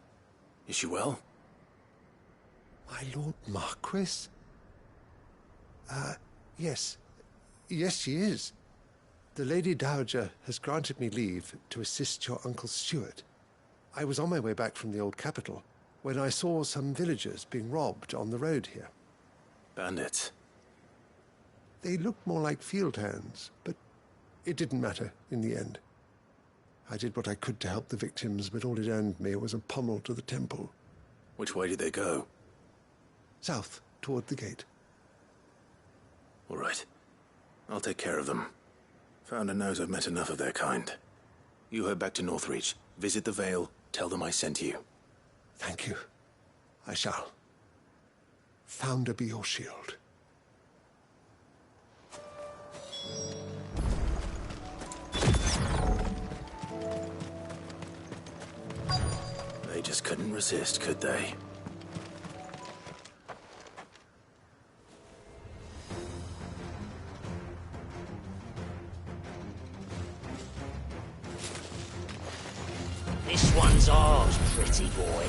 Is she well? My Lord Marquis? Yes. Yes, she is. The Lady Dowager has granted me leave to assist your Uncle Stuart. I was on my way back from the old capital when I saw some villagers being robbed on the road here. Bandits? They looked more like field hands, but it didn't matter in the end. I did what I could to help the victims, but all it earned me was a pommel to the temple. Which way did they go? South, toward the gate. All right. I'll take care of them. Founder knows I've met enough of their kind. You head back to Northreach, visit the Vale, tell them I sent you. Thank you. I shall. Founder be your shield. They just couldn't resist, could they? This one's ours, pretty boy.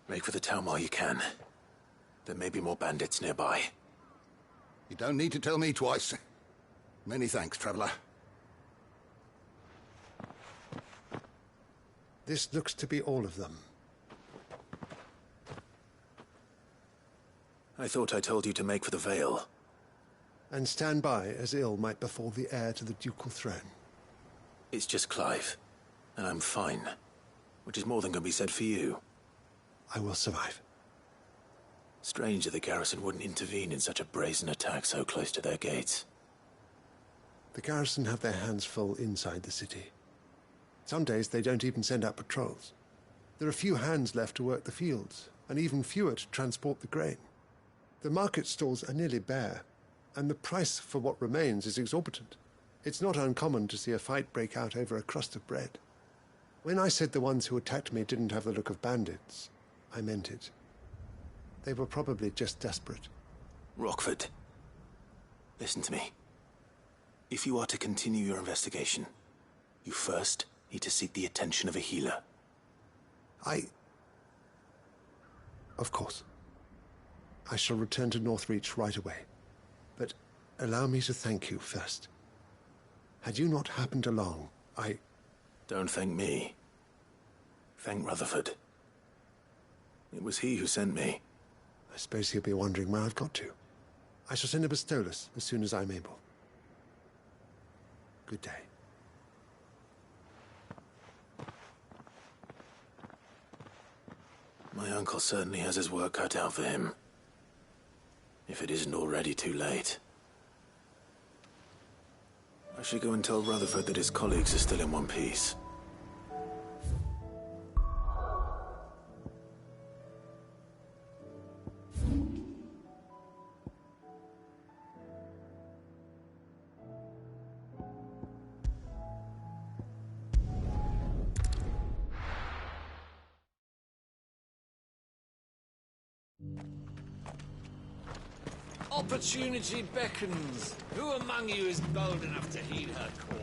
Make for the town while you can. There may be more bandits nearby. You don't need to tell me twice. Many thanks, traveler. This looks to be all of them. I thought I told you to make for the Vale. And stand by as ill might befall the heir to the ducal throne. It's just Clive, and I'm fine. Which is more than can be said for you. I will survive. Strange that the garrison wouldn't intervene in such a brazen attack so close to their gates. The garrison have their hands full inside the city. Some days they don't even send out patrols. There are few hands left to work the fields, and even fewer to transport the grain. The market stalls are nearly bare, and the price for what remains is exorbitant. It's not uncommon to see a fight break out over a crust of bread. When I said the ones who attacked me didn't have the look of bandits, I meant it. They were probably just desperate. Rockford, listen to me. If you are to continue your investigation, you first need to seek the attention of a healer. Of course. I shall return to Northreach right away. But allow me to thank you first. Had you not happened along, Don't thank me. Thank Rutherford. It was he who sent me. I suppose he'll be wondering where I've got to. I shall send a Bastolus as soon as I'm able. Good day. My uncle certainly has his work cut out for him. If it isn't already too late. I should go and tell Rutherford that his colleagues are still in one piece. Opportunity beckons. Who among you is bold enough to heed her call?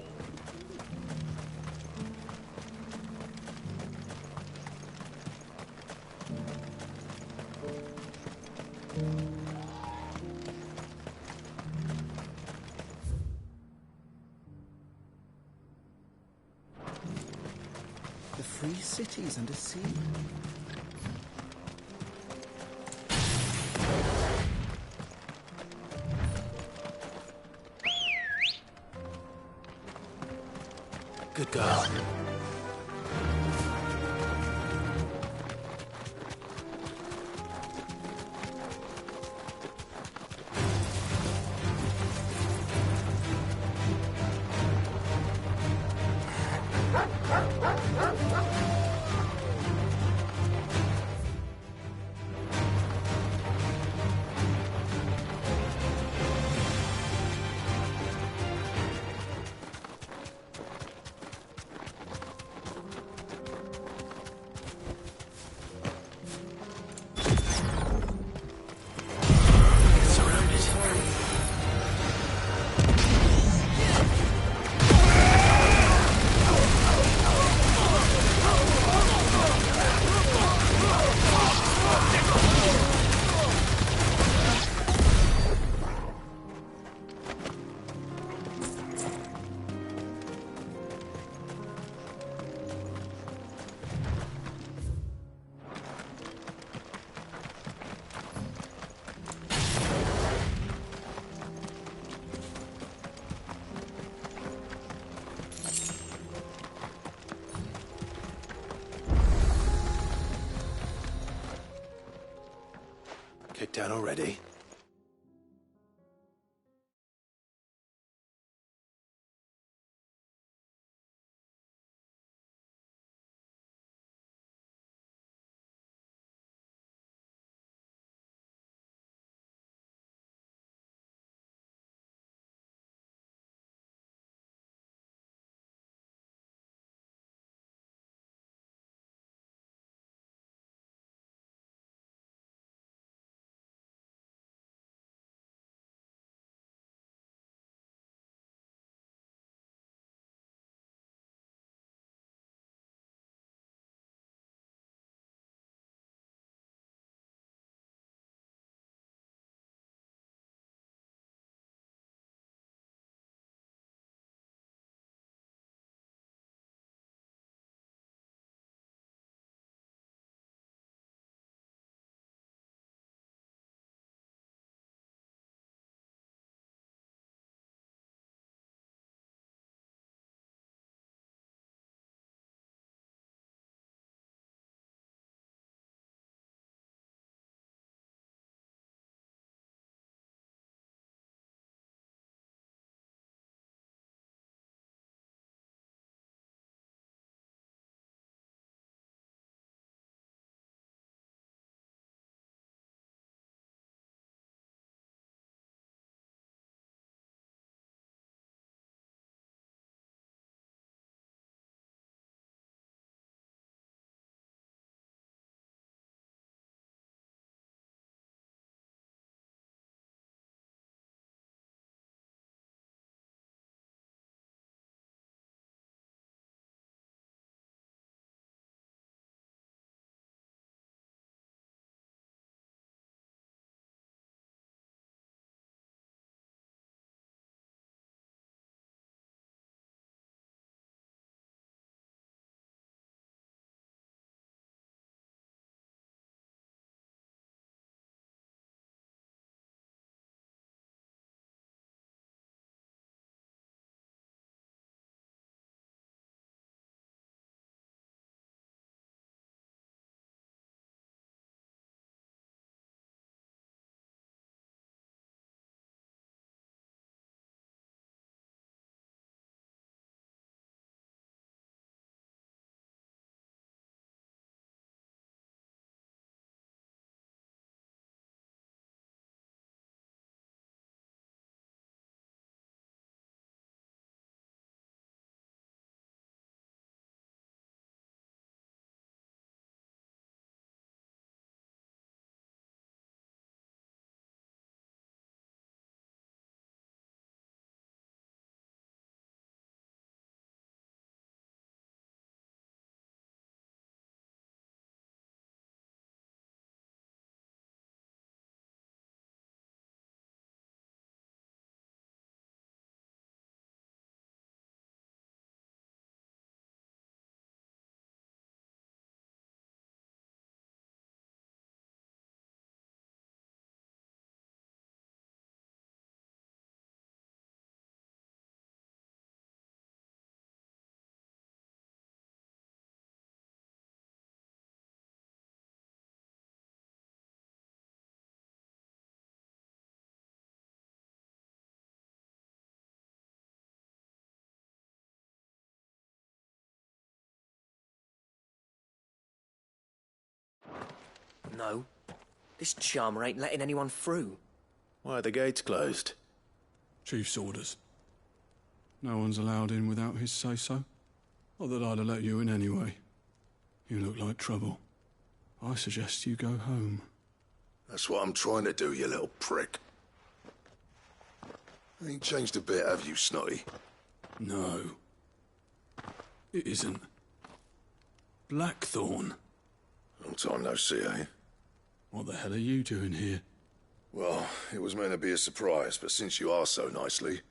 The free cities under sea. Good girl. Kicked out already? know. This charmer ain't letting anyone through. Why are the gates closed? Chief's orders. No one's allowed in without his say-so. Not that I'd have let you in anyway. You look like trouble. I suggest you go home. That's what I'm trying to do, you little prick. Ain't changed a bit, have you, Snotty? No. It isn't. Blackthorn. Long time no see, eh? What the hell are you doing here? Well, it was meant to be a surprise, but since you are so nicely,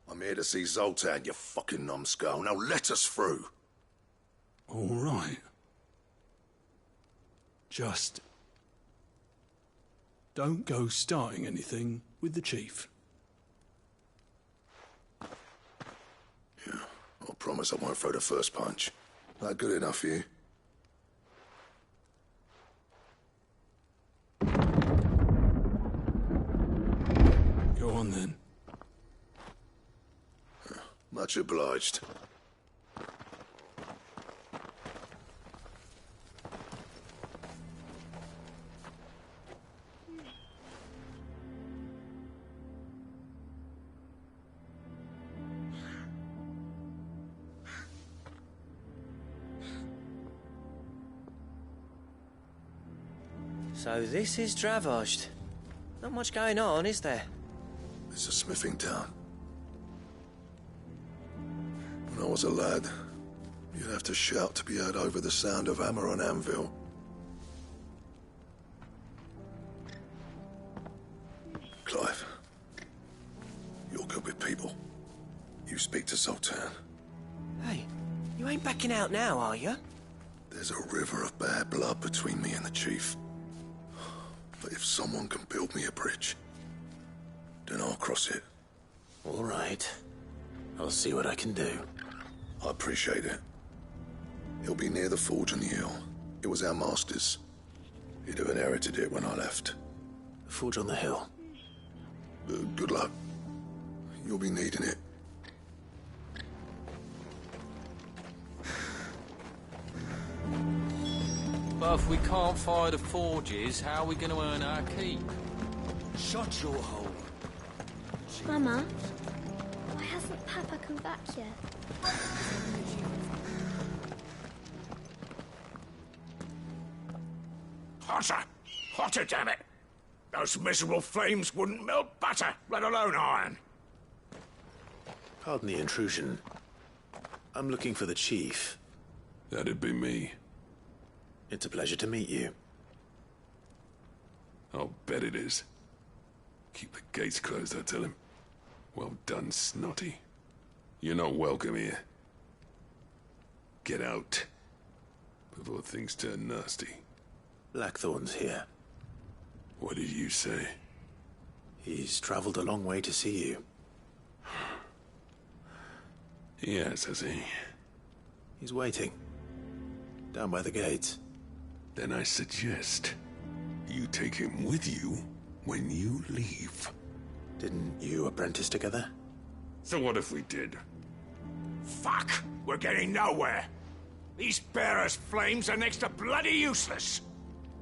I'm here to see Zoltan, you fucking numbskull. Now let us through. All right. Just don't go starting anything with the chief. Yeah, I promise I won't throw the first punch. That good enough for you? Go on then. Much obliged. So this is Dravaged. Not much going on, is there? It's a smithing town. When I was a lad, you'd have to shout to be heard over the sound of hammer on anvil. Clive, you're good with people. You speak to Zoltan. Hey, you ain't backing out now, are you? There's a river of bad blood between me and the chief. But if someone can build me a bridge, then I'll cross it. All right. I'll see what I can do. I appreciate it. It'll be near the forge on the hill. It was our master's. He'd have inherited it when I left. The forge on the hill? Good luck. You'll be needing it. But if we can't fire the forges, how are we going to earn our keep? Shut your hole. Mama, why hasn't Papa come back yet? Hotter! Hotter, damn it! Those miserable flames wouldn't melt butter, let alone iron. Pardon the intrusion. I'm looking for the chief. That'd be me. It's a pleasure to meet you. I'll bet it is. Keep the gates closed, I tell him. Well done, Snotty. You're not welcome here. Get out. Before things turn nasty. Blackthorn's here. What did you say? He's traveled a long way to see you. Yes, has he? He's waiting. Down by the gates. Then I suggest you take him with you when you leave. Didn't you apprentice together? So what if we did? Fuck! We're getting nowhere. These bearers' flames are next to bloody useless.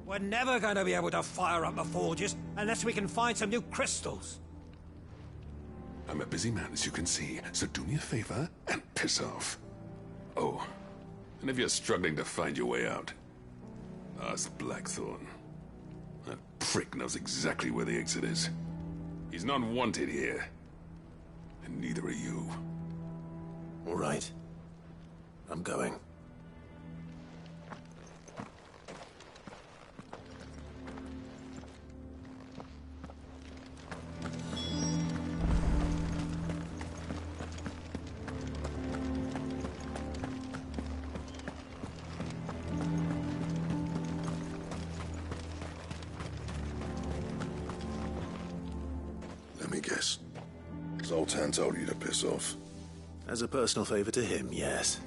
We're never going to be able to fire up the forges unless we can find some new crystals. I'm a busy man, as you can see, so do me a favor and piss off. Oh, and if you're struggling to find your way out, ask Blackthorn. That prick knows exactly where the exit is. He's not wanted here. And neither are you. All right. I'm going. Let me guess. Zoltan told you to piss off. As a personal favor to him, yes.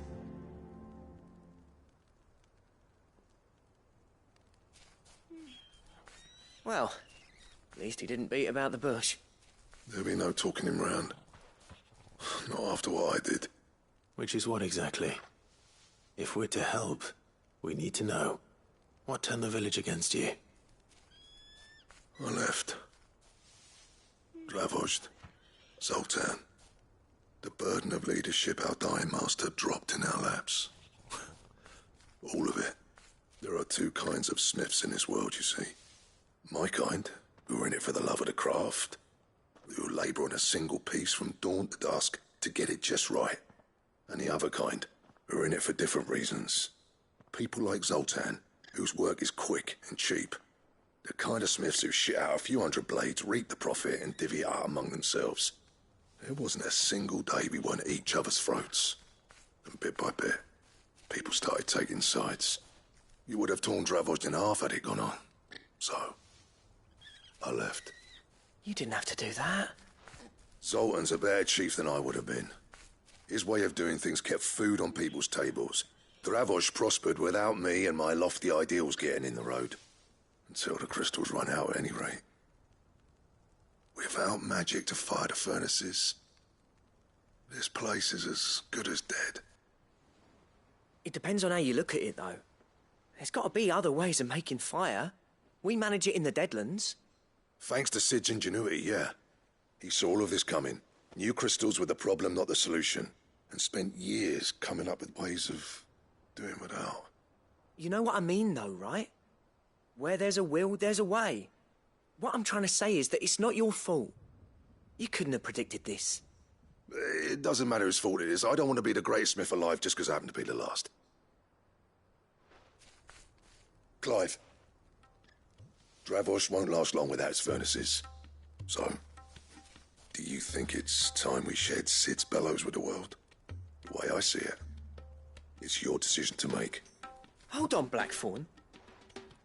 Well, at least he didn't beat about the bush. There'll be no talking him round. Not after what I did. Which is what exactly? If we're to help, we need to know. What turned the village against you? I left. Dravozd, Zoltan. The burden of leadership our dying master dropped in our laps. All of it. There are two kinds of smiths in this world, you see. My kind, who are in it for the love of the craft, who labour on a single piece from dawn to dusk to get it just right. And the other kind, who are in it for different reasons. People like Zoltan, whose work is quick and cheap. The kind of smiths who shit out a few hundred blades, reap the profit, and divvy it out among themselves. There wasn't a single day we weren't at each other's throats. And bit by bit, people started taking sides. You would have torn Dravozd in half had it gone on. So, I left. You didn't have to do that. Zoltan's a better chief than I would have been. His way of doing things kept food on people's tables. Dravozd prospered without me and my lofty ideals getting in the road. Until the crystals run out at any rate. Without magic to fire the furnaces, this place is as good as dead. It depends on how you look at it, though. There's got to be other ways of making fire. We manage it in the Deadlands. Thanks to Sid's ingenuity, yeah. He saw all of this coming. Knew crystals were the problem, not the solution. And spent years coming up with ways of doing without. You know what I mean, though, right? Where there's a will, there's a way. What I'm trying to say is that it's not your fault. You couldn't have predicted this. It doesn't matter whose fault it is. I don't want to be the greatest smith alive just because I happen to be the last. Clive. Dravozd won't last long without its furnaces. So, do you think it's time we shared Sid's bellows with the world? The way I see it, it's your decision to make. Hold on, Blackthorn.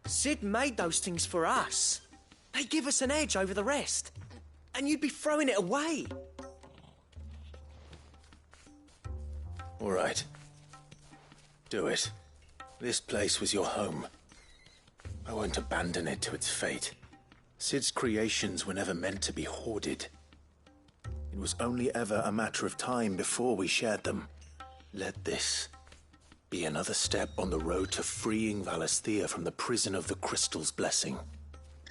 Sid made those things for us. They give us an edge over the rest. And you'd be throwing it away. All right. Do it. This place was your home. I won't abandon it to its fate. Sid's creations were never meant to be hoarded. It was only ever a matter of time before we shared them. Let this be another step on the road to freeing Valisthea from the prison of the Crystal's blessing.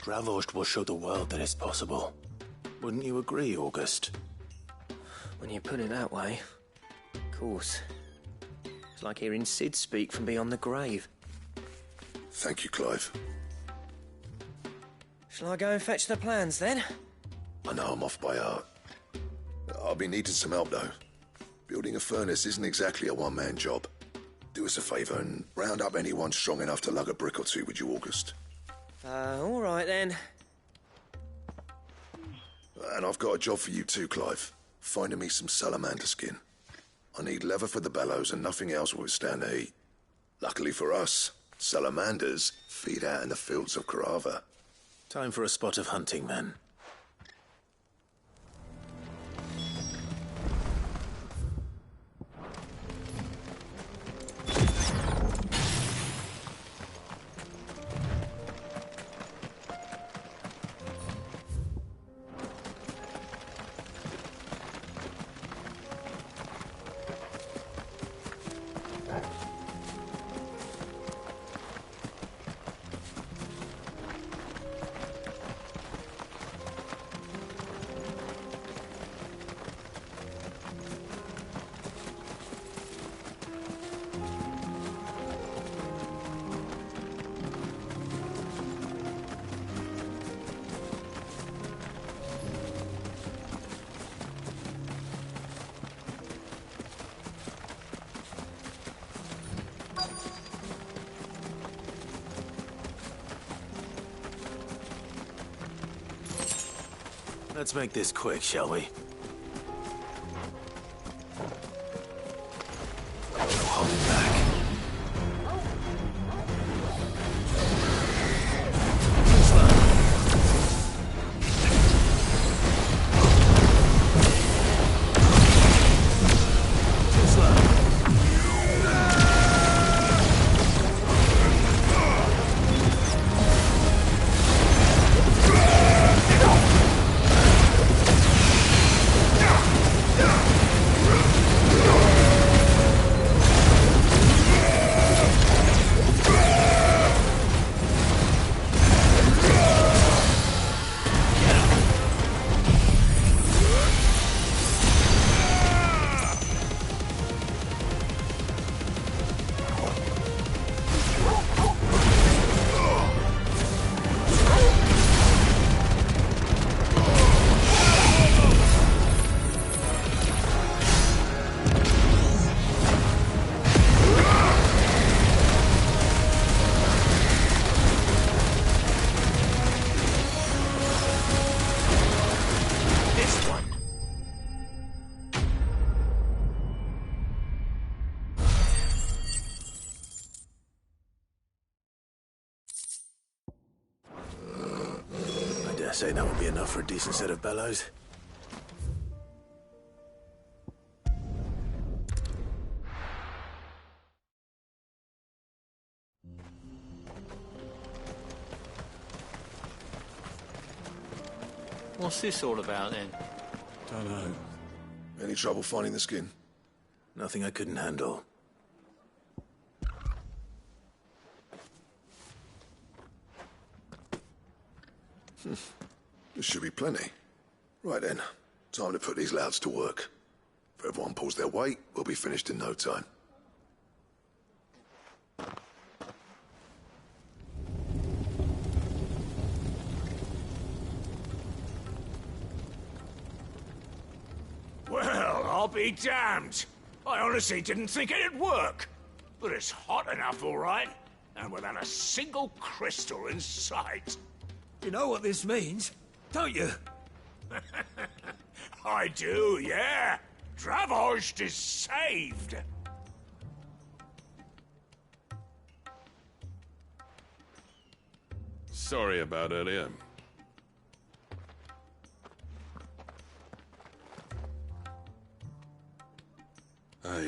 Dravozd will show the world that it's possible. Wouldn't you agree, August? When you put it that way, of course. It's like hearing Sid speak from beyond the grave. Thank you, Clive. Shall I go and fetch the plans, then? I know I'm off by heart. I'll be needing some help, though. Building a furnace isn't exactly a one-man job. Do us a favour and round up anyone strong enough to lug a brick or two, would you, August? All right, then. And I've got a job for you too, Clive. Finding me some salamander skin. I need leather for the bellows and nothing else will withstand the heat. Luckily for us, salamanders feed out in the fields of Karava. Time for a spot of hunting, then. Let's make this quick, shall we? No holding back. say that would be enough for a decent set of bellows. What's this all about, then? Don't know. Any trouble finding the skin? Nothing I couldn't handle. This should be plenty. Right then, time to put these louds to work. If everyone pulls their weight, we'll be finished in no time. Well, I'll be damned. I honestly didn't think it'd work. But it's hot enough, all right. And without a single crystal in sight. You know what this means, don't you? I do, yeah. Dravost is saved. Sorry about earlier. I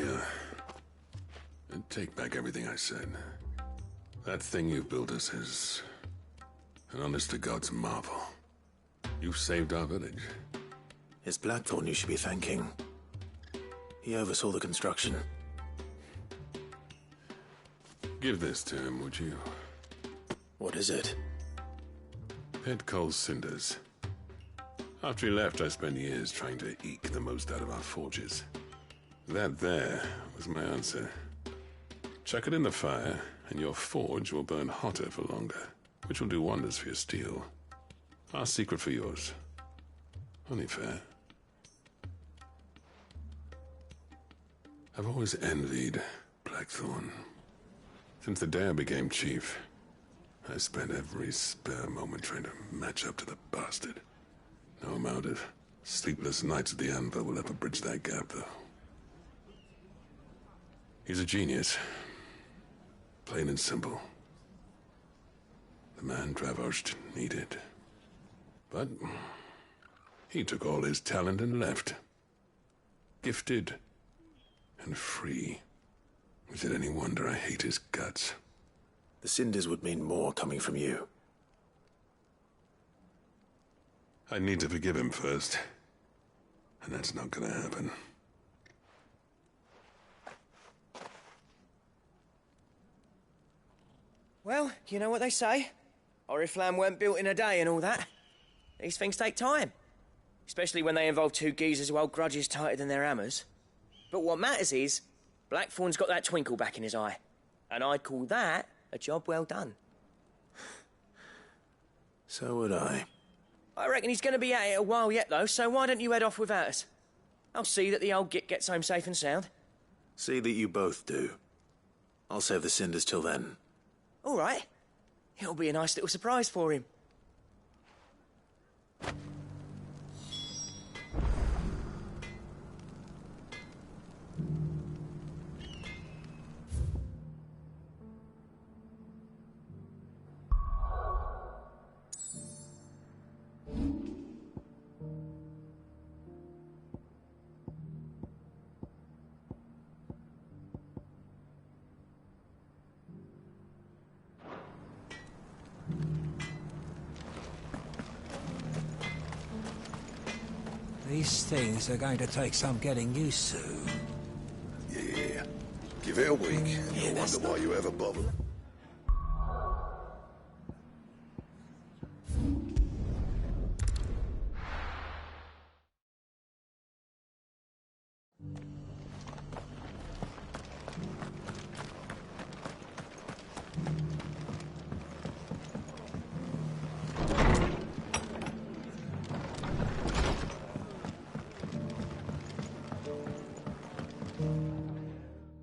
take back everything I said. That thing you built us is an honest-to-God's marvel. You saved our village. It's Blackthorn you should be thanking. He oversaw the construction. Give this to him, would you? What is it? Pit Cole's cinders. After he left, I spent years trying to eke the most out of our forges. That there was my answer. Chuck it in the fire, and your forge will burn hotter for longer, which will do wonders for your steel. Our secret for yours. Only fair. I've always envied Blackthorn. Since the day I became chief, I spent every spare moment trying to match up to the bastard. No amount of sleepless nights at the anvil will ever bridge that gap, though. He's a genius. Plain and simple. The man Dravost needed. But he took all his talent and left. Gifted and free. Is it any wonder I hate his guts? The cinders would mean more coming from you. I need to forgive him first. And that's not gonna happen. Well, you know what they say. Oriflamme weren't built in a day and all that. These things take time. Especially when they involve two geezers who hold grudges tighter than their hammers. But what matters is, Blackthorn's got that twinkle back in his eye. And I'd call that a job well done. So would I. I reckon he's going to be at it a while yet, though, so why don't you head off without us? I'll see that the old git gets home safe and sound. See that you both do. I'll save the cinders till then. All right. It'll be a nice little surprise for him. These things are going to take some getting used to. Yeah. Give it a week, and you'll wonder why you ever bothered.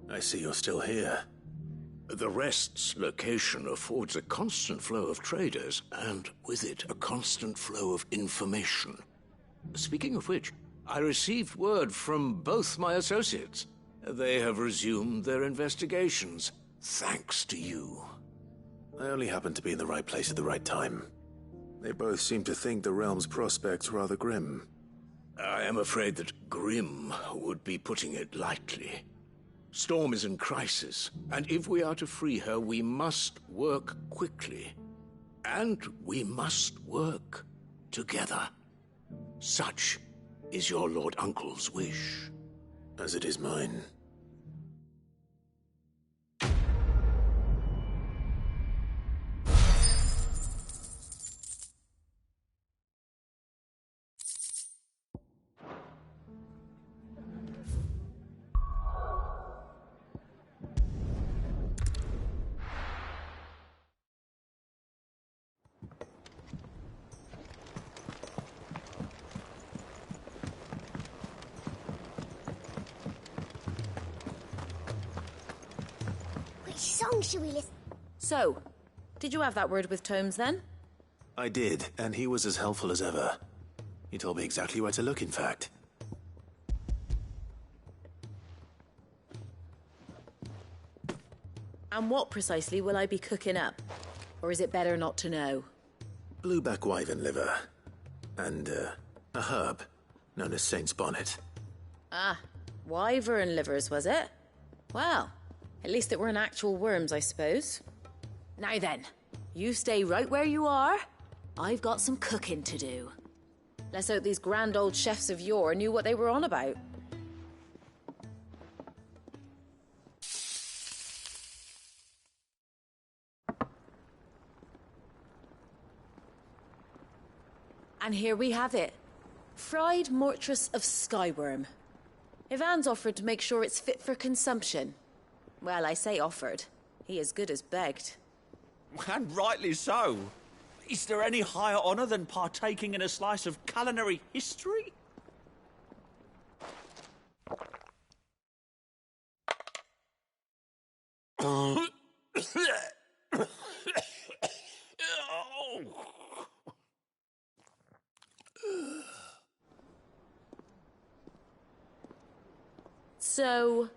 I see you're still here. The Rest's location affords a constant flow of traders, and with it, a constant flow of information. Speaking of which, I received word from both my associates. They have resumed their investigations, thanks to you. I only happened to be in the right place at the right time. They both seem to think the realm's prospects rather grim. I am afraid that grim would be putting it lightly. Storm is in crisis, and if we are to free her, we must work quickly. And we must work together. Such is your Lord Uncle's wish. As it is mine. Song should we listen? So, did you have that word with Tomes then? I did, and he was as helpful as ever. He told me exactly where to look, in fact. And what precisely will I be cooking up? Or is it better not to know? Blueback wyvern liver. And, a herb known as Saint's Bonnet. Ah, wyvern livers, was it? Well, at least it weren't actual worms, I suppose. Now then, you stay right where you are. I've got some cooking to do. Let's hope these grand old chefs of yore knew what they were on about. And here we have it. Fried mortress of skyworm. Ivan's offered to make sure it's fit for consumption. Well, I say offered. He as good as begged. And rightly so. Is there any higher honour than partaking in a slice of culinary history? So,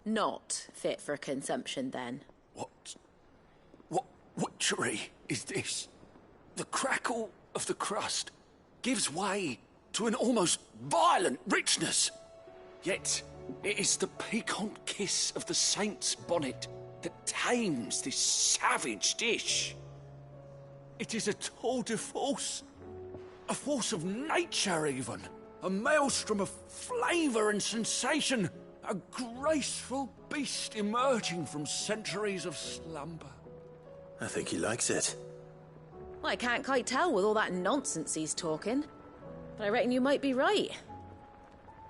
not fit for consumption then? What witchery is this? The crackle of the crust gives way to an almost violent richness. Yet it is the piquant kiss of the saint's bonnet that tames this savage dish. It is a tour de force, a force of nature even, a maelstrom of flavour and sensation, a graceful beast emerging from centuries of slumber. I think he likes it. Well, I can't quite tell with all that nonsense he's talking. But I reckon you might be right.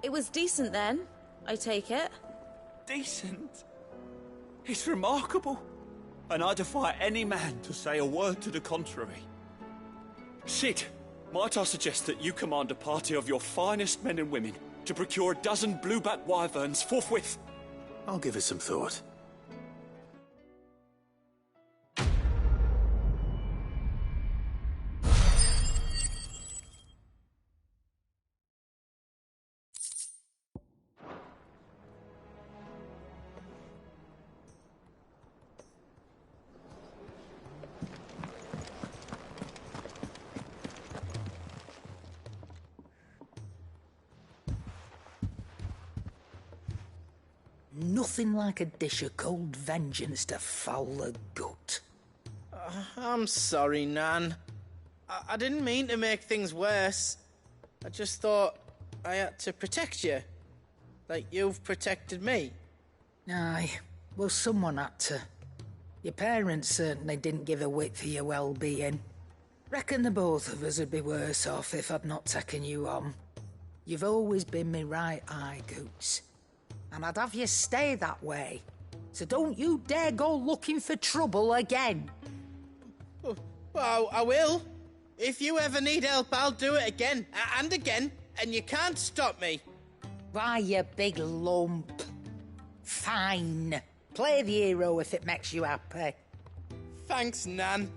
It was decent then, I take it. Decent? It's remarkable. And I defy any man to say a word to the contrary. Sid, might I suggest that you command a party of your finest men and women to procure a dozen blueback wyverns forthwith? I'll give it some thought. Nothing like a dish of cold vengeance to foul the gut. I'm sorry, Nan. I didn't mean to make things worse. I just thought I had to protect you. Like you've protected me. Aye, well, someone had to. Your parents certainly didn't give a whit for your well-being. Reckon the both of us would be worse off if I'd not taken you on. You've always been me right eye, Goots. And I'd have you stay that way. So don't you dare go looking for trouble again. Well, I will. If you ever need help, I'll do it again and again, and you can't stop me. Why, you big lump. Fine. Play the hero if it makes you happy. Thanks, Nan.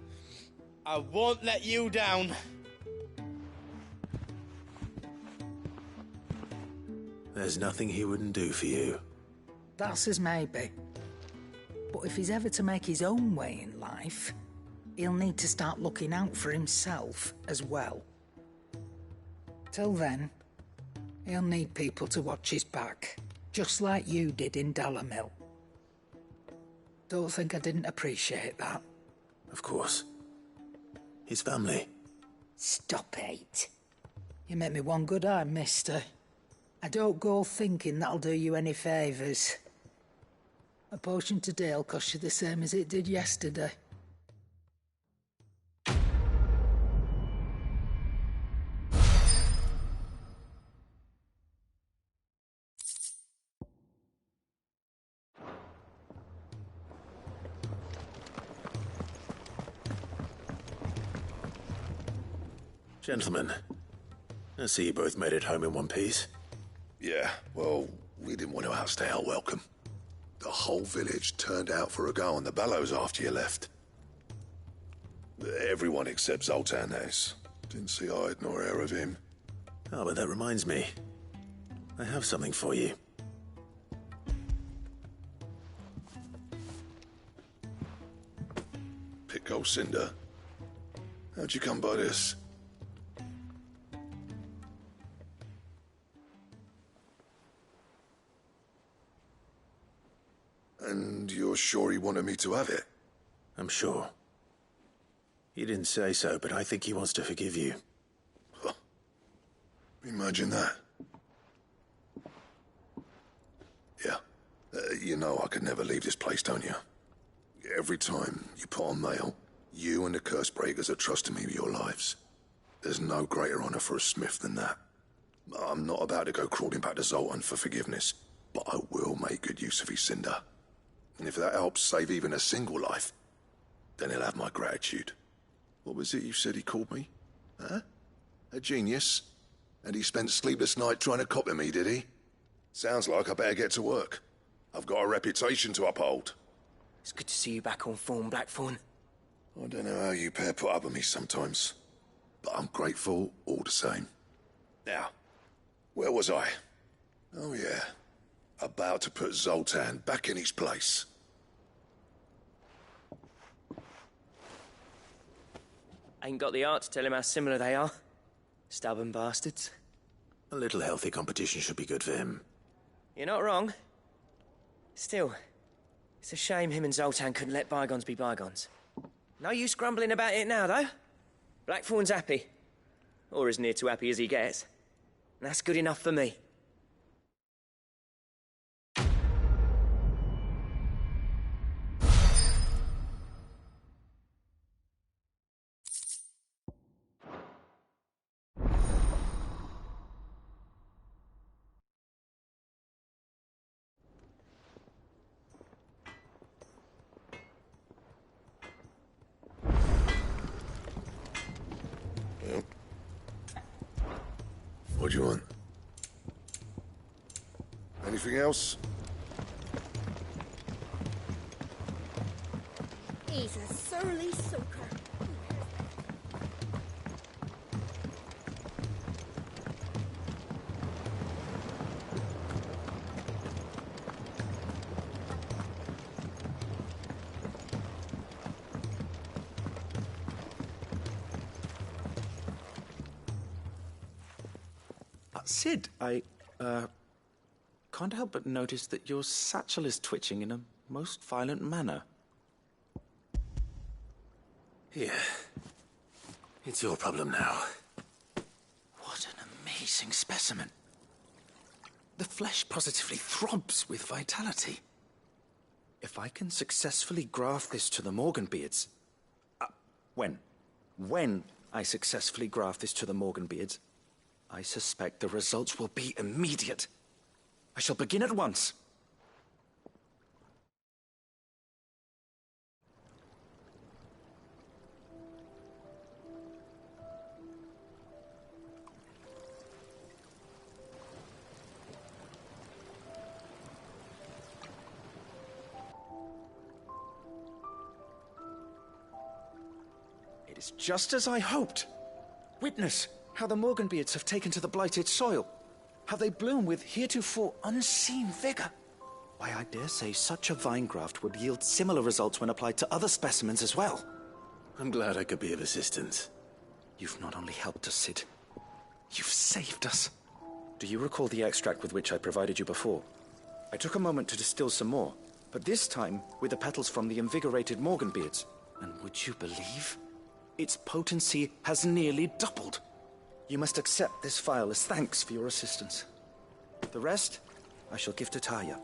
I won't let you down. There's nothing he wouldn't do for you. That's as maybe. But if he's ever to make his own way in life, he'll need to start looking out for himself as well. Till then, he'll need people to watch his back, just like you did in Dalamil. Don't think I didn't appreciate that. Of course. His family. Stop it. You make me one good eye, mister. I don't go thinking that'll do you any favours. A potion today'll cost you the same as it did yesterday. Gentlemen, I see you both made it home in one piece. Yeah, well, we didn't want to outstay our welcome. The whole village turned out for a go on the bellows after you left. Everyone except Zoltan, that is. Didn't see hide nor hair of him. Oh, but that reminds me. I have something for you. Pico Cinder. How'd you come by this? And you're sure he wanted me to have it? I'm sure. He didn't say so, but I think he wants to forgive you. Huh. Imagine that. Yeah. You know I could never leave this place, don't you? Every time you put on mail, you and the curse breakers are trusting me with your lives. There's no greater honor for a smith than that. I'm not about to go crawling back to Zoltan for forgiveness, but I will make good use of his cinder. And if that helps save even a single life, then he'll have my gratitude. What was it you said he called me? Huh? A genius? And he spent sleepless night trying to copy me, did he? Sounds like I better get to work. I've got a reputation to uphold. It's good to see you back on form, Blackthorn. I don't know how you pair put up with me sometimes, but I'm grateful all the same. Now, where was I? Oh yeah, about to put Zoltan back in his place. Ain't got the art to tell him how similar they are. Stubborn bastards. A little healthy competition should be good for him. You're not wrong. Still, it's a shame him and Zoltan couldn't let bygones be bygones. No use grumbling about it now, though. Blackthorn's happy. Or as near to happy as he gets. And that's good enough for me. What do you want? Anything else? He's a surly soaker. Sid, I can't help but notice that your satchel is twitching in a most violent manner. Here. It's your problem now. What an amazing specimen. The flesh positively throbs with vitality. If I can successfully graft this to the Morganbeards... When I successfully graft this to the Morganbeards, I suspect the results will be immediate. I shall begin at once. It is just as I hoped. Witness how the Morganbeards have taken to the blighted soil. How they bloom with heretofore unseen vigor. Why, I dare say such a vine graft would yield similar results when applied to other specimens as well. I'm glad I could be of assistance. You've not only helped us, Cid, you've saved us. Do you recall the extract with which I provided you before? I took a moment to distill some more, but this time with the petals from the invigorated Morganbeards. And would you believe? Its potency has nearly doubled. You must accept this phial as thanks for your assistance. The rest, I shall give to Taya.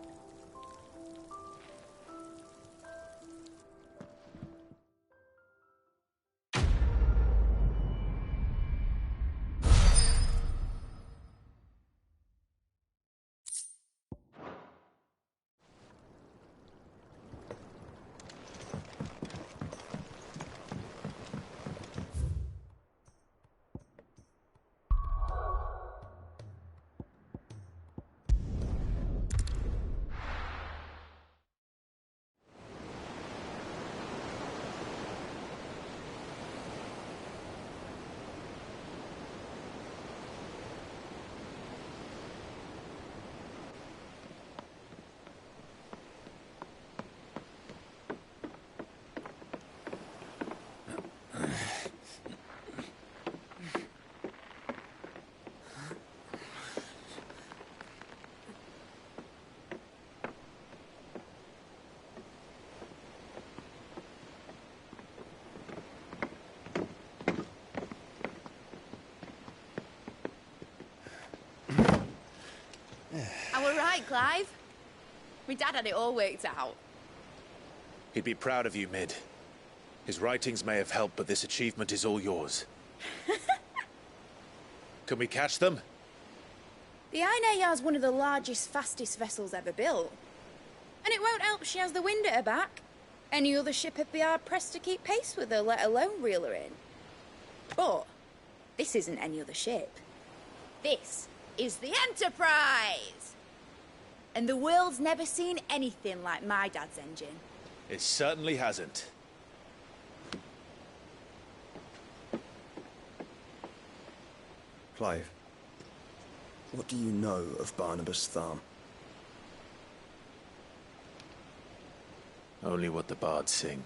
I were right, Clive. My dad had it all worked out. He'd be proud of you, Mid. His writings may have helped, but this achievement is all yours. Can we catch them? The Ainayar's one of the largest, fastest vessels ever built. And it won't help she has the wind at her back. Any other ship would be hard-pressed to keep pace with her, let alone reel her in. But this isn't any other ship. This is the Enterprise! And the world's never seen anything like my dad's engine. It certainly hasn't. Clive, what do you know of Barnabas Tharm? Only what the bards sing.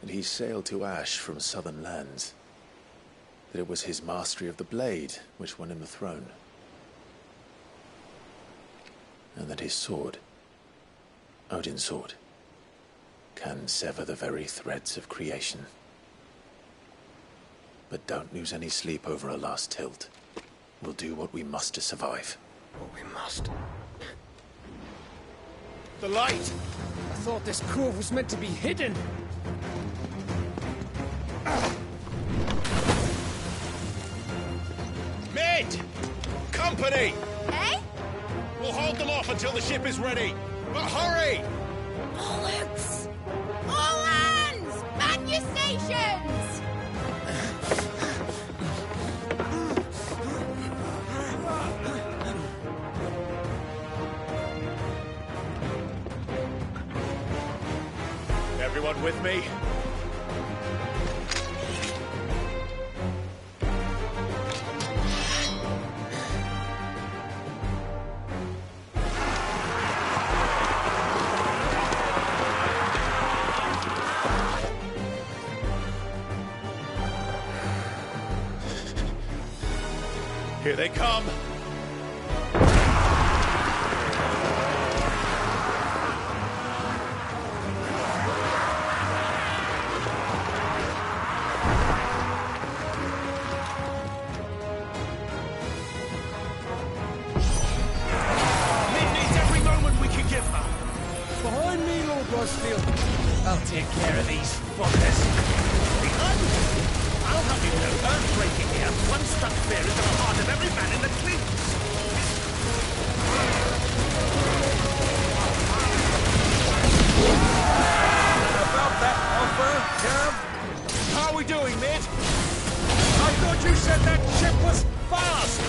That he sailed to Ash from southern lands. That it was his mastery of the blade which won him the throne. And that his sword, Odin's sword, can sever the very threads of creation. But don't lose any sleep over a last tilt. We'll do what we must to survive. What we must? The light! I thought this cove was meant to be hidden. Mid! Company! Eh? We'll hold them off until the ship is ready. But hurry! Bollocks! All hands! Man your stations! Everyone with me? Here they come! Behind me, Lord Rosfield. I'll take care of these fuckers. Behind me? I'll have you know, earthbreaking here. One struck fear into the heart of every man in the fleet. About that offer, Cav? How are we doing, Mid? I thought you said that ship was fast.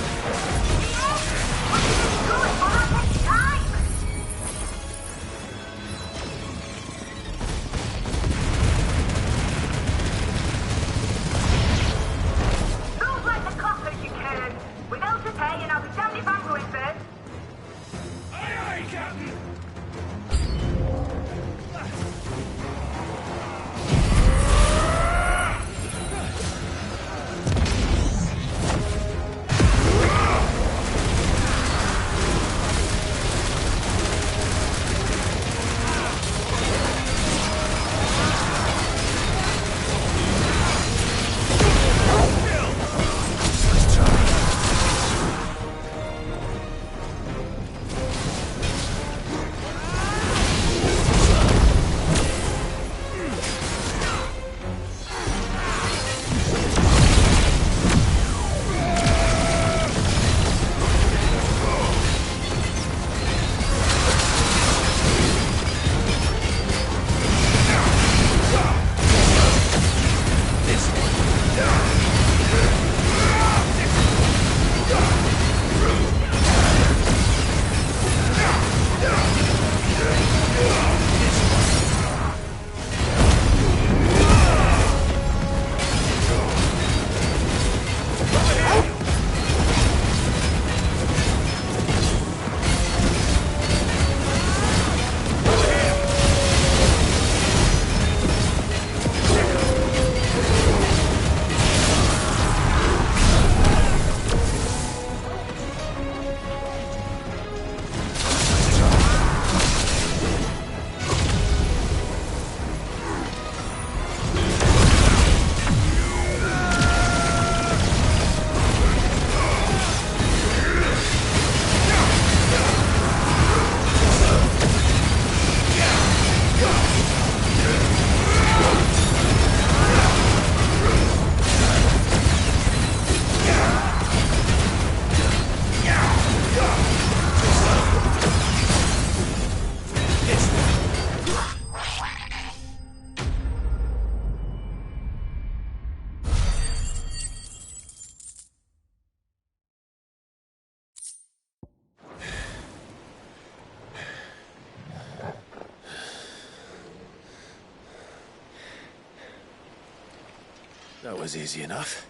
That was easy enough.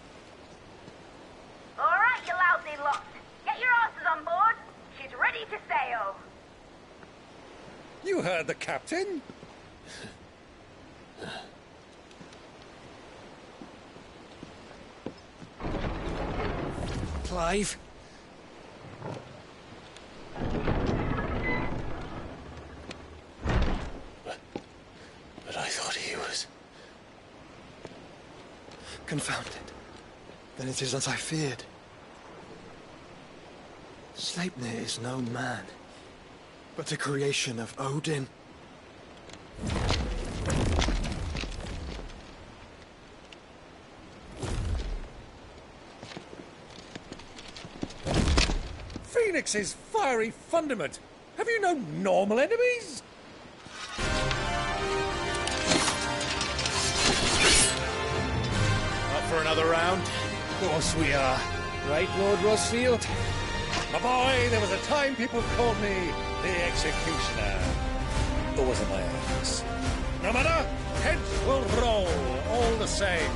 All right, you lousy lot. Get your asses on board. She's ready to sail. You heard the captain. Clive. But I thought he was... Confounded. Then it is as I feared. Sleipnir is no man, but a creation of Odin. Phoenix's fiery fundament. Have you no normal enemies? Up for another round? Of course we are. Right, Lord Rossfield? My boy, there was a time people called me the Executioner. Or was it my eyes? No matter, heads will roll all the same.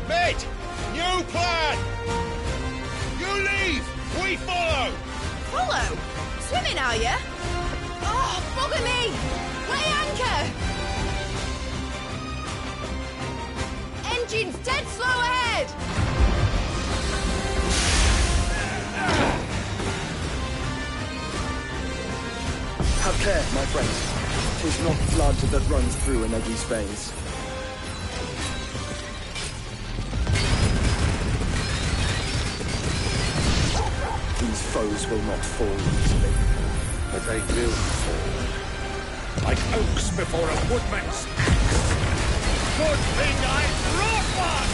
Mate, new plan! You leave, we follow! Follow? Swimming, are you? Oh, bugger me! Weigh anchor! Engine's dead slow ahead! Have care, my friends. 'Tis not blood that runs through an Eddie's veins. These foes will not fall easily. But they will fall. Like oaks before a woodman's axe. Good thing I brought one!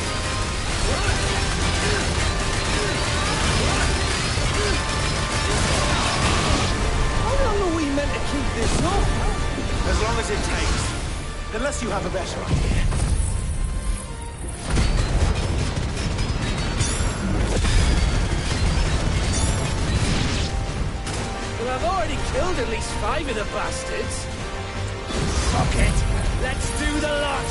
How long are we meant to keep this up? As long as it takes. Unless you have a better idea. Well, I've already killed at least 5 of the bastards. Fuck it. Let's do the lot.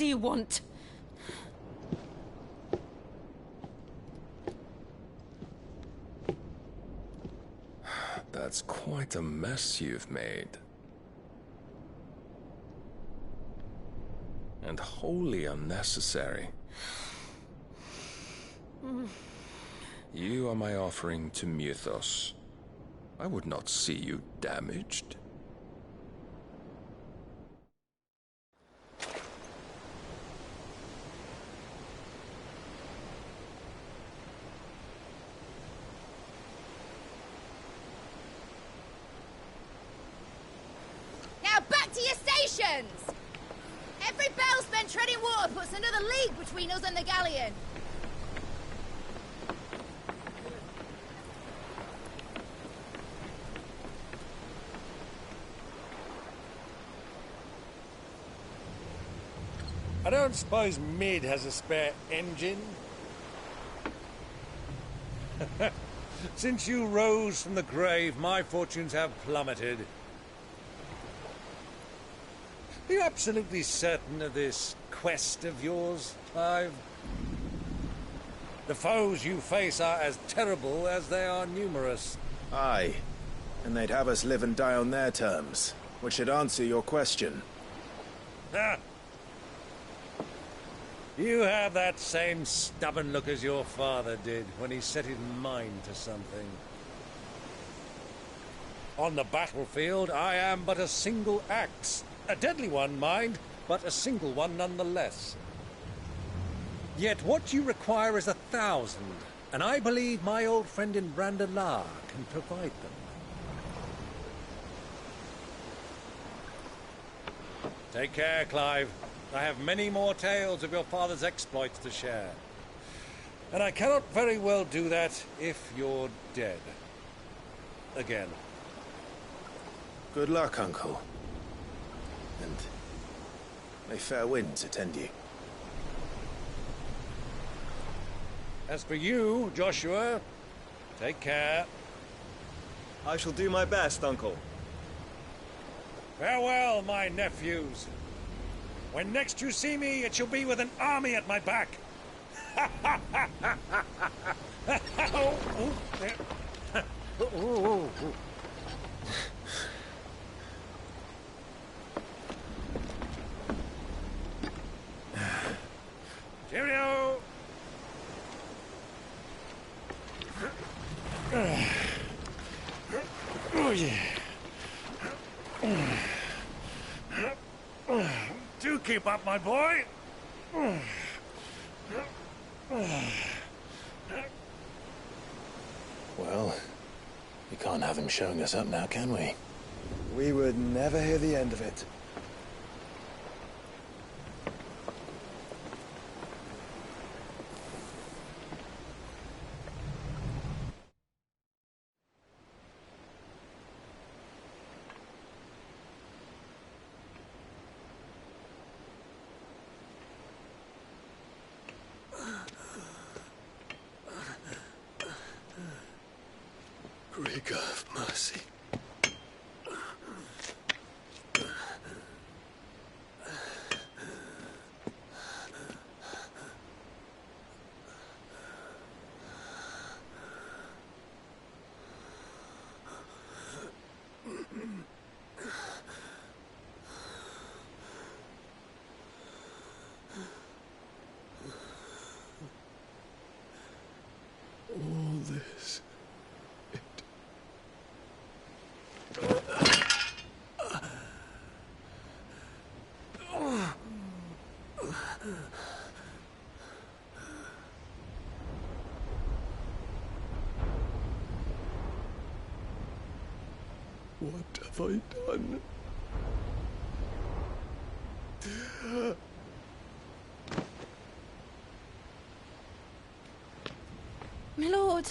do you want? That's quite a mess you've made. And wholly unnecessary. You are my offering to Mythos. I would not see you damaged. Now back to your stations! Every bell spent treading water puts another league between us and the galleon. I don't suppose Mid has a spare engine? Since you rose from the grave, my fortunes have plummeted. Are you absolutely certain of this quest of yours, Clive? The foes you face are as terrible as they are numerous. Aye, and they'd have us live and die on their terms, which should answer your question. Ah. You have that same stubborn look as your father did when he set his mind to something. On the battlefield, I am but a single axe. A deadly one, mind, but a single one nonetheless. Yet what you require is 1,000, and I believe my old friend in Brandalar can provide them. Take care, Clive. I have many more tales of your father's exploits to share. And I cannot very well do that if you're dead. Again. Good luck, Uncle. And may fair winds attend you. As for you, Joshua, take care. I shall do my best, Uncle. Farewell, my nephews. When next you see me, it shall be with an army at my back. Cheerio! Oh, yeah. Do keep up, my boy. Well, we can't have him showing us up now, can we? We would never hear the end of it. Rigor of mercy. All this. What have I done? My lord,